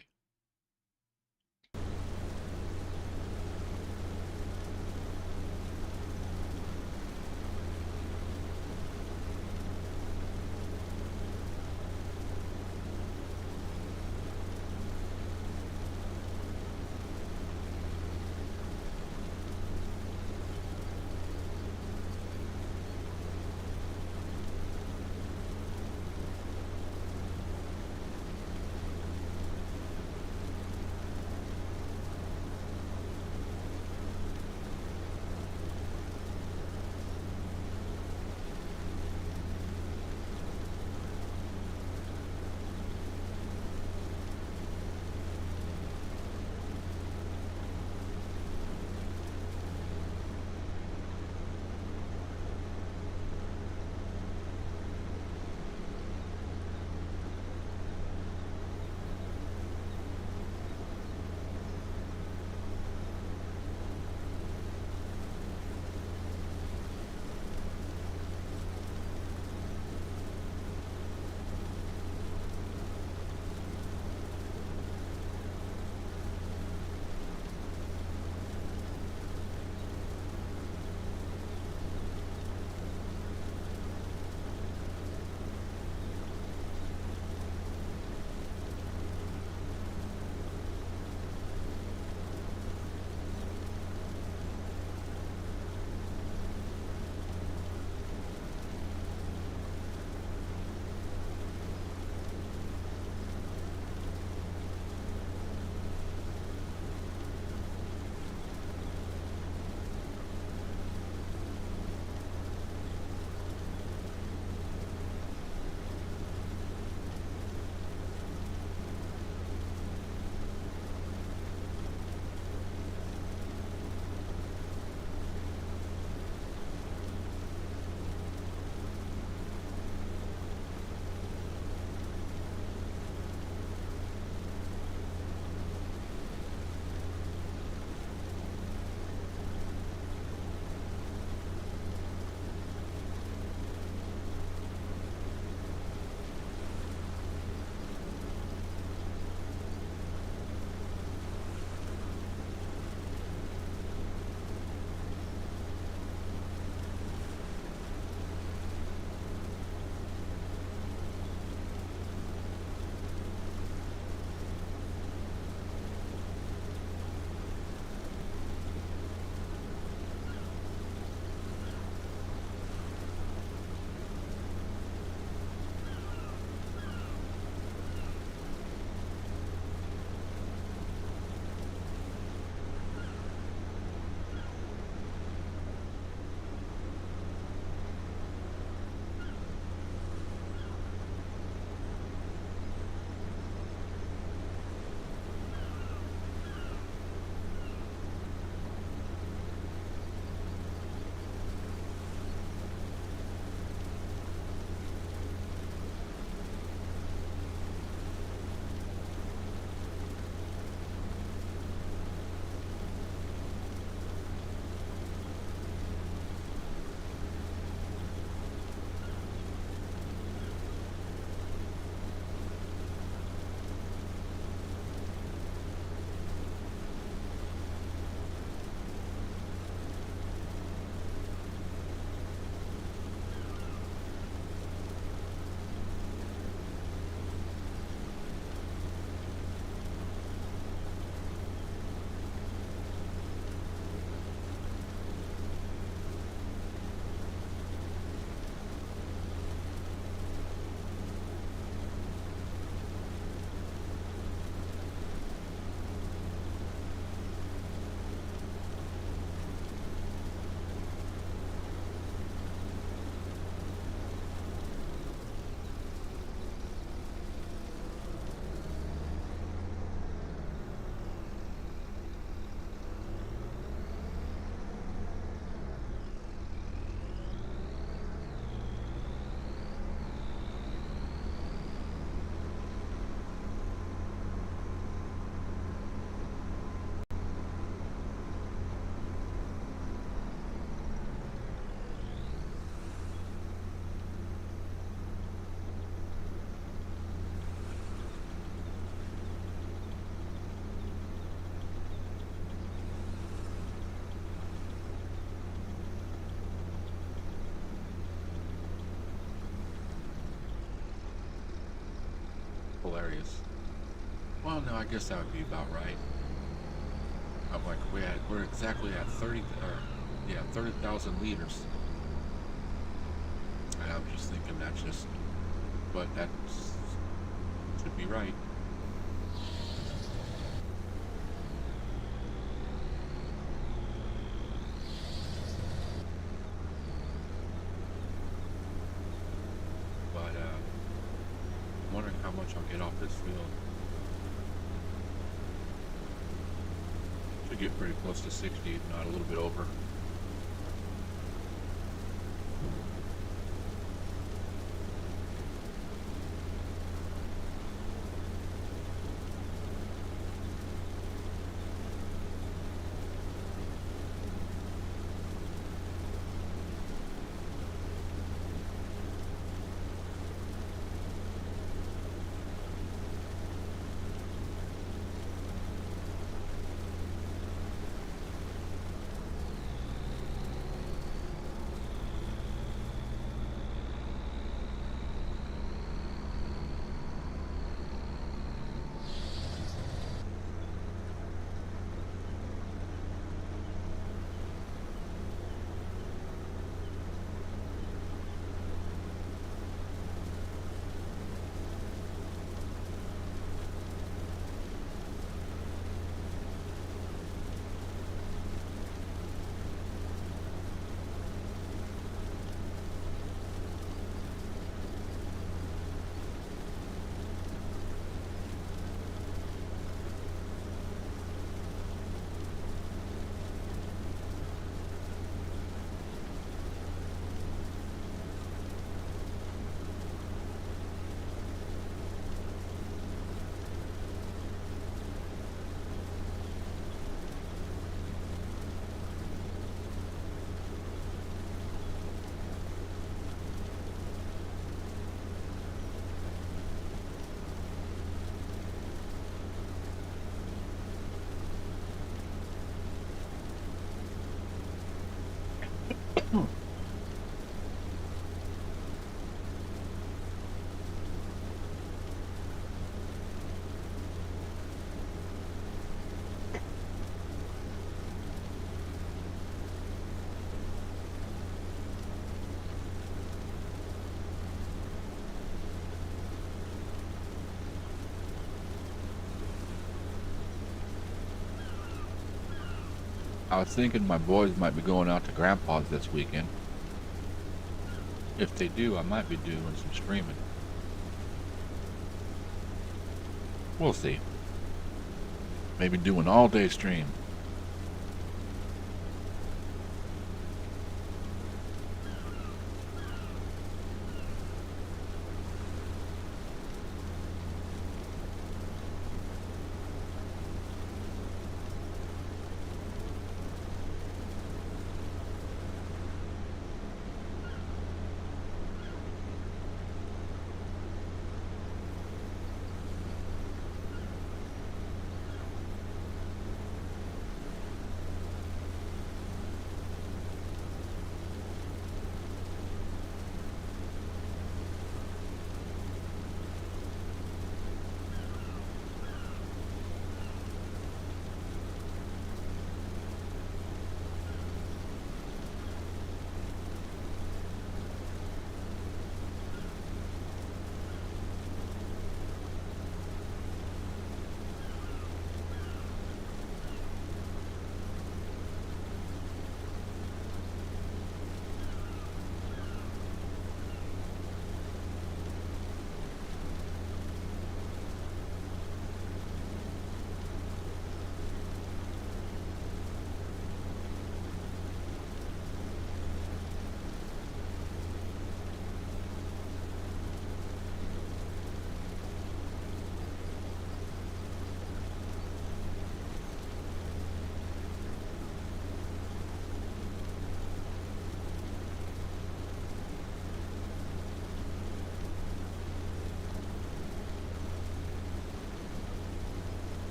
hilarious. Well, no, I guess that would be about right. I'm like, we're exactly at 30,000 liters. And I was just thinking that's just, but that should be right. But I'm wondering how much I'll get off this field. Should get pretty close to 60, if not a little bit over. I was thinking my boys might be going out to Grandpa's this weekend. If they do, I might be doing some streaming. We'll see. Maybe do an all-day stream.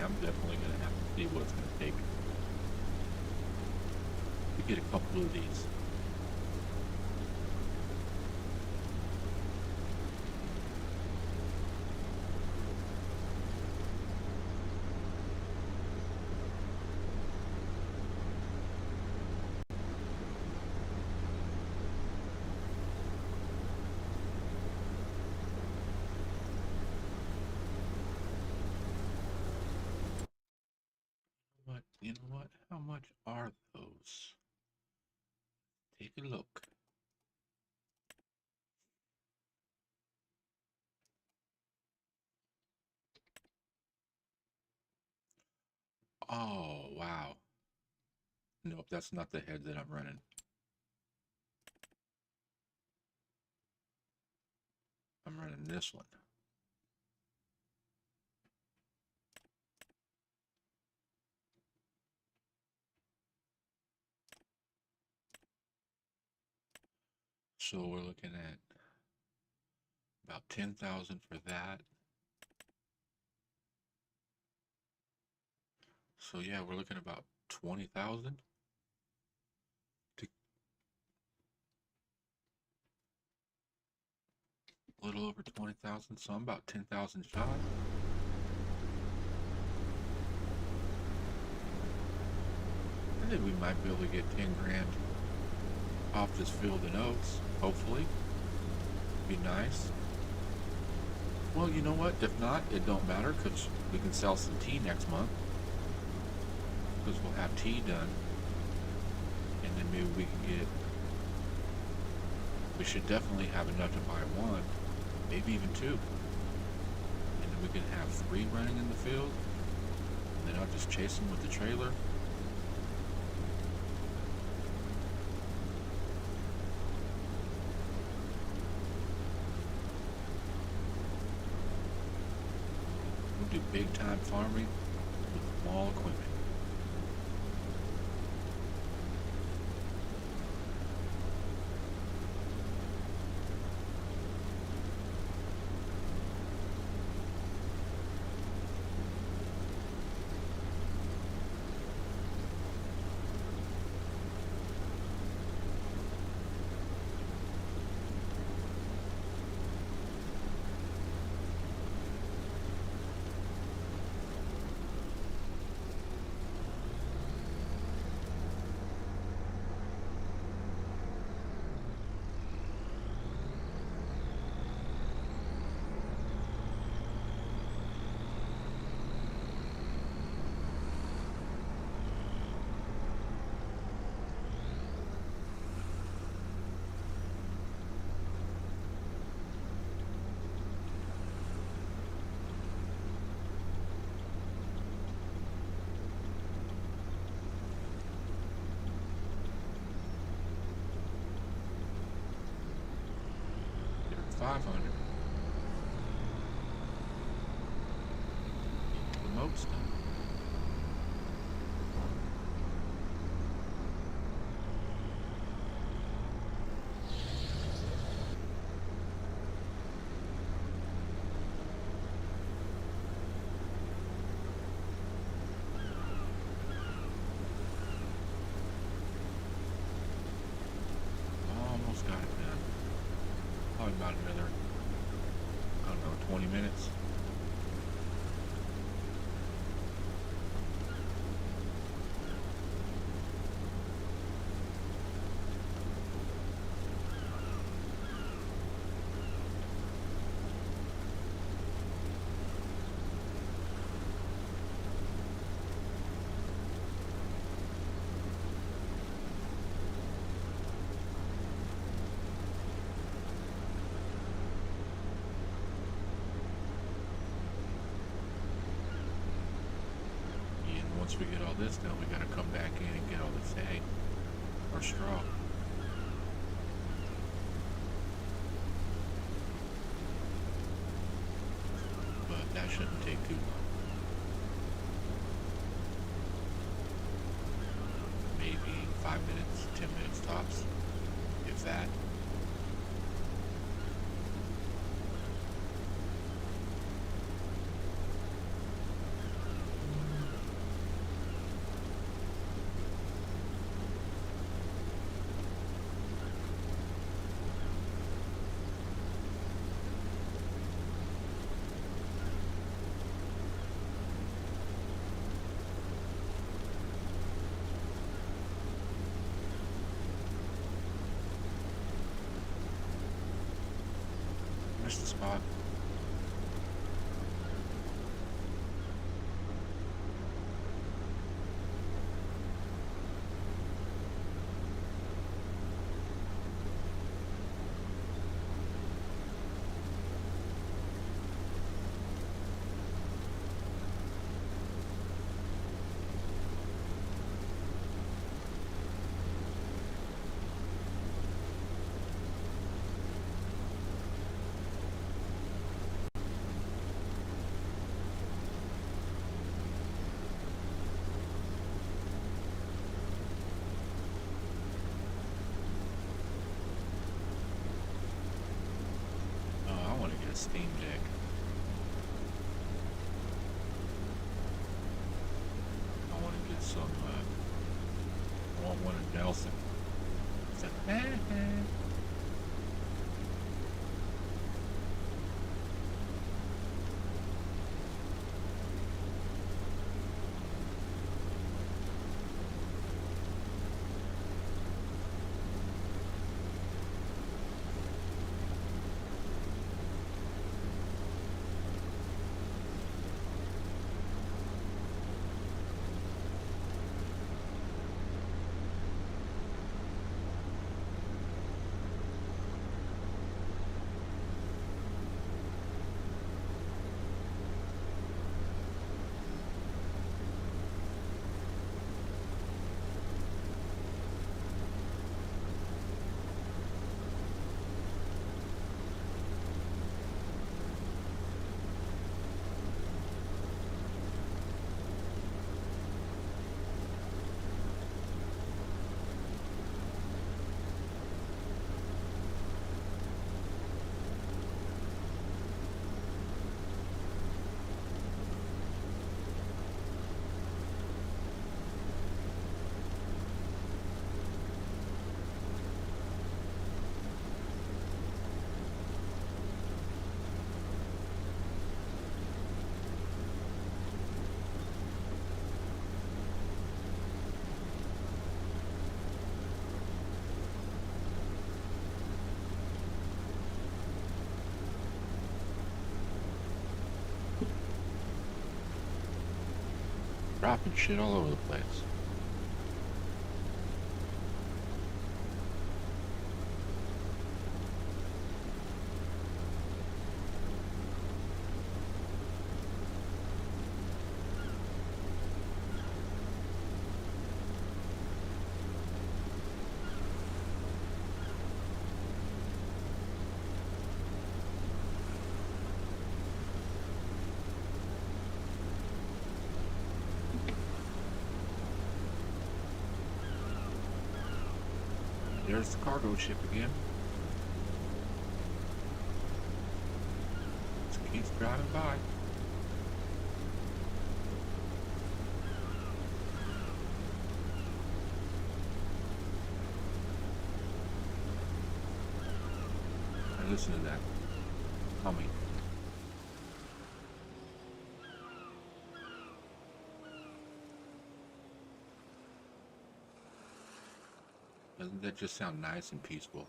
I'm definitely gonna have to see what it's gonna take to get a couple of these. What, you know what? How much are those? Take a look. Oh, wow. Nope, that's not the head that I'm running. I'm running this one. So we're looking at about 10,000 for that. So yeah, we're looking at about 20,000 to a little over 20,000. So I'm about 10,000 shy. I think we might be able to get 10 grand off this field in Oats, hopefully. Be nice. Well, you know what? If not, it don't matter because we can sell some tea next month. Because we'll have tea done. And then maybe we can get... We should definitely have enough to buy one. Maybe even two. And then we can have 3 running in the field. And then I'll just chase them with the trailer. We'll do big time farming with small equipment. They're 500. The most done. Almost got it done. Probably about another, I don't know, 20 minutes. And once we get all this done, we gotta come back in and get all this hay or straw. But that shouldn't take too long. Maybe 5 minutes, 10 minutes tops, if that. There's the spot. Oh, I want to get a steam deck. I want to get some, I want one in Nelson. It's like, dropping shit all over the place. There's the cargo ship again. Just keeps driving by. Now listen to that humming. Doesn't that just sound nice and peaceful?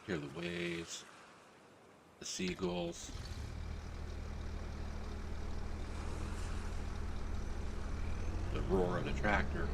Hear the waves, the seagulls. The roar of the tractor.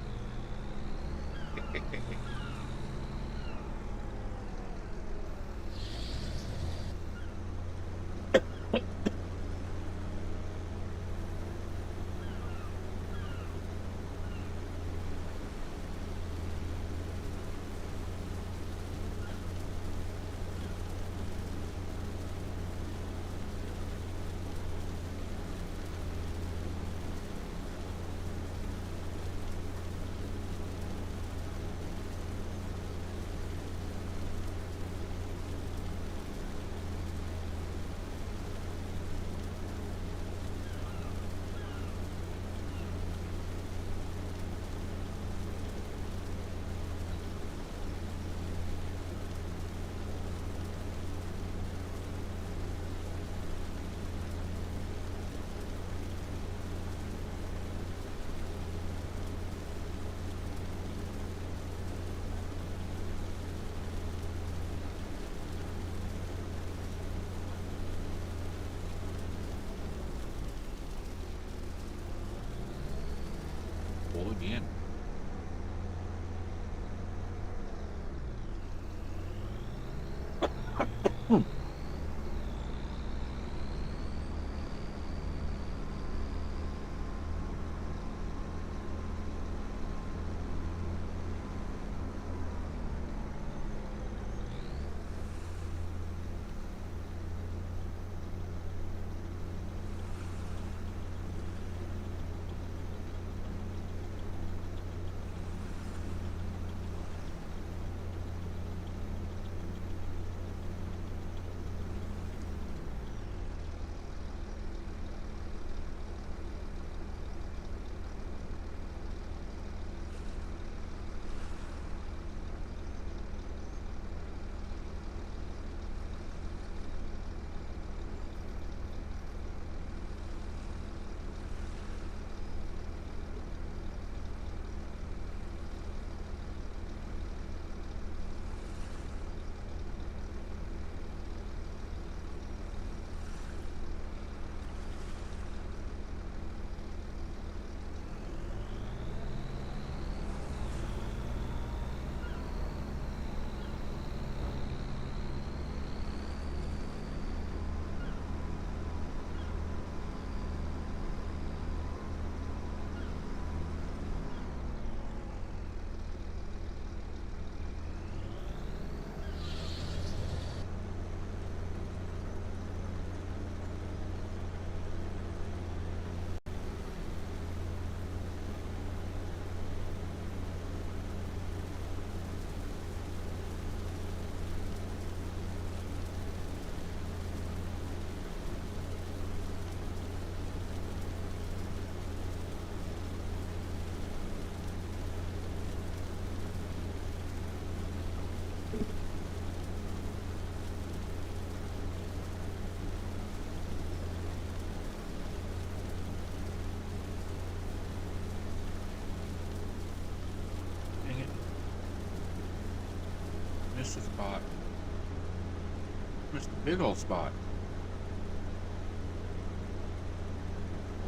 Just a big old spot.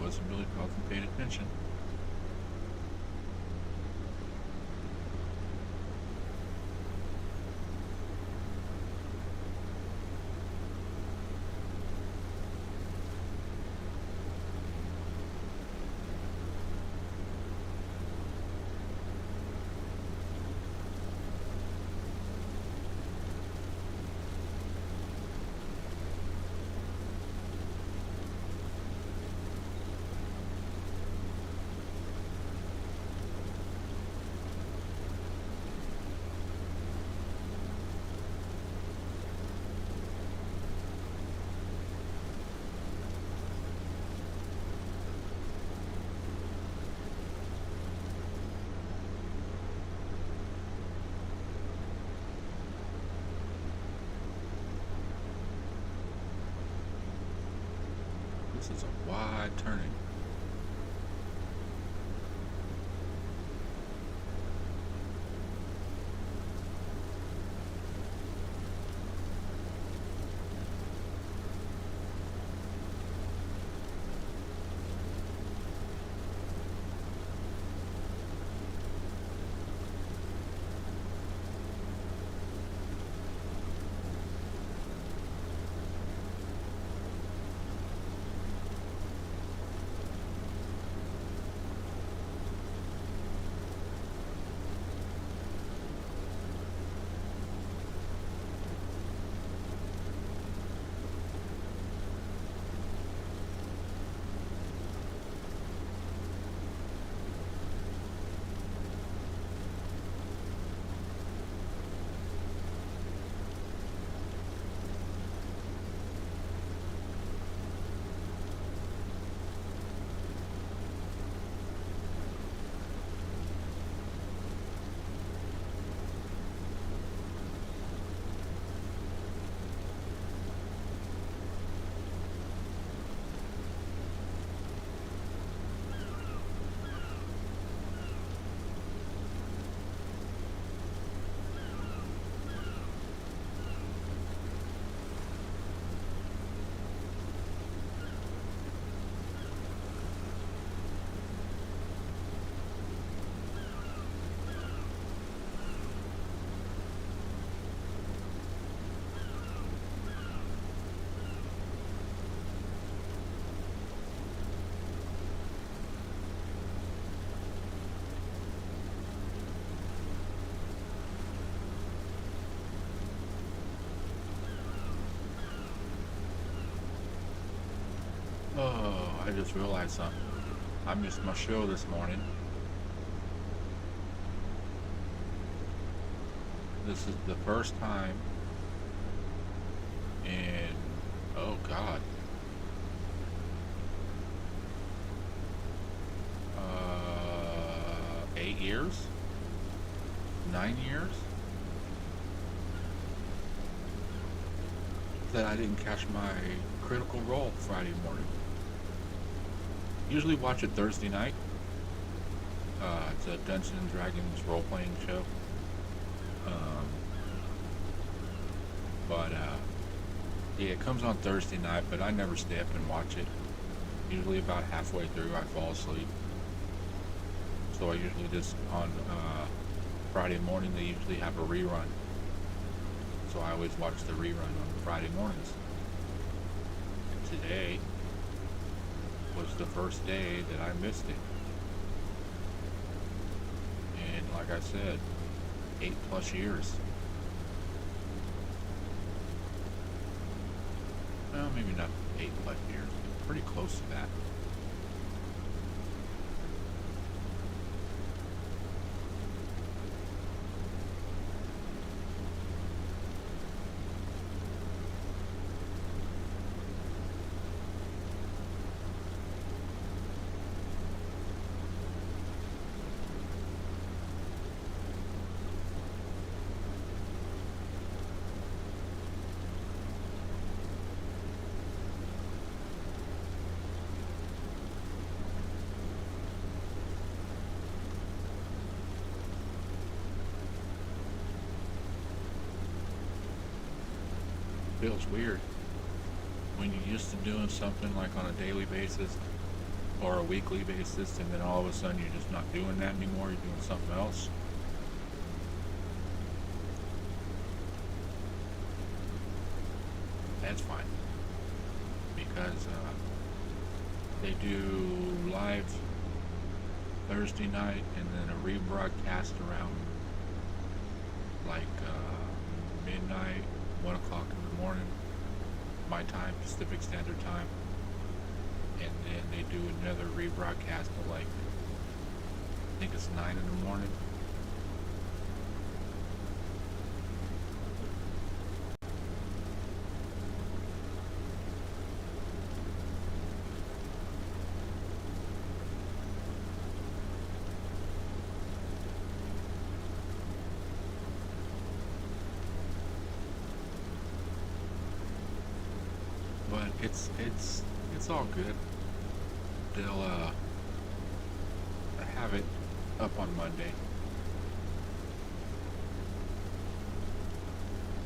Wasn't really paying attention. This is a wide turning. Oh, I just realized something. I missed my show this morning. This is the first time in, oh God, 8 years? 9 years? That I didn't catch my Critical Role Friday morning. Usually watch it Thursday night. It's a Dungeons and Dragons role-playing show. Yeah, it comes on Thursday night, but I never stay up and watch it. Usually about halfway through I fall asleep. So I usually just, on Friday morning, they usually have a rerun. So I always watch the rerun on Friday mornings. And today was the first day that I missed it. And like I said, 8+ years. Well, maybe not 8+ years, but pretty close to that. feels weird when you're used to doing something like on a daily basis or a weekly basis, and then all of a sudden you're just not doing that anymore, you're doing something else. That's fine, because they do live Thursday night and then a rebroadcast around like midnight, 1 o'clock in the morning, my time, Pacific Standard Time. And then they do another rebroadcast at like, I think it's 9 in the morning. But it's all good. They'll have it up on Monday,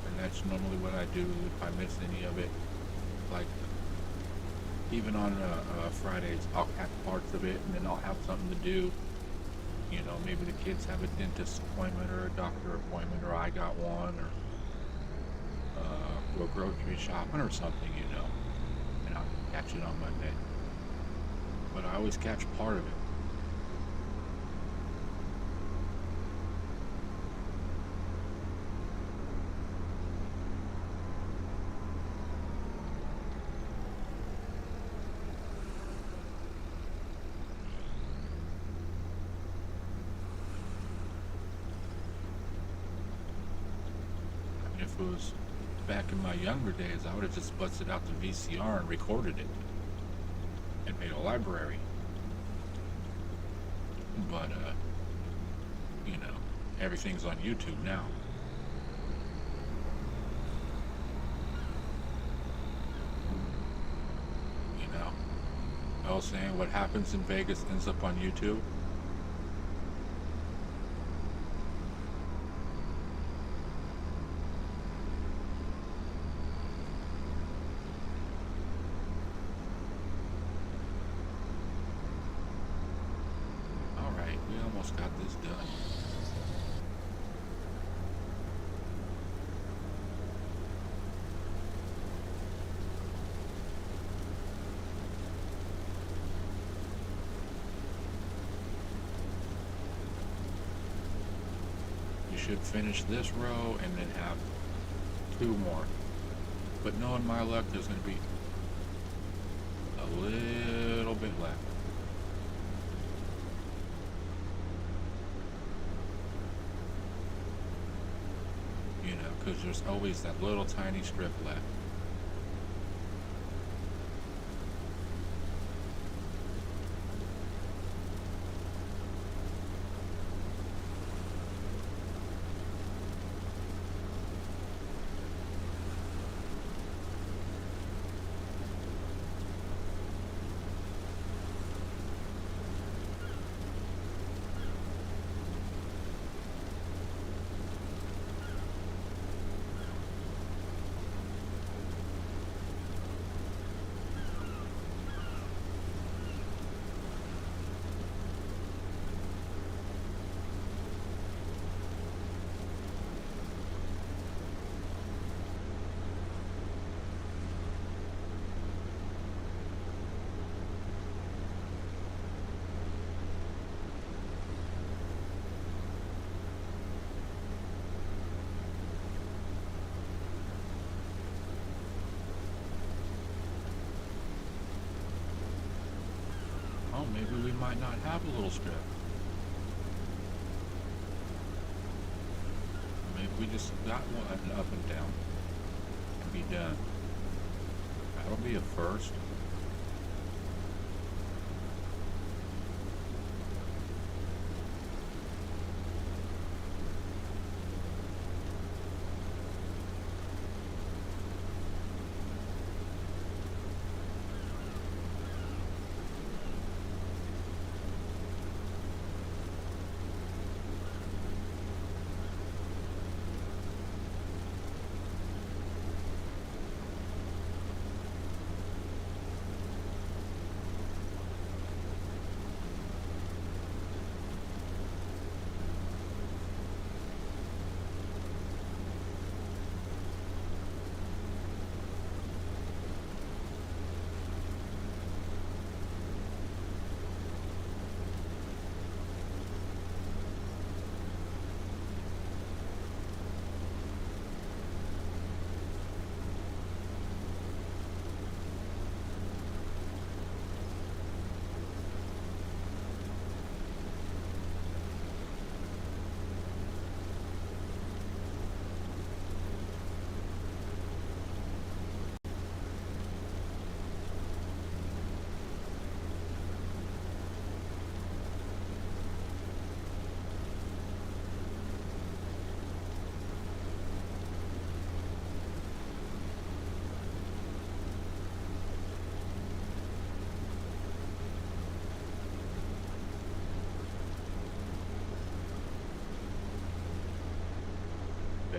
and that's normally what I do if I miss any of it. Like even on Fridays, I'll catch parts of it, and then I'll have something to do. You know, maybe the kids have a dentist appointment or a doctor appointment, or I got one, or go grocery shopping or something, you know, and I'll catch it on Monday. But I always catch part of it. I mean, if it was back in my younger days, I would have just busted out the VCR and recorded it and made a library. But you know, everything's on YouTube now. You know, I was saying what happens in Vegas ends up on YouTube. Alright, we almost got this done. You should finish this row and then have 2 more. But knowing my luck, there's going to be a little bit left. You know, because there's always that little tiny strip left. Oh, maybe we might not have a little strip. Maybe we just got one up and down and be done. That'll be a first.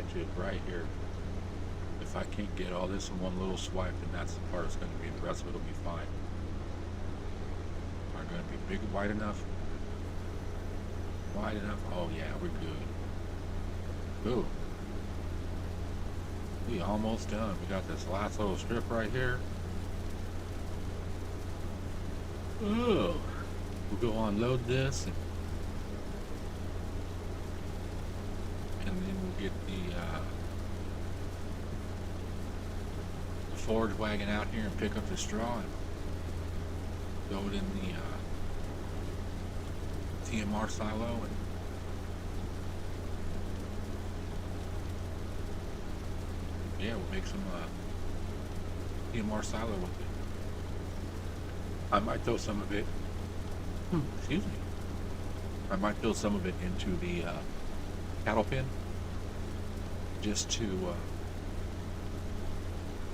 bet you right here, if I can't get all this in one little swipe, then that's the part that's going to be, the rest of it will be fine. Are going to be big, wide enough? Wide enough? Oh yeah, we're good. Ooh. We almost done. We got this last little strip right here. Ooh. We'll go unload this and then we'll get the forage wagon out here and pick up the straw and throw it in the TMR silo and yeah, we'll make some TMR silo with it. I might throw some of it, excuse me, I might throw some of it into the cattle pen just to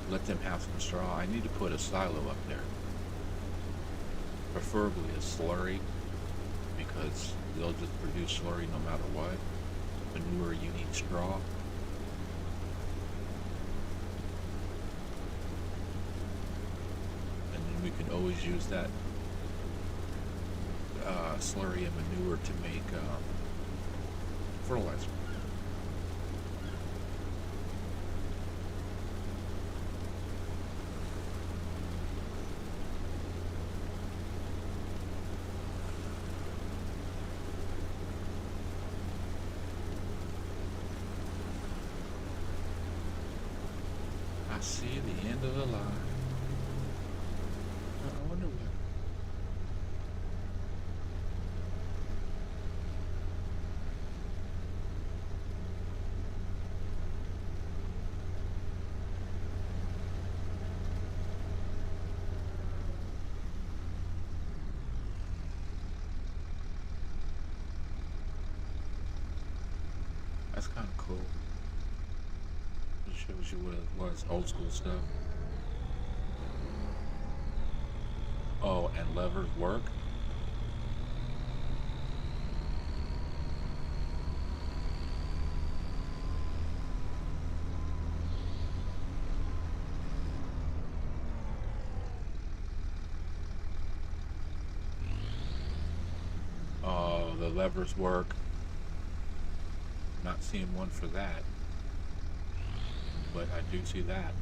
let them have some straw. I need to put a silo up there, preferably a slurry, because they'll just produce slurry no matter what. Manure, you need straw. And then we can always use that slurry and manure to make fertilizer. I see the end of the line. I wonder what. That's kind of cool. It shows you what it was, old school stuff. Oh, and levers work? Oh, the levers work. Not seeing one for that, but I do see that.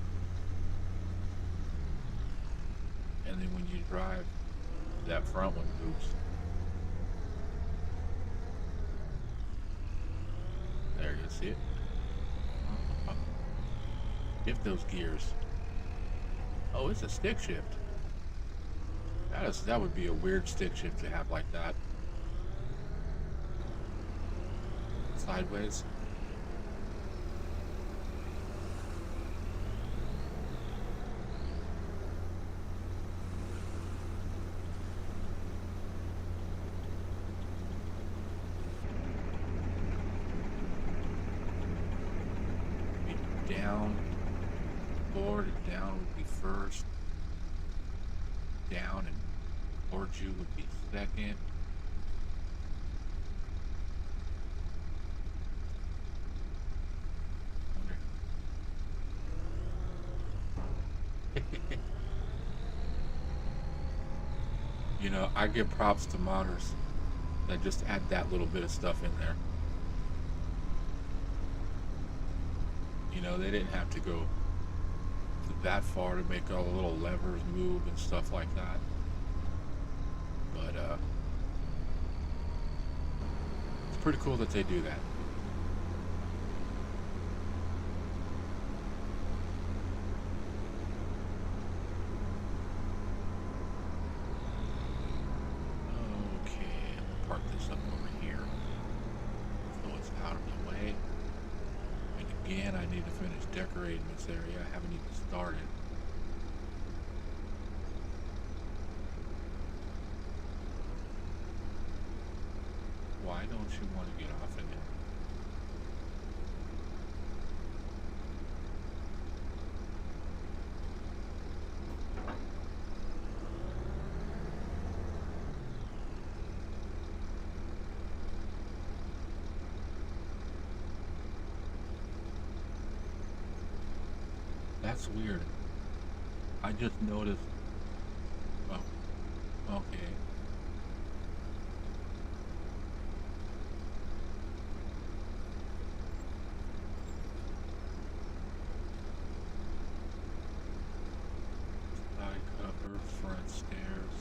And then when you drive, that front one moves. There you see it. Shift those gears. Oh, it's a stick shift. That would be a weird stick shift to have like that. Sideways. Down, forward and down would be first. Down and towards you would be second. You know, I give props to modders that just add that little bit of stuff in there. You know, they didn't have to go that far to make all the little levers move and stuff like that. But it's pretty cool that they do that. Park this up over here so it's out of the way. And again, I need to finish decorating this area. I haven't even started. Why don't you want to get off in there? That's weird. I just noticed. Oh, okay. Side cover, front stairs,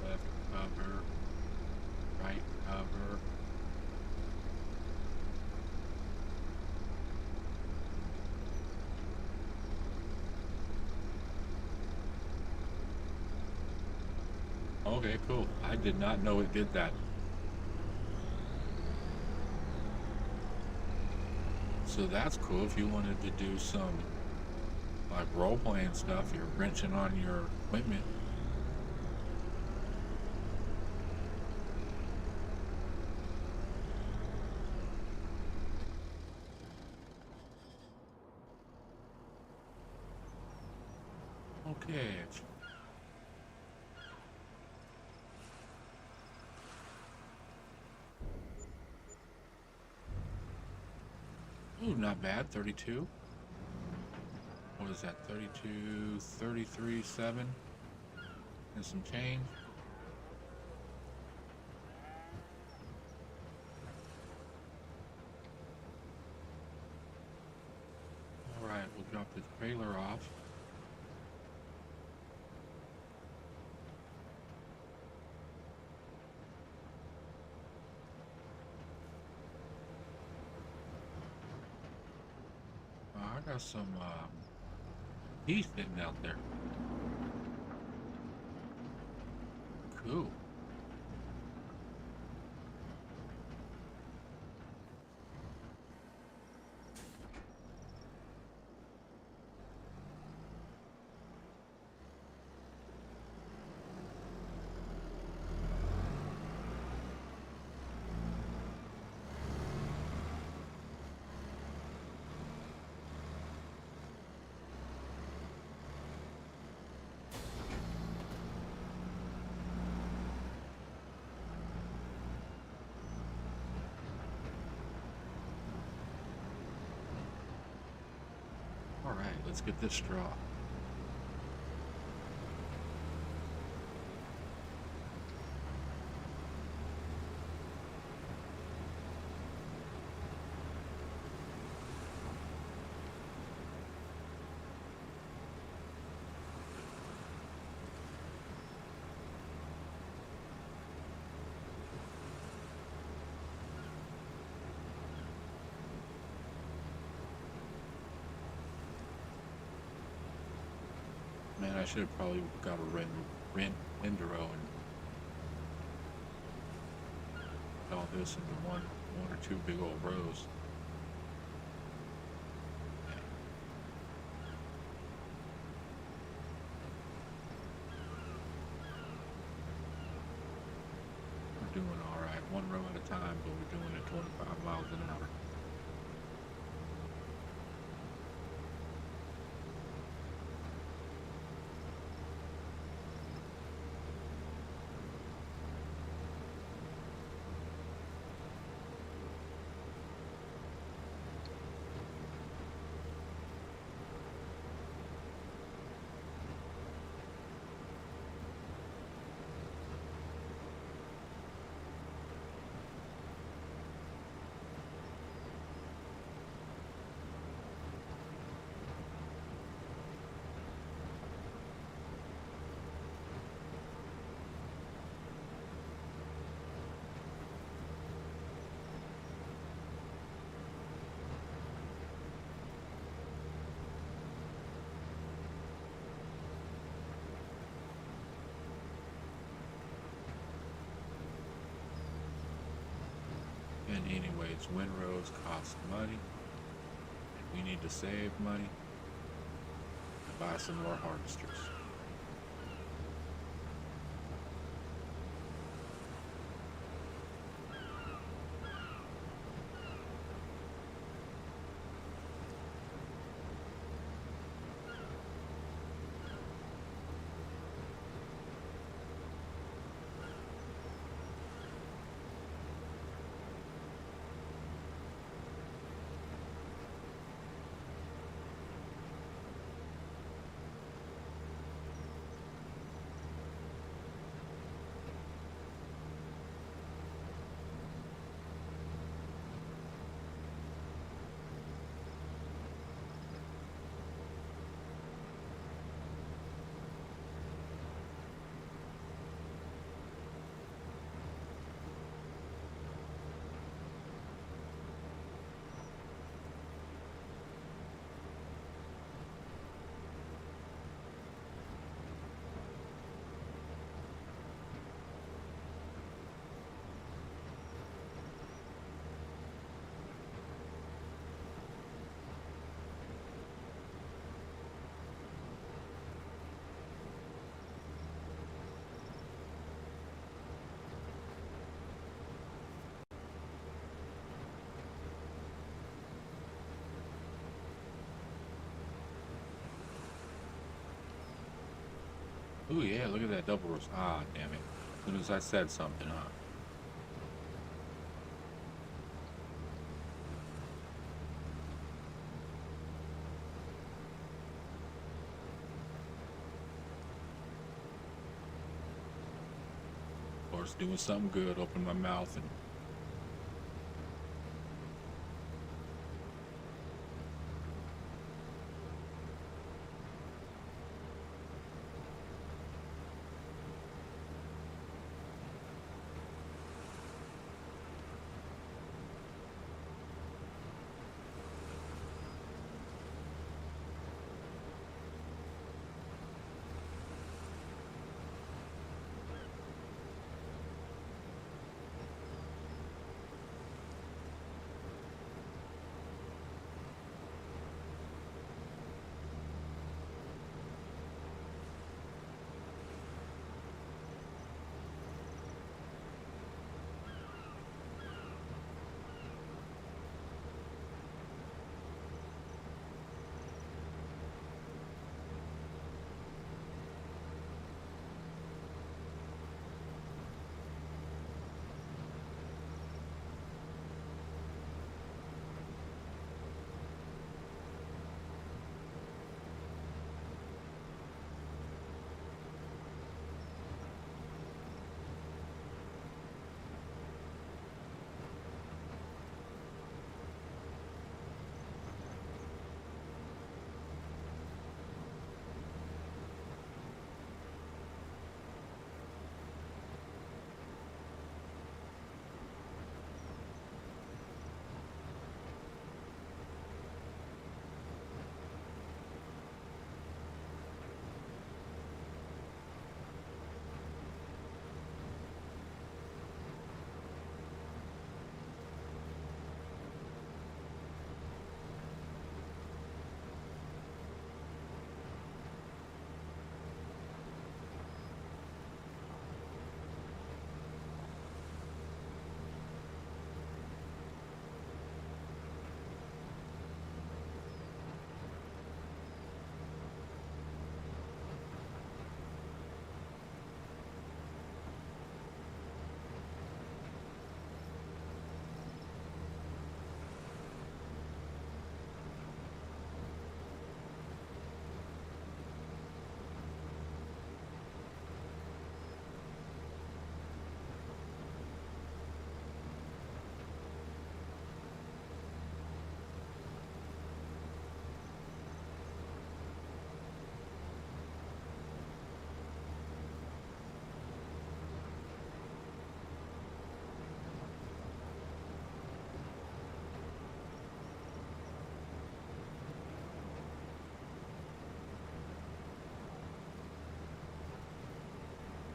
left cover, right cover. Okay, cool. I did not know it did that. So that's cool. If you wanted to do some like role-playing stuff, you're wrenching on your equipment. Okay. Ooh, not bad. 32. What is that? 32, 33, 7, and some change. All right, we'll drop this trailer off. I got some pea sitting out there. Cool. All right, let's get this straw. Man, I should have probably got a rent Enduro and all this into one or two big old rows. We're doing all right, one row at a time, but we're doing it 25 miles an hour. And anyways, windrows cost money. We need to save money and buy some more harvesters. Oh yeah, look at that double roast. Ah, damn it. As soon as I said something, huh? Of course, doing something good, open my mouth and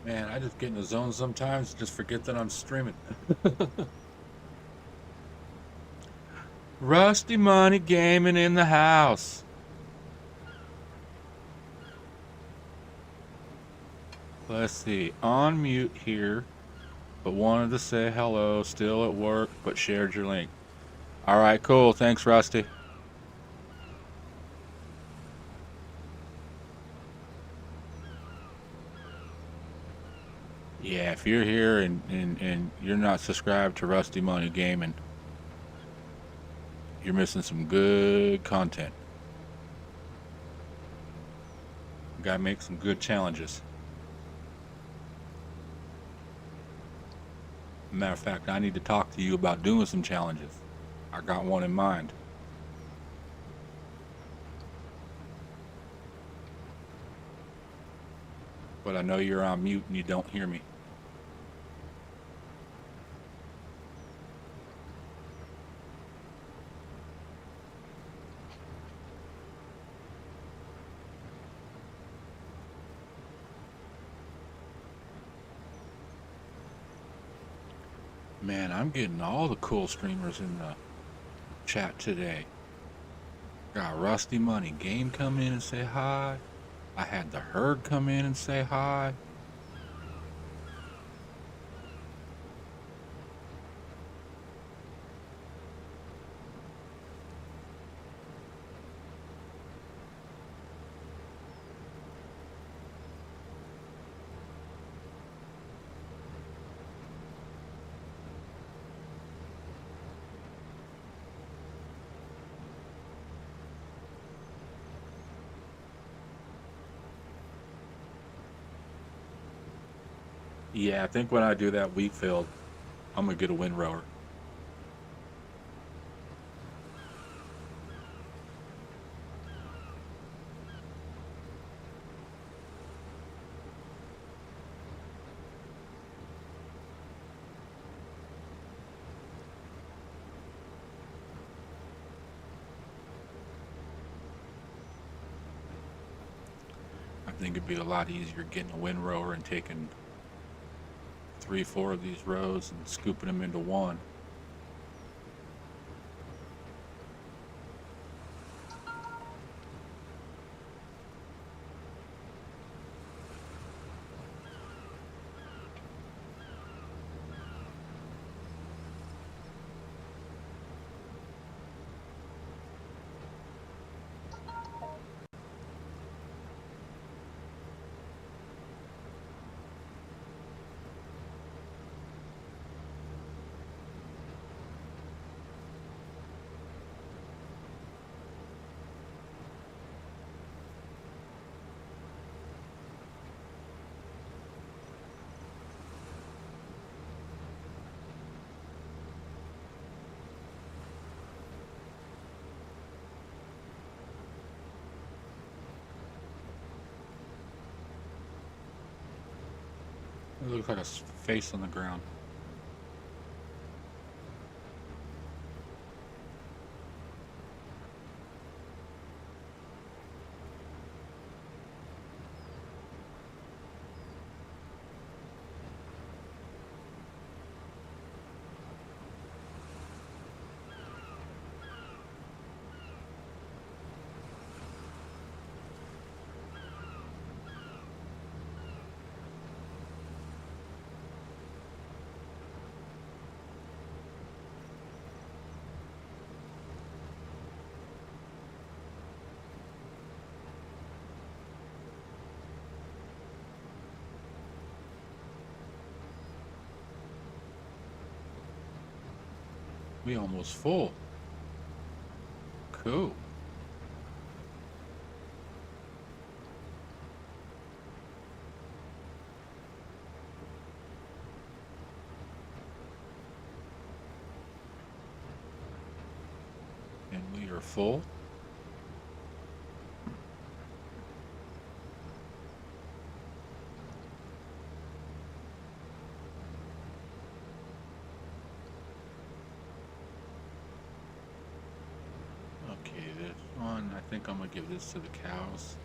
man, I just get in the zone sometimes, just forget that I'm streaming. Rusty Money Gaming in the house. Let's see, on mute here, but wanted to say hello, still at work, but shared your link. All right, cool. Thanks, Rusty. Yeah, if you're here and you're not subscribed to Rusty Money Gaming, you're missing some good content. Gotta make some good challenges. Matter of fact, I need to talk to you about doing some challenges. I got one in mind. But I know you're on mute and you don't hear me. Man, I'm getting all the cool streamers in the chat today. Got Rusty Money Game come in and say hi. I had the Herd come in and say hi. Yeah, I think when I do that wheat field, I'm gonna get a windrower. I think it'd be a lot easier getting a windrower and taking 3, 4 of these rows and scooping them into one. It looks like a face on the ground. We almost full. Cool. And we are full. Okay, this one, I think I'm gonna give this to the cows.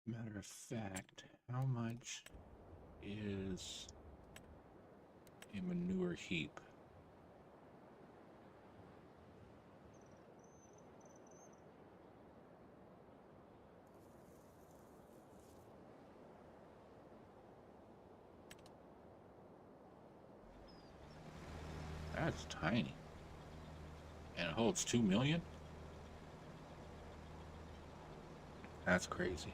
Matter of fact, how much is a manure heap? That's tiny. And it holds 2 million? That's crazy.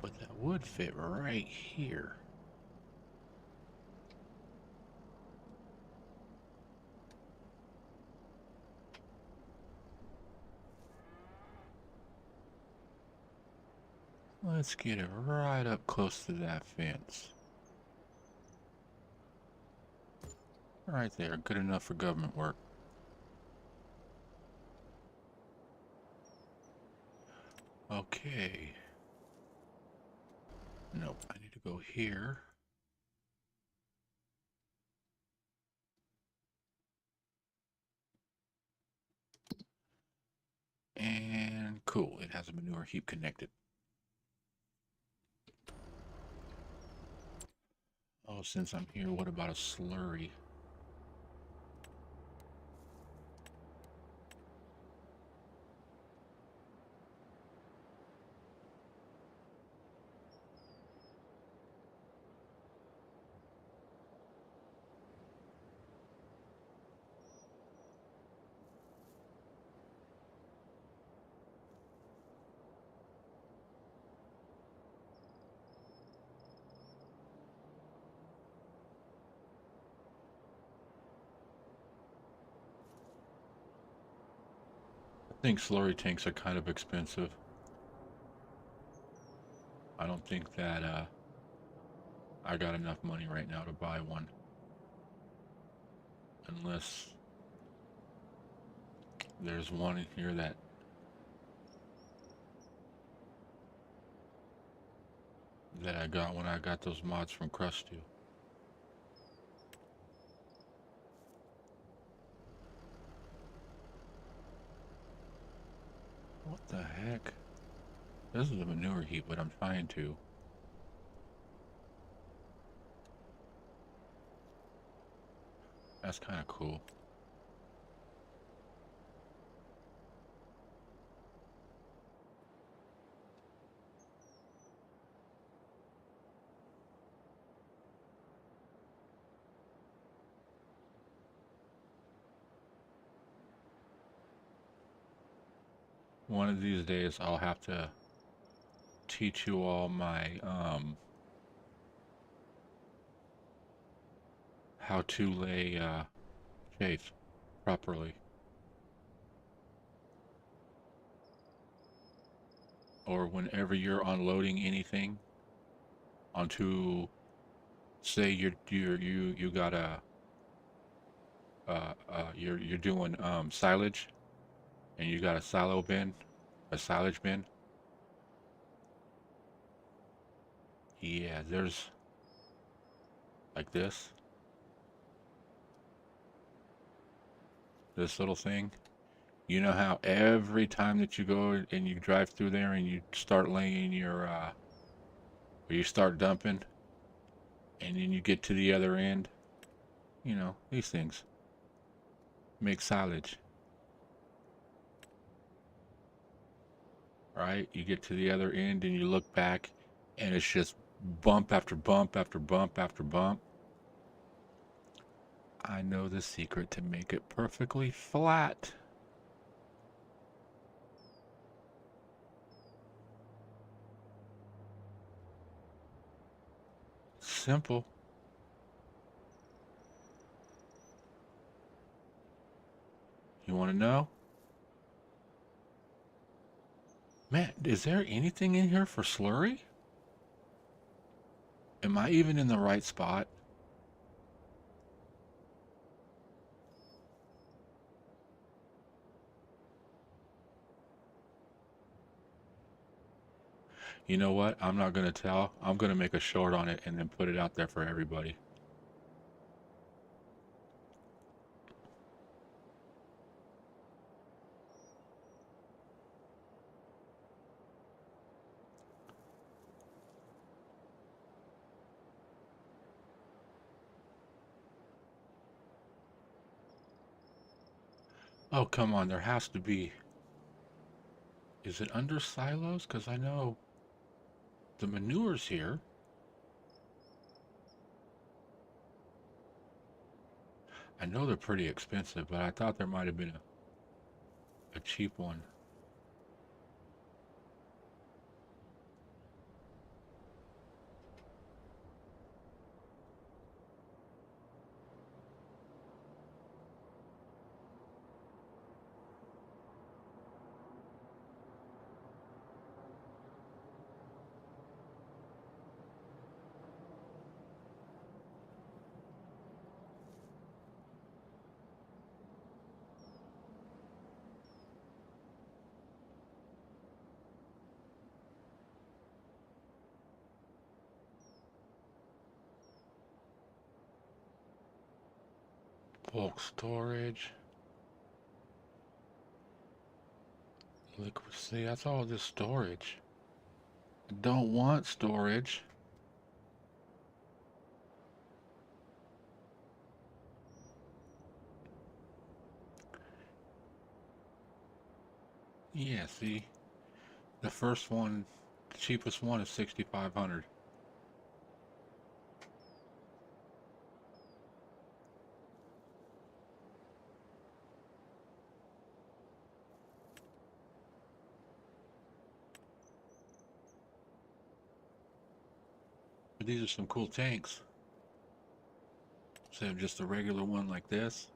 But that would fit right here. Let's get it right up close to that fence. Right there, good enough for government work. Okay. Nope, I need to go here. And cool, it has a manure heap connected. Oh, since I'm here, what about a slurry? I think slurry tanks are kind of expensive. I don't think that I got enough money right now to buy one. Unless there's one in here that I got when I got those mods from Krusty. What the heck? This is a manure heap, but I'm trying to. That's kind of cool. One of these days I'll have to teach you all my how to lay chaff properly. Or whenever you're unloading anything onto, say you got you're doing silage, and you got a silo bin, a silage bin. Yeah, there's like this little thing. You know how every time that you go and you drive through there and you start laying your or you start dumping, and then you get to the other end, you know, these things make silage, right? You get to the other end and you look back and it's just bump after bump after bump after bump. I know the secret to make it perfectly flat. Simple. You want to know? Man, is there anything in here for slurry? Am I even in the right spot? You know what? I'm not going to tell. I'm going to make a short on it and then put it out there for everybody. Oh, come on. There has to be. Is it under silos? Because I know the manure's here. I know they're pretty expensive, but I thought there might have been a cheap one. Bulk storage. Liquid, see, that's all this storage. I don't want storage. Yeah, see, the first one, the cheapest one is 6,500. But these are some cool tanks. Instead of just a regular one like this.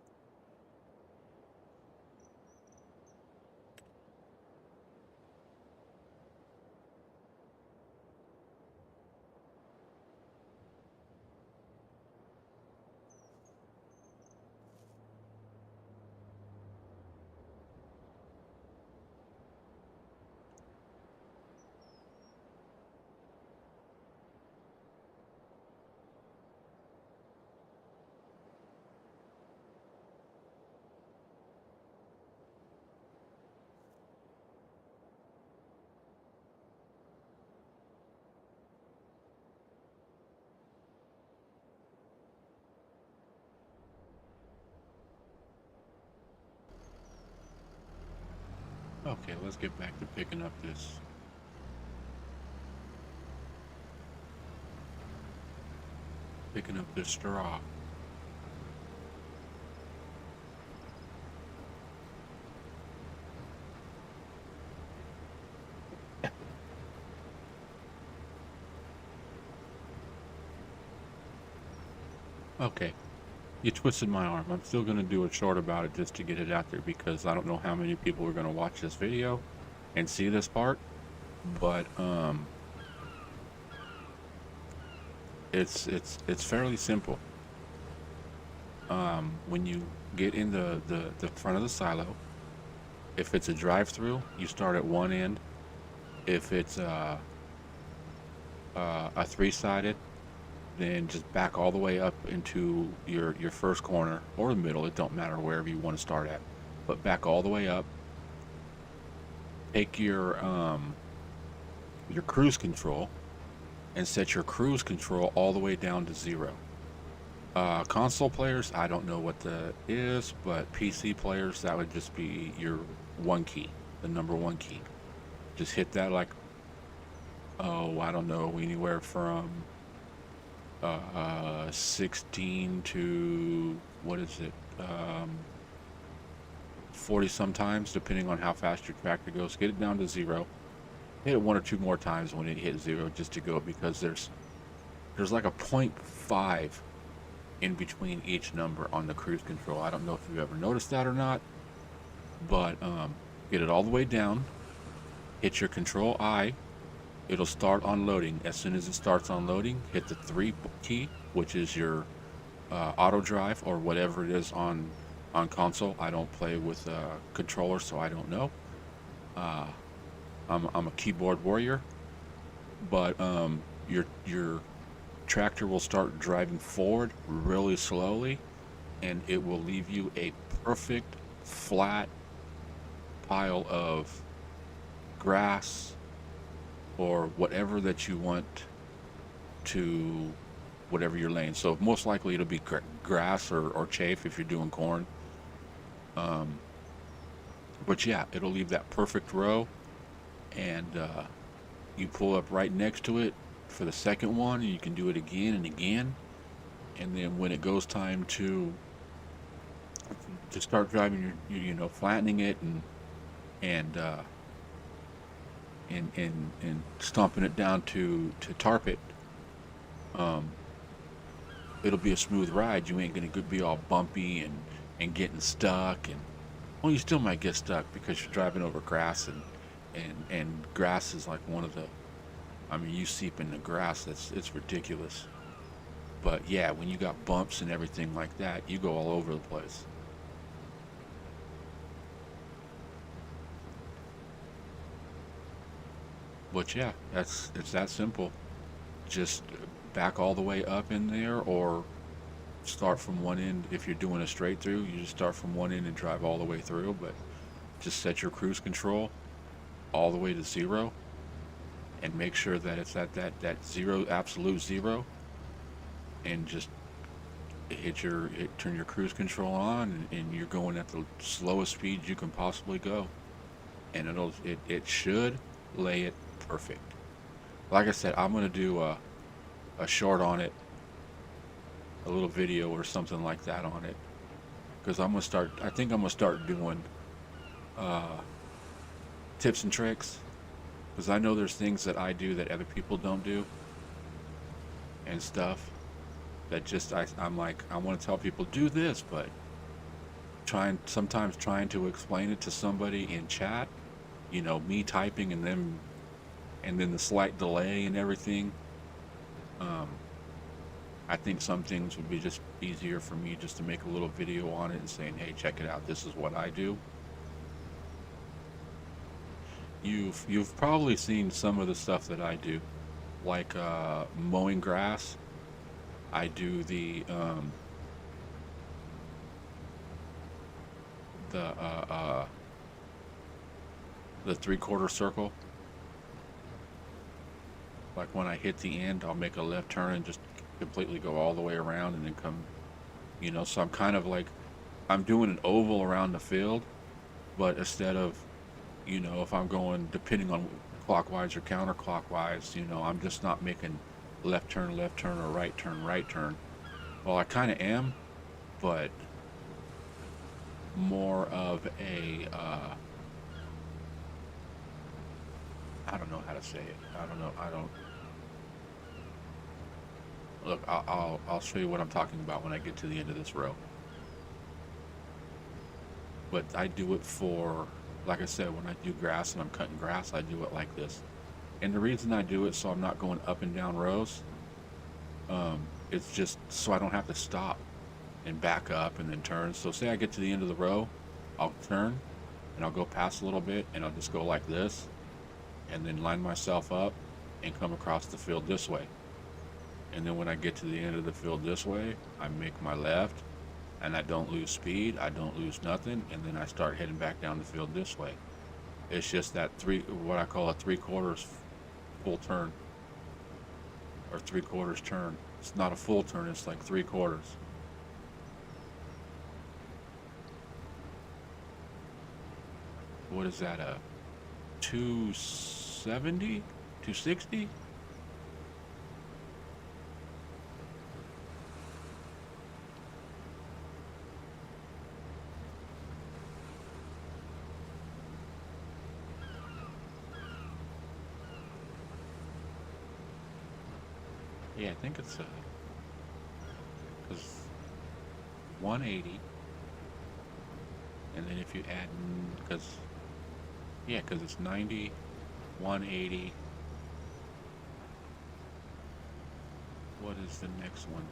Okay, let's get back to picking up this straw. Okay, you twisted my arm. I'm still gonna do a short about it just to get it out there because I don't know how many people are gonna watch this video and see this part, but it's fairly simple. When you get in the front of the silo, if it's a drive-through, you start at one end. If it's a three-sided, then just back all the way up into your first corner or the middle. It don't matter wherever you want to start at, but back all the way up. Take your cruise control and set your cruise control all the way down to 0. Console players, I don't know what the is, but PC players, that would just be your one key, the number one key. Just hit that like, oh, I don't know, anywhere from 16 to, what is it, 40 sometimes, depending on how fast your tractor goes. Get it down to 0. Hit it one or two more times when it hits 0 just to go, because there's like a 0.5 in between each number on the cruise control. I don't know if you've ever noticed that or not, but get it all the way down. Hit your control I. It'll start unloading. As soon as it starts unloading, hit the 3 key, which is your auto drive or whatever it is on console. I don't play with controller, so I don't know. I'm a keyboard warrior, but your tractor will start driving forward really slowly, and it will leave you a perfect flat pile of grass or whatever that you want to, whatever you're laying. So most likely it'll be grass or chaff if you're doing corn. But yeah, it'll leave that perfect row, and you pull up right next to it for the second one, and you can do it again and again. And then when it goes time to start driving, you flattening it and stomping it down to tarp it, it'll be a smooth ride. You ain't gonna be all bumpy and getting stuck, and well, you still might get stuck because you're driving over grass, and grass is like one of the, I mean, you seep in the grass, it's ridiculous. But yeah, when you got bumps and everything like that, you go all over the place. But yeah, it's that simple. Just back all the way up in there, or start from one end. If you're doing a straight through, you just start from one end and drive all the way through, but just set your cruise control all the way to 0, and make sure that it's at that 0, absolute 0, and just turn your cruise control on, and you're going at the slowest speed you can possibly go, and it should lay it perfect. Like I said, I'm gonna do a short on it, a little video or something like that on it, because I think I'm gonna start doing tips and tricks, because I know there's things that I do that other people don't do and stuff that just I'm like, I want to tell people do this, but sometimes trying to explain it to somebody in chat, me typing and then the slight delay and everything, I think some things would be just easier for me just to make a little video on it and saying, hey, check it out, this is what I do. You've probably seen some of the stuff that I do, like mowing grass. I do the 3/4 circle. Like when I hit the end, I'll make a left turn and just completely go all the way around and then come, so I'm kind of like, I'm doing an oval around the field, but instead of You know, if I'm going depending on clockwise or counterclockwise, you know, I'm just not making left turn, or right turn, right turn. Well, I kind of am, but more of a, I don't know how to say it. I don't know. I don't. Look, I'll show you what I'm talking about when I get to the end of this row. But I do it for, like I said, when I do grass and I'm cutting grass, I do it like this. And the reason I do it so I'm not going up and down rows, it's just so I don't have to stop and back up and then turn. So say I get to the end of the row, I'll turn and I'll go past a little bit and I'll just go like this and then line myself up and come across the field this way. And then when I get to the end of the field this way, I make my left and I don't lose speed, I don't lose nothing, and then I start heading back down the field this way. It's just that what I call a 3/4 full turn, or 3/4 turn. It's not a full turn, it's like 3/4. What is that, a 270? 260? Yeah, I think it's because 180, and then if you add, because, yeah, because it's 90, 180. What is the next one?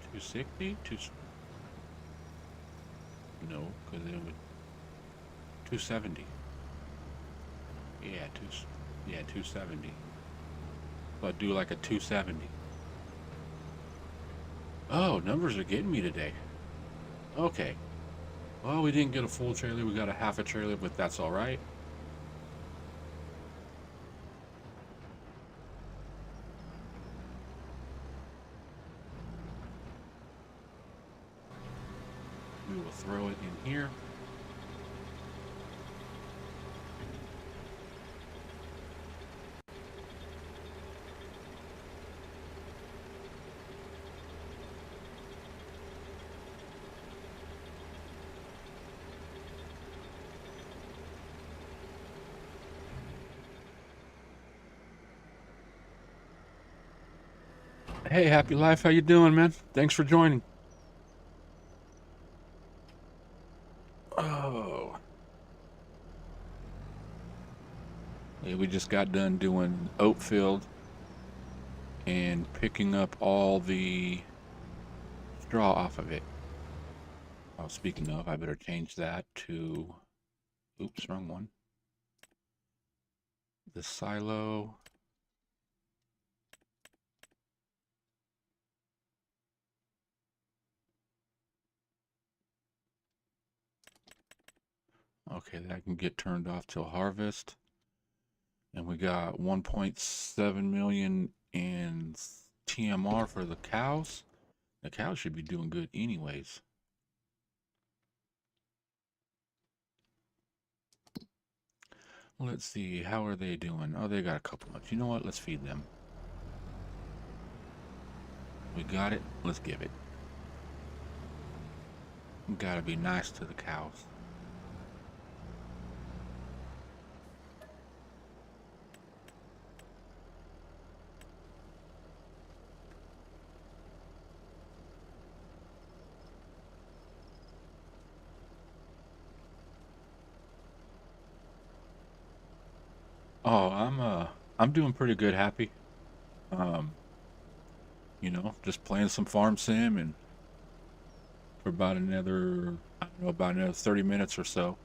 260? No, because it would 270. Yeah, 270. So I'd do like a 270. Oh, numbers are getting me today. Okay. Well, we didn't get a full trailer. We got a half a trailer, but that's all right. We will throw it in here. Hey, Happy Life, how you doing, man? Thanks for joining. Oh, yeah, we just got done doing oat field and picking up all the straw off of it. Oh, speaking of, I better change that to, oops, wrong one. The silo. Okay, that can get turned off till harvest. And we got 1.7 million in TMR for the cows. The cows should be doing good anyways. Let's see, how are they doing? Oh, they got a couple months. You know what? Let's feed them. We got it. Let's give it. We gotta be nice to the cows. Oh, I'm doing pretty good, Happy. Um, you know, just playing some farm sim and for about another, I don't know, about another 30 minutes or so.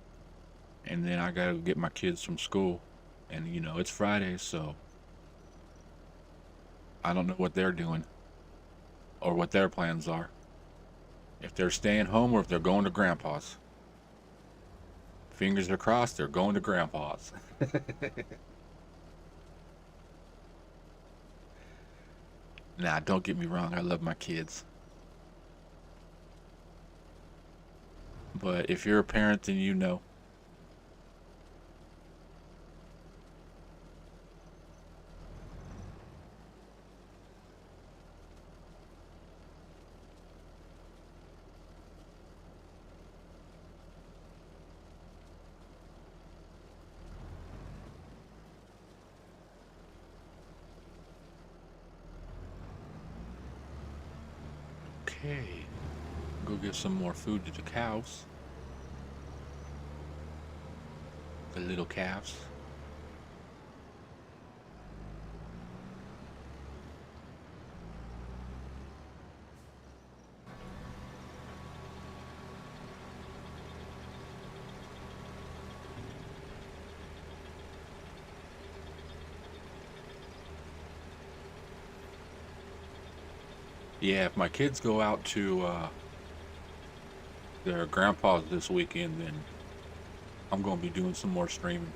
And then I gotta get my kids from school. And you know, it's Friday, so I don't know what they're doing or what their plans are. If they're staying home or if they're going to grandpa's. Fingers are crossed, they're going to grandpa's. Nah, don't get me wrong, I love my kids. But if you're a parent, then you know. Okay. Go give some more food to the cows. The little calves. Yeah, if my kids go out to their grandpa's this weekend, then I'm going to be doing some more streaming.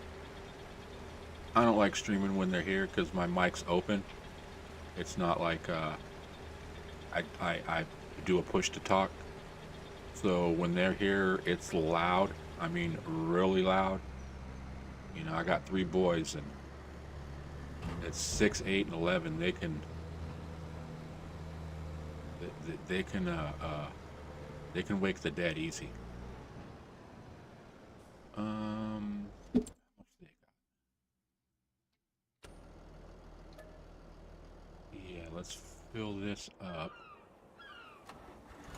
I don't like streaming when they're here because my mic's open. It's not like I do a push to talk. So when they're here, it's loud. I mean, really loud. You know, I got 3 boys, and it's 6, 8, and 11. They can they can wake the dead easy. How much they got? Yeah, let's fill this up,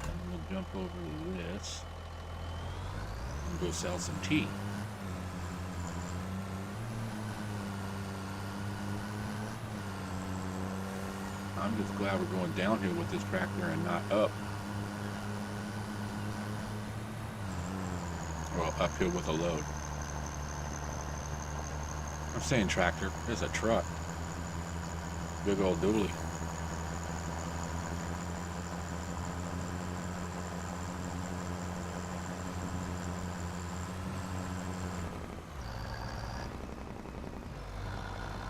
and we'll jump over to this and go sell some tea. I'm just glad we're going downhill with this tractor and not up. Well, uphill with a load. I'm saying tractor. There's a truck. Big old dually.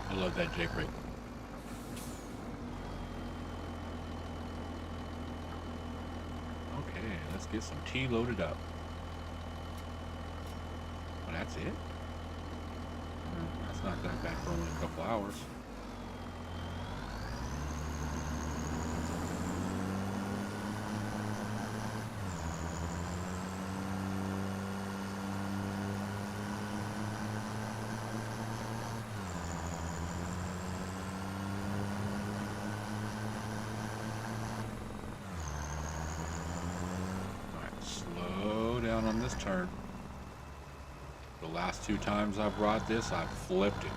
I love that Jake rig. Okay, let's get some tea loaded up. Well, that's it? That's not that bad for only a couple hours. Alright, slow down on this turn. The last 2 times I've brought this, I've flipped it.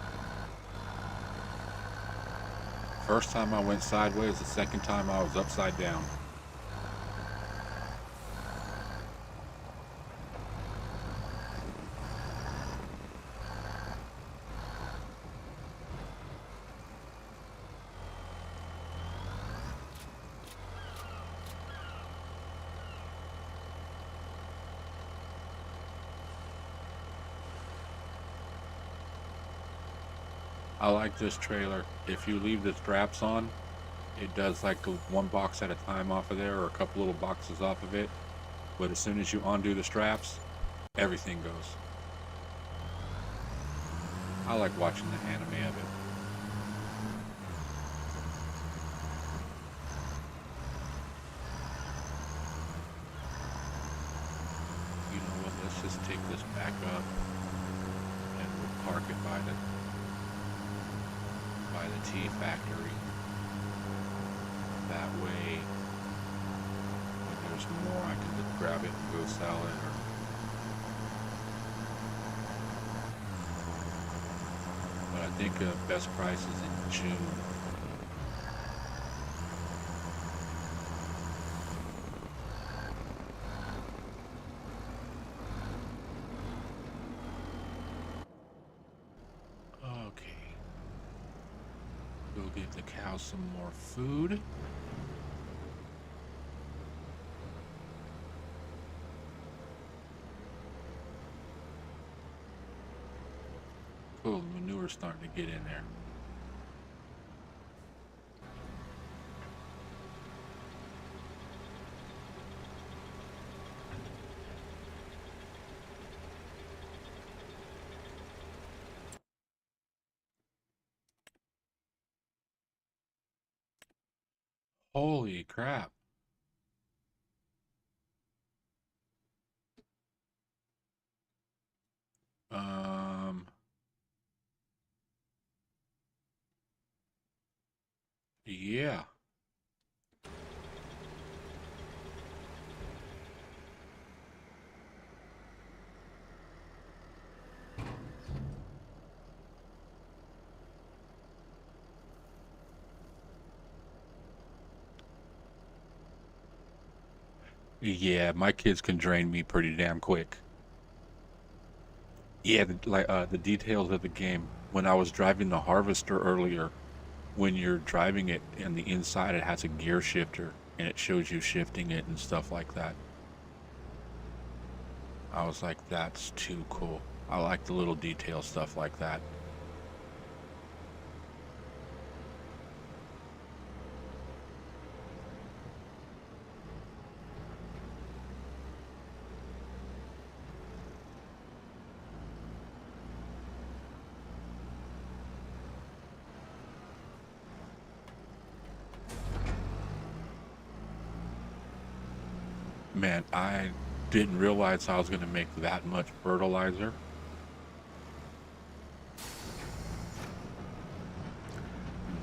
First time I went sideways, the second time I was upside down. I like this trailer. If you leave the straps on, it does like 1 box at a time off of there, or a couple little boxes off of it. But as soon as you undo the straps, everything goes. I like watching the anime of it. You know what, let's just take this back up and we'll park it by the tea factory. That way, when there's more, I can just grab it and go sell it. But I think best price is in June. Okay. Go give the cows some more food. Cool, manure's starting to get in there. Holy crap. Yeah. Yeah, my kids can drain me pretty damn quick. Yeah, the details of the game. When I was driving the harvester earlier, when you're driving it and the inside it has a gear shifter and it shows you shifting it and stuff like that. I was like, that's too cool. I like the little detail stuff like that. Man, I didn't realize I was going to make that much fertilizer.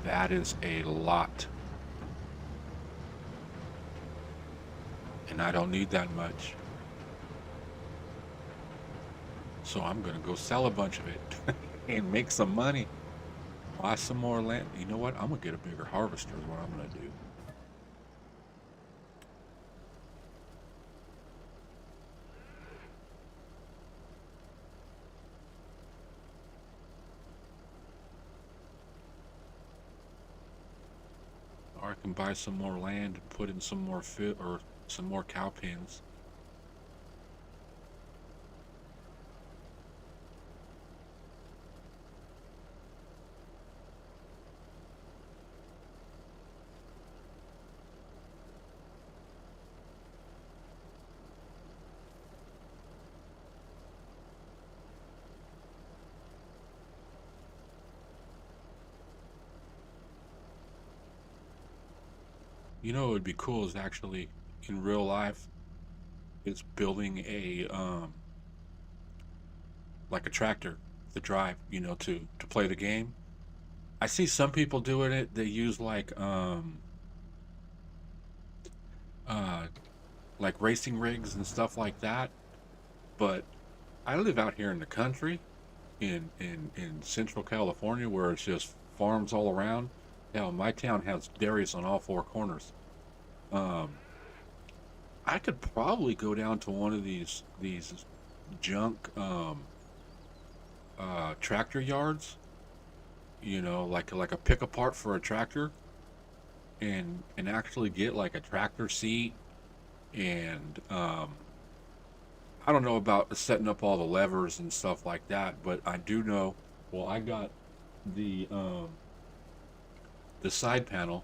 That is a lot. And I don't need that much. So I'm going to go sell a bunch of it and make some money. Buy some more land. You know what? I'm going to get a bigger harvester is what I'm going to do. Or I can buy some more land and put in some more fit or some more cow pens. You know what would be cool is actually in real life is building a like a tractor to drive, you know, to play the game. I see some people doing it. They use uh like racing rigs and stuff like that. But I live out here in the country in Central California where it's just farms all around. Hell, my town has dairies on all four corners. Um, I could probably go down to one of these junk tractor yards, you know, like a pick apart for a tractor, and actually get like a tractor seat and I don't know about setting up all the levers and stuff like that, but I do know. Well, I got the um, the side panel,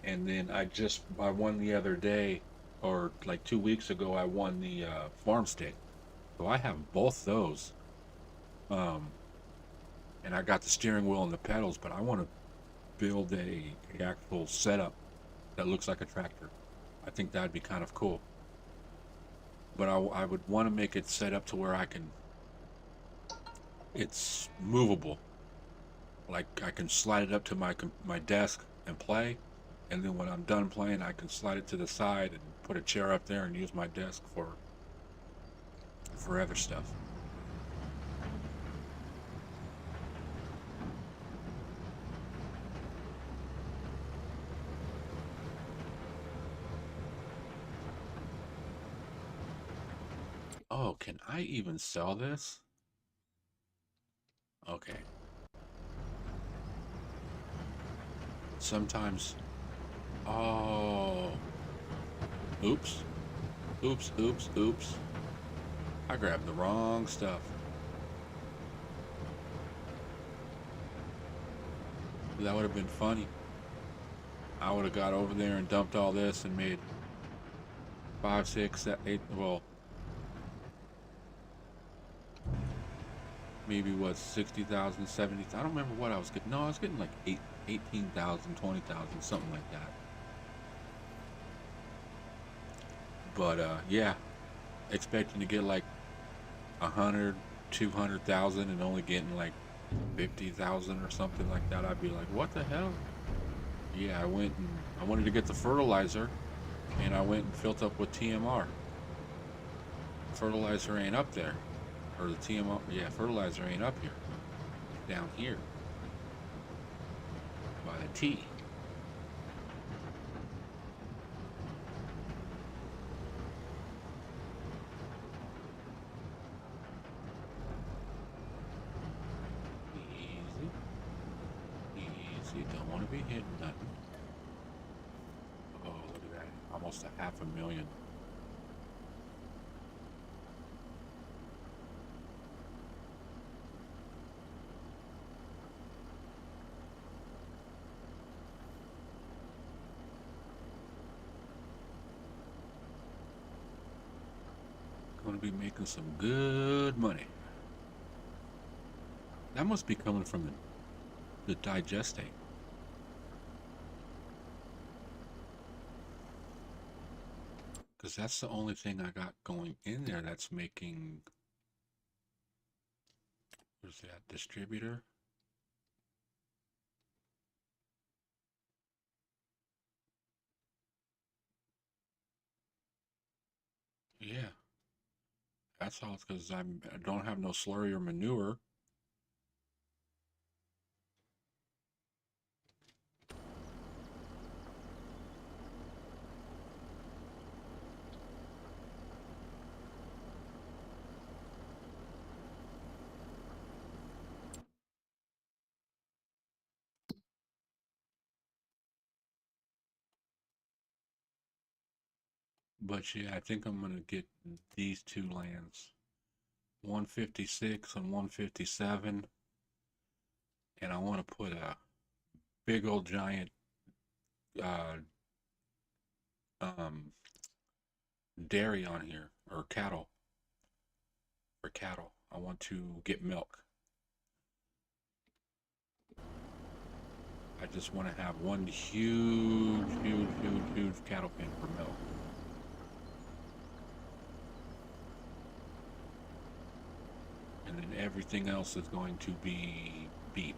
and then I won the other day, or like 2 weeks ago, I won the farm stick. So I have both those, um, and I got the steering wheel and the pedals. But I want to build a actual setup that looks like a tractor. I think that'd be kind of cool. But I would want to make it set up to where it's movable. Like I can slide it up to my desk and play, and then when I'm done playing, I can slide it to the side and put a chair up there and use my desk for other stuff. Oh, can I even sell this? Okay. Sometimes. Oh. Oops. Oops. Oops. Oops. I grabbed the wrong stuff. That would have been funny. I would have got over there and dumped all this and made five, six, eight. Well, maybe what 60,000, 70,000. I don't remember what I was getting. No, I was getting like 18,000, 20,000, something like that. But yeah, expecting to get like 100, 200,000 and only getting like 50,000 or something like that. I'd be like, what the hell? Yeah, I wanted to get the fertilizer, and I went and filled up with TMR. Fertilizer ain't up there, or the TMR. Yeah, fertilizer ain't up here. Down here by the T. gonna be hitting nothing. Oh, look at that. Almost a 500,000. Gonna be making some good money. That must be coming from the digestate. Because that's the only thing I got going in there that's making, what's that, distributor? Yeah, that's all. It's because I don't have no slurry or manure. But yeah, I think I'm gonna get these two lands, 156 and 157, and I want to put a big old giant uh, um, dairy on here, or cattle, for cattle. I want to get milk. I just want to have one huge, huge, huge, huge cattle pen for milk. And then everything else is going to be beef.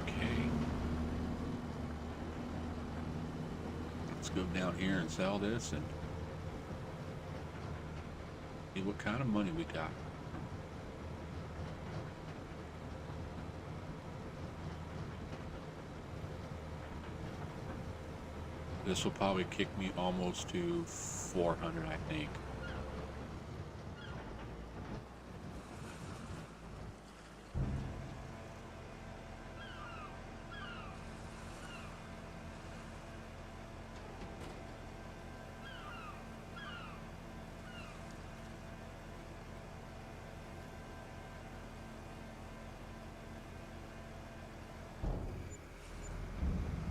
Okay. Let's go down here and sell this and see what kind of money we got. This will probably kick me almost to 400, I think.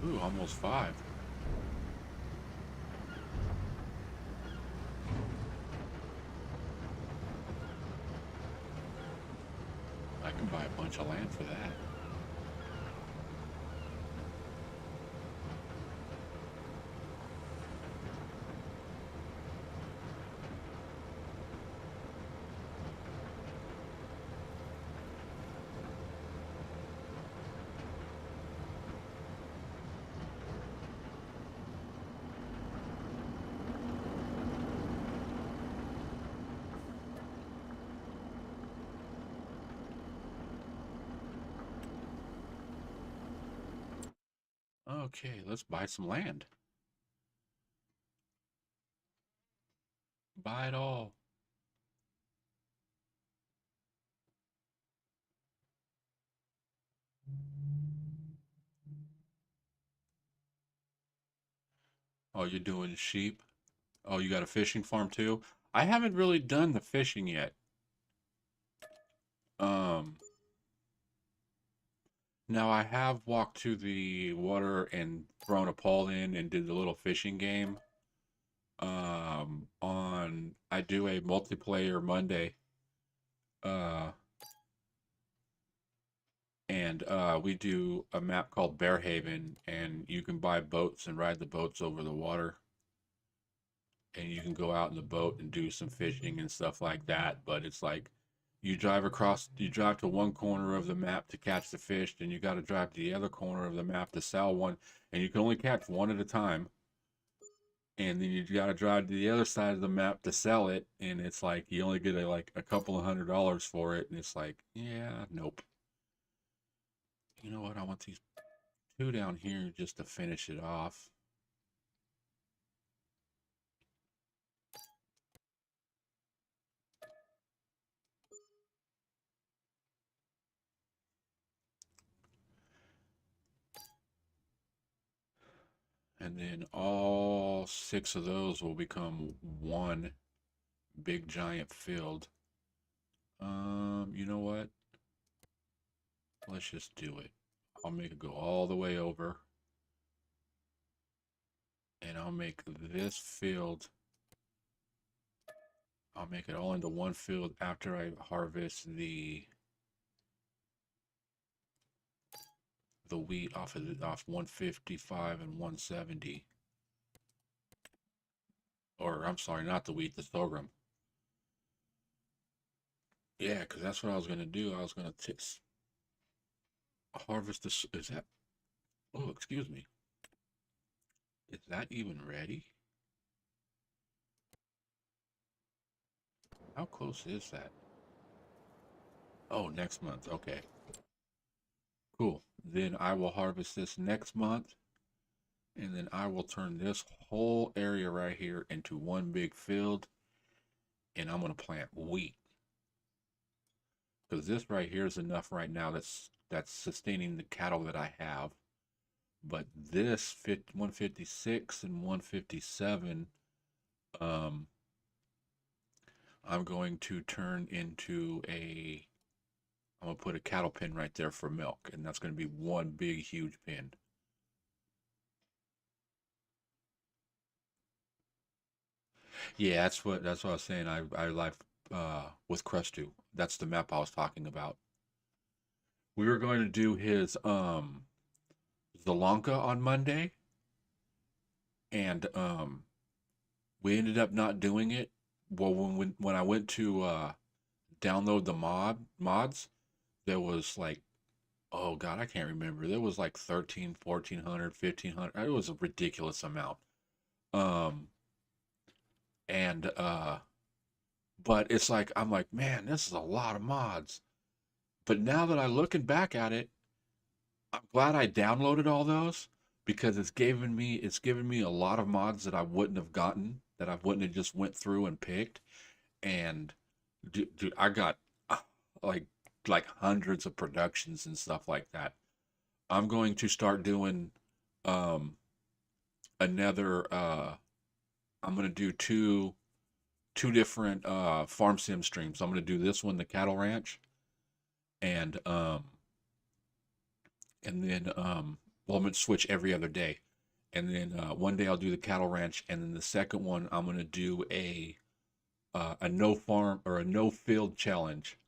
Ooh, almost 5. I can buy a bunch of land for that. Okay, let's buy some land. Buy it all. Oh, you're doing sheep? Oh, you got a fishing farm too? I haven't really done the fishing yet. Um, Now I have walked to the water and thrown a pole in and did the little fishing game. I do a multiplayer Monday. Uh, and we do a map called Bearhaven, and you can buy boats and ride the boats over the water. And you can go out in the boat and do some fishing and stuff like that. But it's like you drive to one corner of the map to catch the fish, then you got to drive to the other corner of the map to sell one, and you can only catch one at a time. And then you got to drive to the other side of the map to sell it, and it's like you only get like a couple of $100 for it, and it's like, yeah, nope. You know what? I want these two down here just to finish it off. And then all 6 of those will become one big giant field. You know what? Let's just do it. I'll make it go all the way over. And I'll make this field, I'll make it all into one field after I harvest the wheat off 155 and 170. Or I'm sorry, not the wheat, the sorghum. Yeah, because that's what I was gonna do. I was gonna harvest this. Is that? Oh, excuse me. Is that even ready? How close is that? Oh, next month. Okay, cool. Then I will harvest this next month, and then I will turn this whole area right here into one big field, and I'm gonna plant wheat because this right here is enough right now. That's sustaining the cattle that I have. But this 156 and 157, um, I'm going to turn into I'm gonna put a cattle pen right there for milk, and that's gonna be one big huge pen. Yeah, that's what I was saying. I like with Crestu. That's the map I was talking about. We were going to do his Zalanka on Monday, and we ended up not doing it. Well, when I went to download the mods, there was like, oh god, I can't remember. There was like 13, 1400, 1500. It was a ridiculous amount. Um and but it's like I'm like, man, this is a lot of mods. But now that I'm looking back at it, I'm glad I downloaded all those because it's given me a lot of mods that I wouldn't have gotten, that I wouldn't have just went through and picked. And dude, I got like like hundreds of productions and stuff like that. I'm going to start doing um another I'm going to do two different farm sim streams. I'm going to do this one, the cattle ranch, and well, I'm going to switch every other day. And then one day I'll do the cattle ranch, and then the second one I'm going to do a no farm or a no field challenge.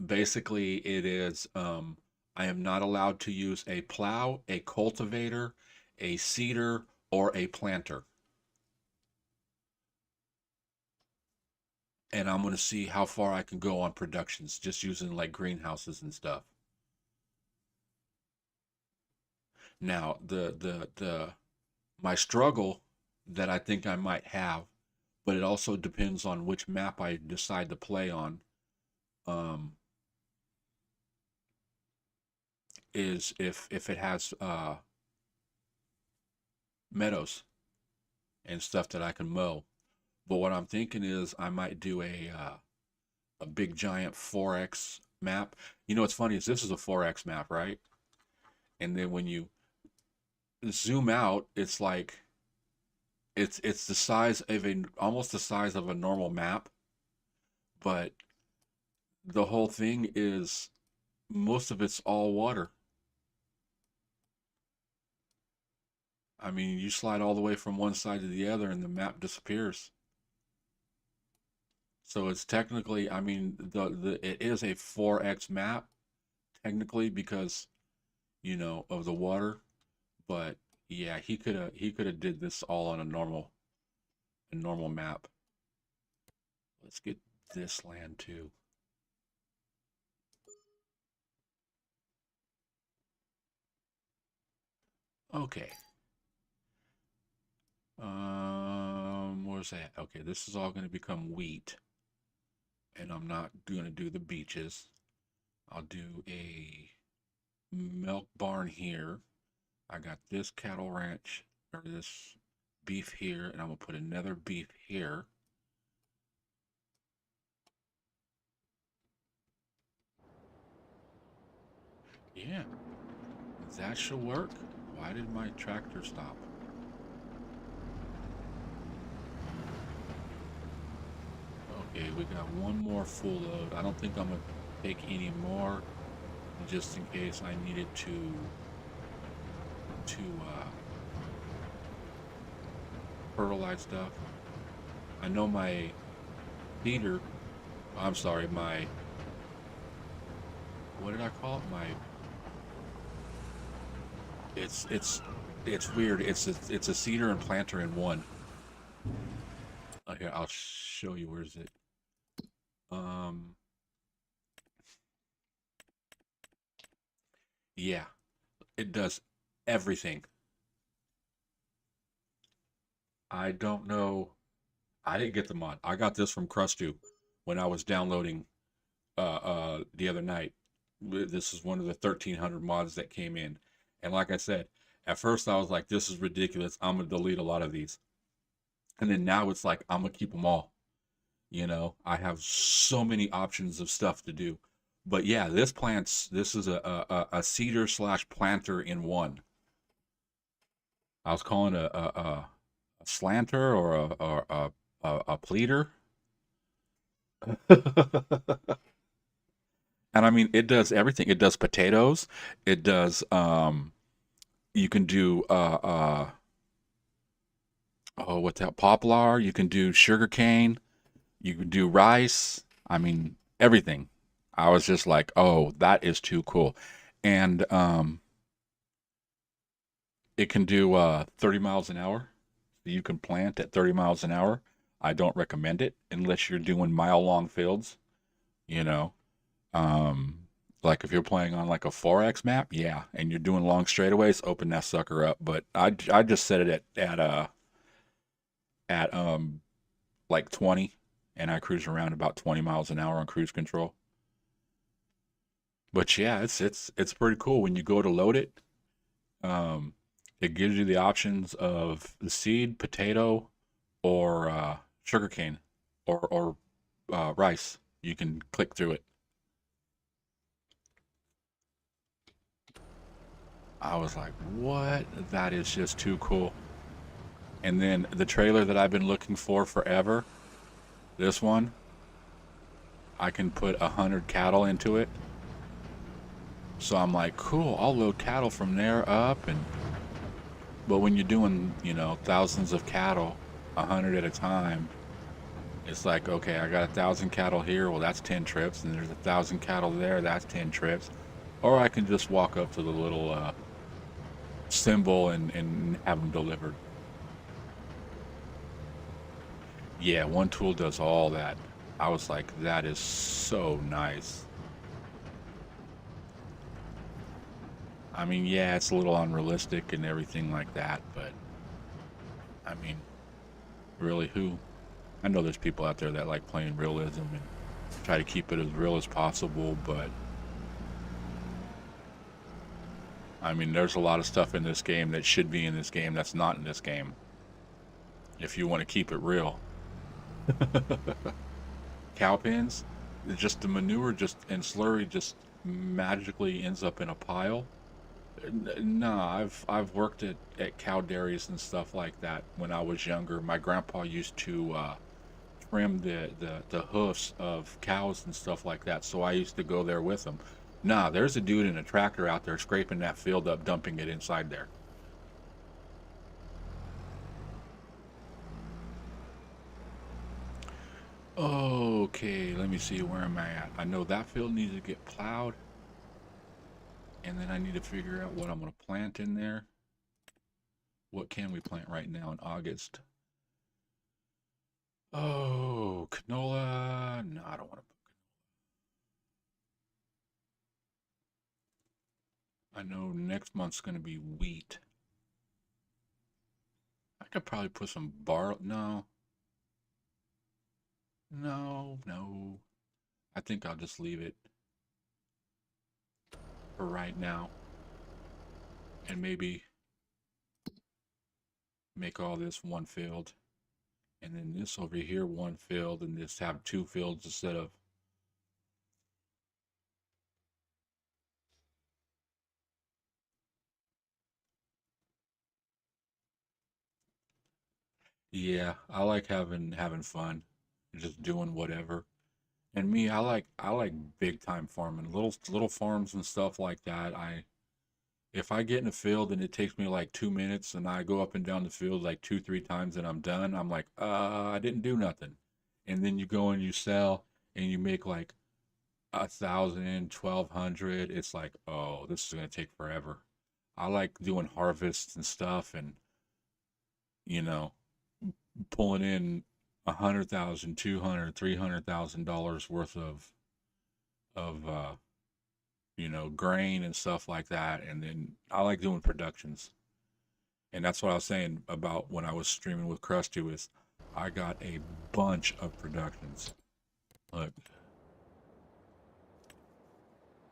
Basically, it is I am not allowed to use a plow, a cultivator, a seeder, or a planter. And I'm going to see how far I can go on productions just using like greenhouses and stuff. Now, the my struggle that I think I might have, but it also depends on which map I decide to play on, um, is if it has meadows and stuff that I can mow. But what I'm thinking is I might do a big giant 4x map. You know what's funny is this is a 4x map, right? And then when you zoom out, it's like it's the size of almost the size of a normal map, but the whole thing is most of it's all water. I mean, you slide all the way from one side to the other and the map disappears. So it's technically, I mean, it is a 4x map technically because, of the water, but yeah, he could have did this all on a normal map. Let's get this land too. Okay. Where's that? Okay, this is all going to become wheat, and I'm not going to do the beaches. I'll do a milk barn here. I got this cattle ranch, or this beef here, and I'm gonna put another beef here. Yeah, that should work. Why did my tractor stop? Okay, we got one more full load. I don't think I'm gonna take any more, just in case I needed to fertilize stuff. I know my feeder, I'm sorry, my, what did I call it? My, it's weird. It's a seeder and planter in one. Here, I'll show you. Where is it? Yeah, it does everything. I don't know. I didn't get the mod. I got this from Crustu when I was downloading the other night. This is one of the 1300 mods that came in. And like I said, at first I was like, this is ridiculous. I'm gonna delete a lot of these. And then now it's like I'm gonna keep them all. You know, I have so many options of stuff to do. But yeah, this is a seeder slash planter in one. I was calling a slanter or a pleater. And I mean, it does everything. It does potatoes. It does you can do oh, what's that, poplar, you can do sugarcane, you can do rice. I mean, everything. I was just like, "Oh, that is too cool." And it can do 30 miles an hour. You can plant at 30 miles an hour. I don't recommend it unless you're doing mile-long fields, you know. Um, like if you're playing on like a 4X map, yeah, and you're doing long straightaways, open that sucker up. But I just set it at like 20, and I cruise around about 20 miles an hour on cruise control. But yeah, it's pretty cool when you go to load it. Um, it gives you the options of the seed, potato, or sugarcane, or rice. You can click through it. I was like, what? That is just too cool. And then the trailer that I've been looking for forever, this one, I can put 100 cattle into it. So I'm like, cool, I'll load cattle from there up. And but when you're doing, you know, thousands of cattle, 100 at a time, it's like, okay, I got 1,000 cattle here. Well, that's 10 trips, and there's 1,000 cattle there. That's 10 trips. Or I can just walk up to the little symbol and have them delivered. Yeah, one tool does all that. I was like, that is so nice. I mean, yeah, it's a little unrealistic and everything like that, but I mean, really, who? I know there's people out there that like playing realism and try to keep it as real as possible, but I mean, there's a lot of stuff in this game that should be in this game that's not in this game if you want to keep it real. Cow pens, just the manure just and slurry just magically ends up in a pile. Nah, I've worked at cow dairies and stuff like that when I was younger. My grandpa used to trim the hoofs of cows and stuff like that, so I used to go there with him. Nah, there's a dude in a tractor out there scraping that field up, dumping it inside there. Okay, let me see, where am I at? I know that field needs to get plowed, and then I need to figure out what I'm going to plant in there. What can we plant right now in August? Oh, canola. No, I don't want to. I know next month's going to be wheat. I could probably put some barley. No, no. I think I'll just leave it for right now. and maybe make all this one field, and then this over here one field, and just have two fields instead of. Yeah, I like having fun, just doing whatever. And me, I like big time farming, little farms and stuff like that. If I get in a field and it takes me like 2 minutes and I go up and down the field like two, three times and I'm done, I'm like, I didn't do nothing. And then you go and you sell and you make like 1,000, 1,200. It's like, oh, this is gonna take forever. I like doing harvests and stuff, and you know, pulling in 100,000, 200, $300,000 worth of grain and stuff like that. And then I like doing productions. And that's what I was saying about when I was streaming with Krusty was I got a bunch of productions. Look,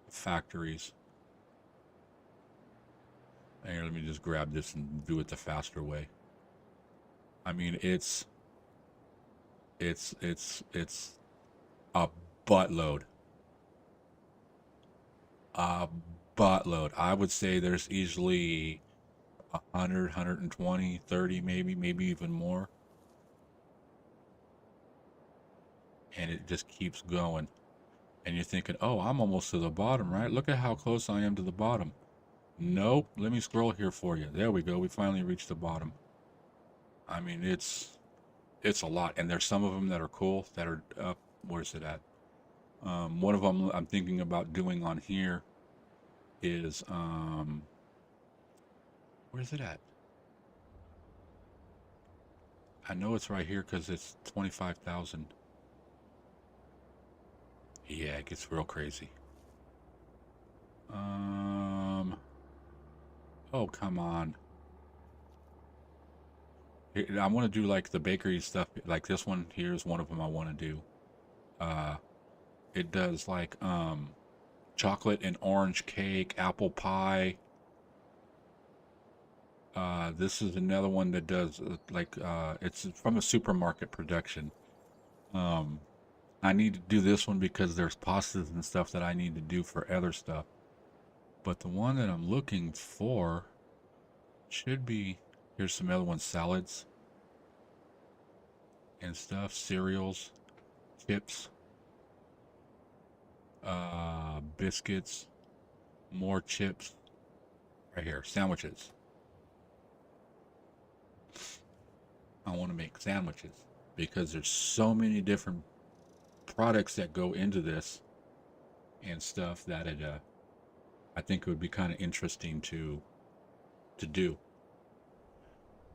factories. Here, let me just grab this and do it the faster way. I mean, it's a buttload. A buttload. I would say there's easily 100, 120, 30, maybe even more. And it just keeps going. And you're thinking, oh, I'm almost to the bottom, right? Look at how close I am to the bottom. Nope. Let me scroll here for you. There we go. We finally reached the bottom. I mean, it's a lot. And there's some of them that are cool that are up. Where's it at? One of them I'm thinking about doing on here is, where's it at? I know it's right here because it's 25,000. Yeah, it gets real crazy. Oh, come on. I want to do like the bakery stuff. Like this one here is one of them I want to do. It does like chocolate and orange cake, apple pie. This is another one that does it's from a supermarket production. I need to do this one because there's pastas and stuff that I need to do for other stuff. But the one that I'm looking for should be, here's some other ones, salads and stuff, cereals, chips, biscuits, more chips. Right here, sandwiches. I want to make sandwiches because there's so many different products that go into this and stuff that I think it would be kind of interesting to do.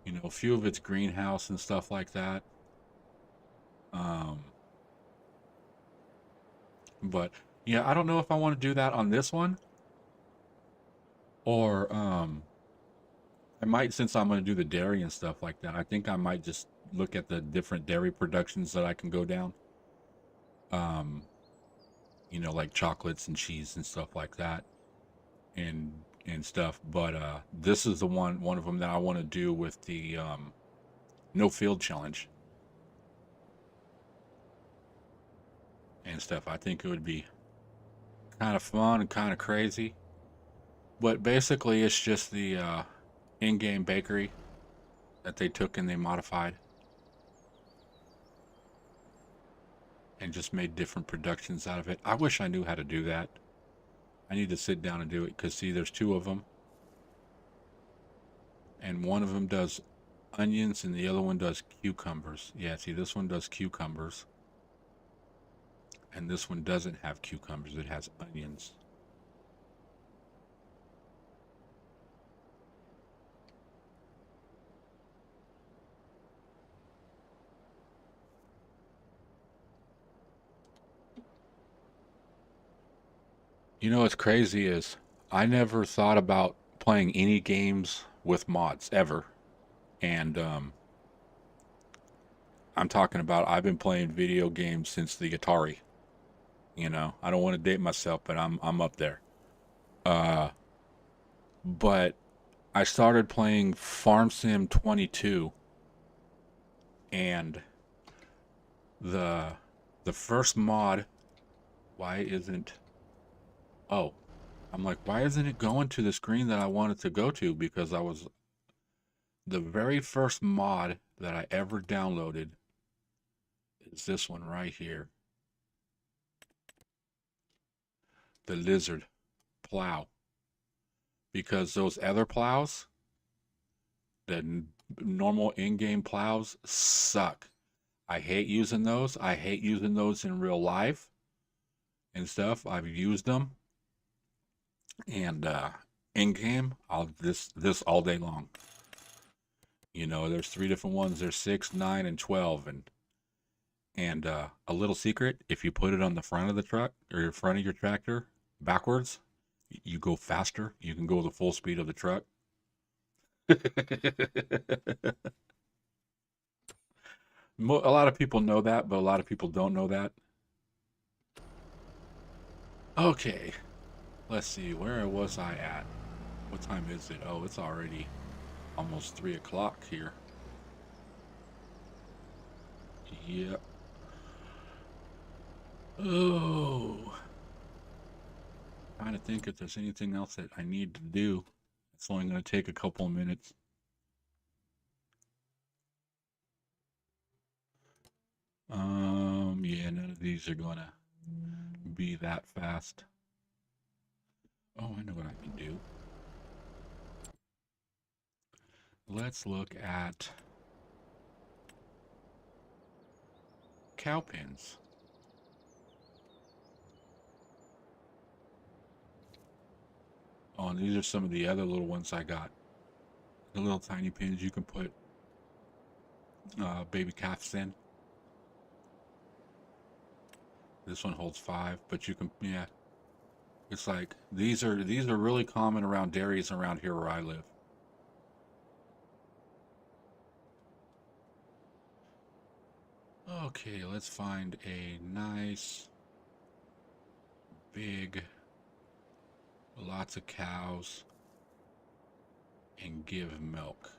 You know, a few of it's greenhouse and stuff like that. Um, but yeah, I don't know if I want to do that on this one or I might, since I'm going to do the dairy and stuff like that. I think I might just look at the different dairy productions that I can go down. Um, like chocolates and cheese and stuff like that, and stuff. But this is the one of them that I want to do with the no field challenge and stuff. I think it would be kind of fun and kind of crazy. But basically, it's just the in-game bakery that they took and they modified and just made different productions out of it. I wish I knew how to do that. I need to sit down and do it because see, there's two of them, and one of them does onions and the other one does cucumbers. Yeah, see, this one does cucumbers, and this one doesn't have cucumbers. It has onions. You know what's crazy is I never thought about playing any games with mods ever. And I'm talking about I've been playing video games since the Atari. I don't want to date myself, but I'm up there. Uh, but I started playing Farm Sim 22, and the the first mod, why isn't, oh, I'm like, why isn't it going to the screen that I wanted to go to? Because the very first mod that I ever downloaded is this one right here, the Lizard plow. Because those other plows, the normal in-game plows, suck. I hate using those. I hate using those in real life and stuff. I've used them, and in-game, I'll this all day long. You know, there's 3 different ones. There's 6, 9, and 12, and a little secret: if you put it on the front of the truck or in front of your tractor backwards, you go faster. You can go the full speed of the truck. A lot of people know that, but a lot of people don't know that. Okay, let's see, where was I at? What time is it? Oh, it's already almost 3 o'clock here. Yep. Oh, trying to think if there's anything else that I need to do. It's only going to take a couple of minutes. Yeah, none of these are going to be that fast. Oh, I know what I can do. Let's look at cow pens. Oh, and these are some of the other little ones I got. The little tiny pins you can put baby calves in. This one holds 5, but you can, yeah. It's like these are really common around dairies around here where I live. Okay, let's find a nice big, lots of cows, and give milk.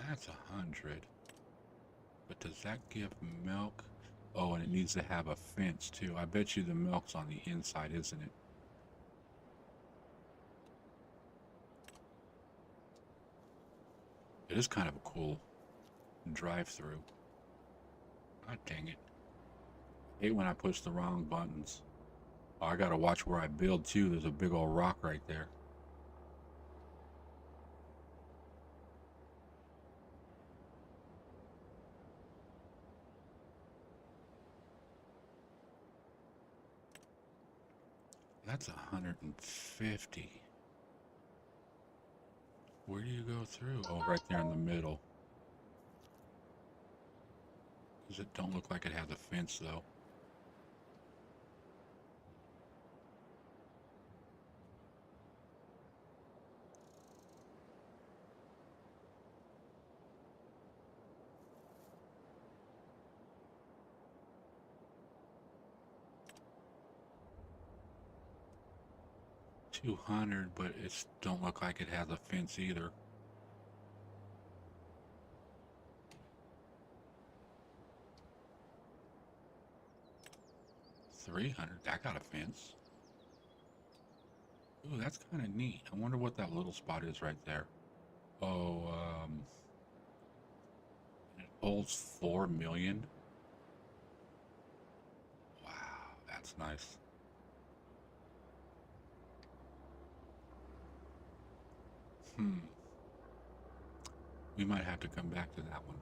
That's 100. But does that give milk? Oh, and it needs to have a fence too. I bet you the milk's on the inside, isn't it? It is kind of a cool drive-through. God dang it. I hate when I push the wrong buttons. Oh, I gotta watch where I build too. There's a big old rock right there. That's 150. Where do you go through? Oh, right there in the middle. Does it don't look like it has a fence though? $200, but it don't look like it has a fence either. $300. That got a fence. Ooh, that's kind of neat. I wonder what that little spot is right there. Oh, it holds 4 million. Wow, that's nice. We might have to come back to that one.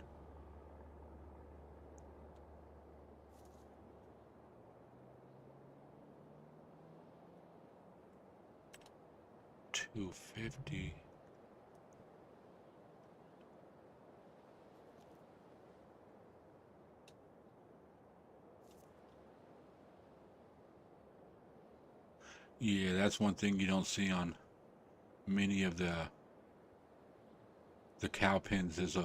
$250. Yeah, that's one thing you don't see on many of the cow pens is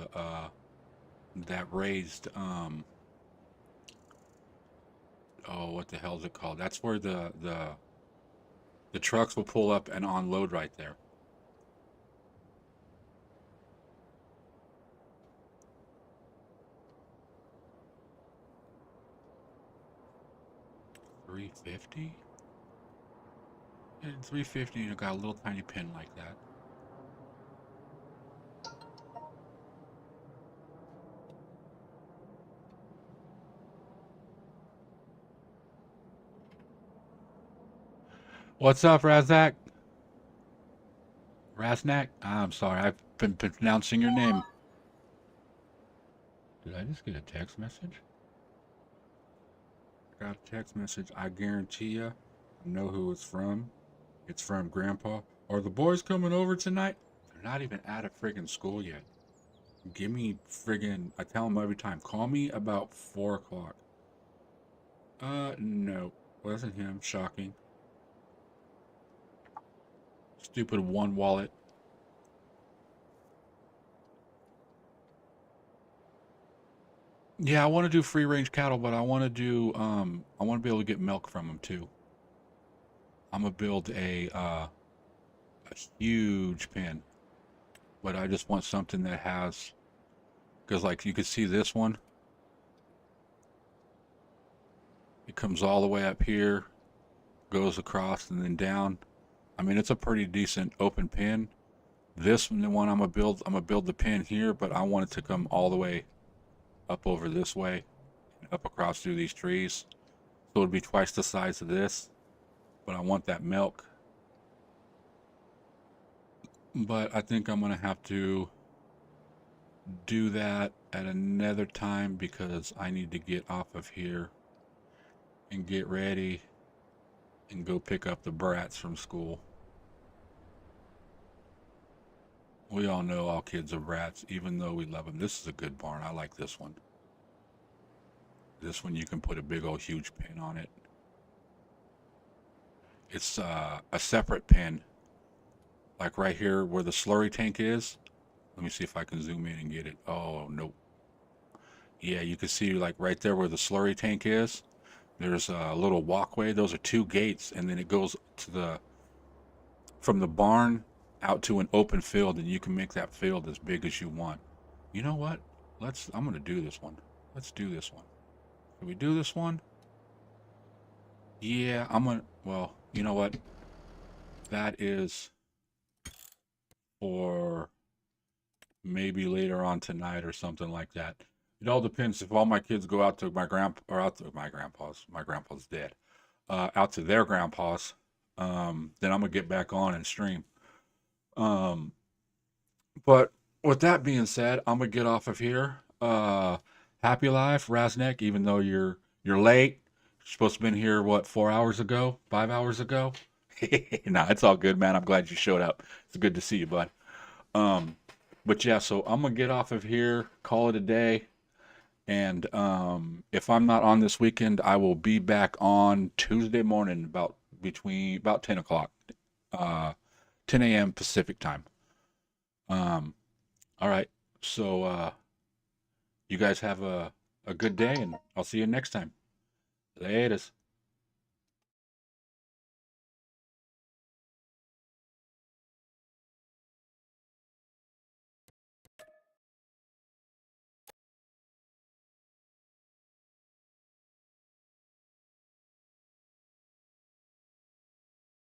that raised oh, what the hell is it called? That's where the The trucks will pull up and unload right there. $350? And $350, you got a little tiny pin like that. What's up, Razak? Raznak? I'm sorry, I've been pronouncing your name. Did I just get a text message? I got a text message. I guarantee you, I know who it's from. It's from Grandpa. Are the boys coming over tonight? They're not even out of friggin' school yet. Give me friggin', I tell them every time, call me about 4 o'clock. No. Wasn't him. Shocking. Stupid one wallet. Yeah, I want to do free range cattle, but I want to do, I want to be able to get milk from them too. I'm gonna build a huge pen, but I just want something that has, because like you can see this one, it comes all the way up here, goes across and then down. I mean, it's a pretty decent open pen. This one, the one I'm gonna build the pen here, but I want it to come all the way up over this way, and up across through these trees. So it'd be twice the size of this, but I want that milk. But I think I'm gonna have to do that at another time because I need to get off of here and get ready and go pick up the brats from school. We all know all kids are brats, even though we love them. This is a good barn. I like this one. This one you can put a big old huge pin on it. It's a separate pin. Like right here where the slurry tank is. Let me see if I can zoom in and get it. Oh, nope. Yeah, you can see like right there where the slurry tank is. There's a little walkway. Those are 2 gates, and then it goes to the from the barn out to an open field, and you can make that field as big as you want. You know what? I'm gonna do this one. Let's do this one. Can we do this one? Yeah, well, you know what? That is for maybe later on tonight or something like that. It all depends if all my kids go out to my grandpa's dead. Out to their grandpa's, then I'm gonna get back on and stream. Um, but with that being said, I'm gonna get off of here. Happy life, Raznek, even though you're late. You're supposed to have been here, what, 4 hours ago? 5 hours ago? Nah, it's all good, man. I'm glad you showed up. It's good to see you, bud. Um, but yeah, so I'm gonna get off of here, call it a day. And if I'm not on this weekend, I will be back on Tuesday morning about 10 o'clock, uh, 10 a.m. Pacific time. Um, all right. So you guys have a good day, and I'll see you next time. Latest.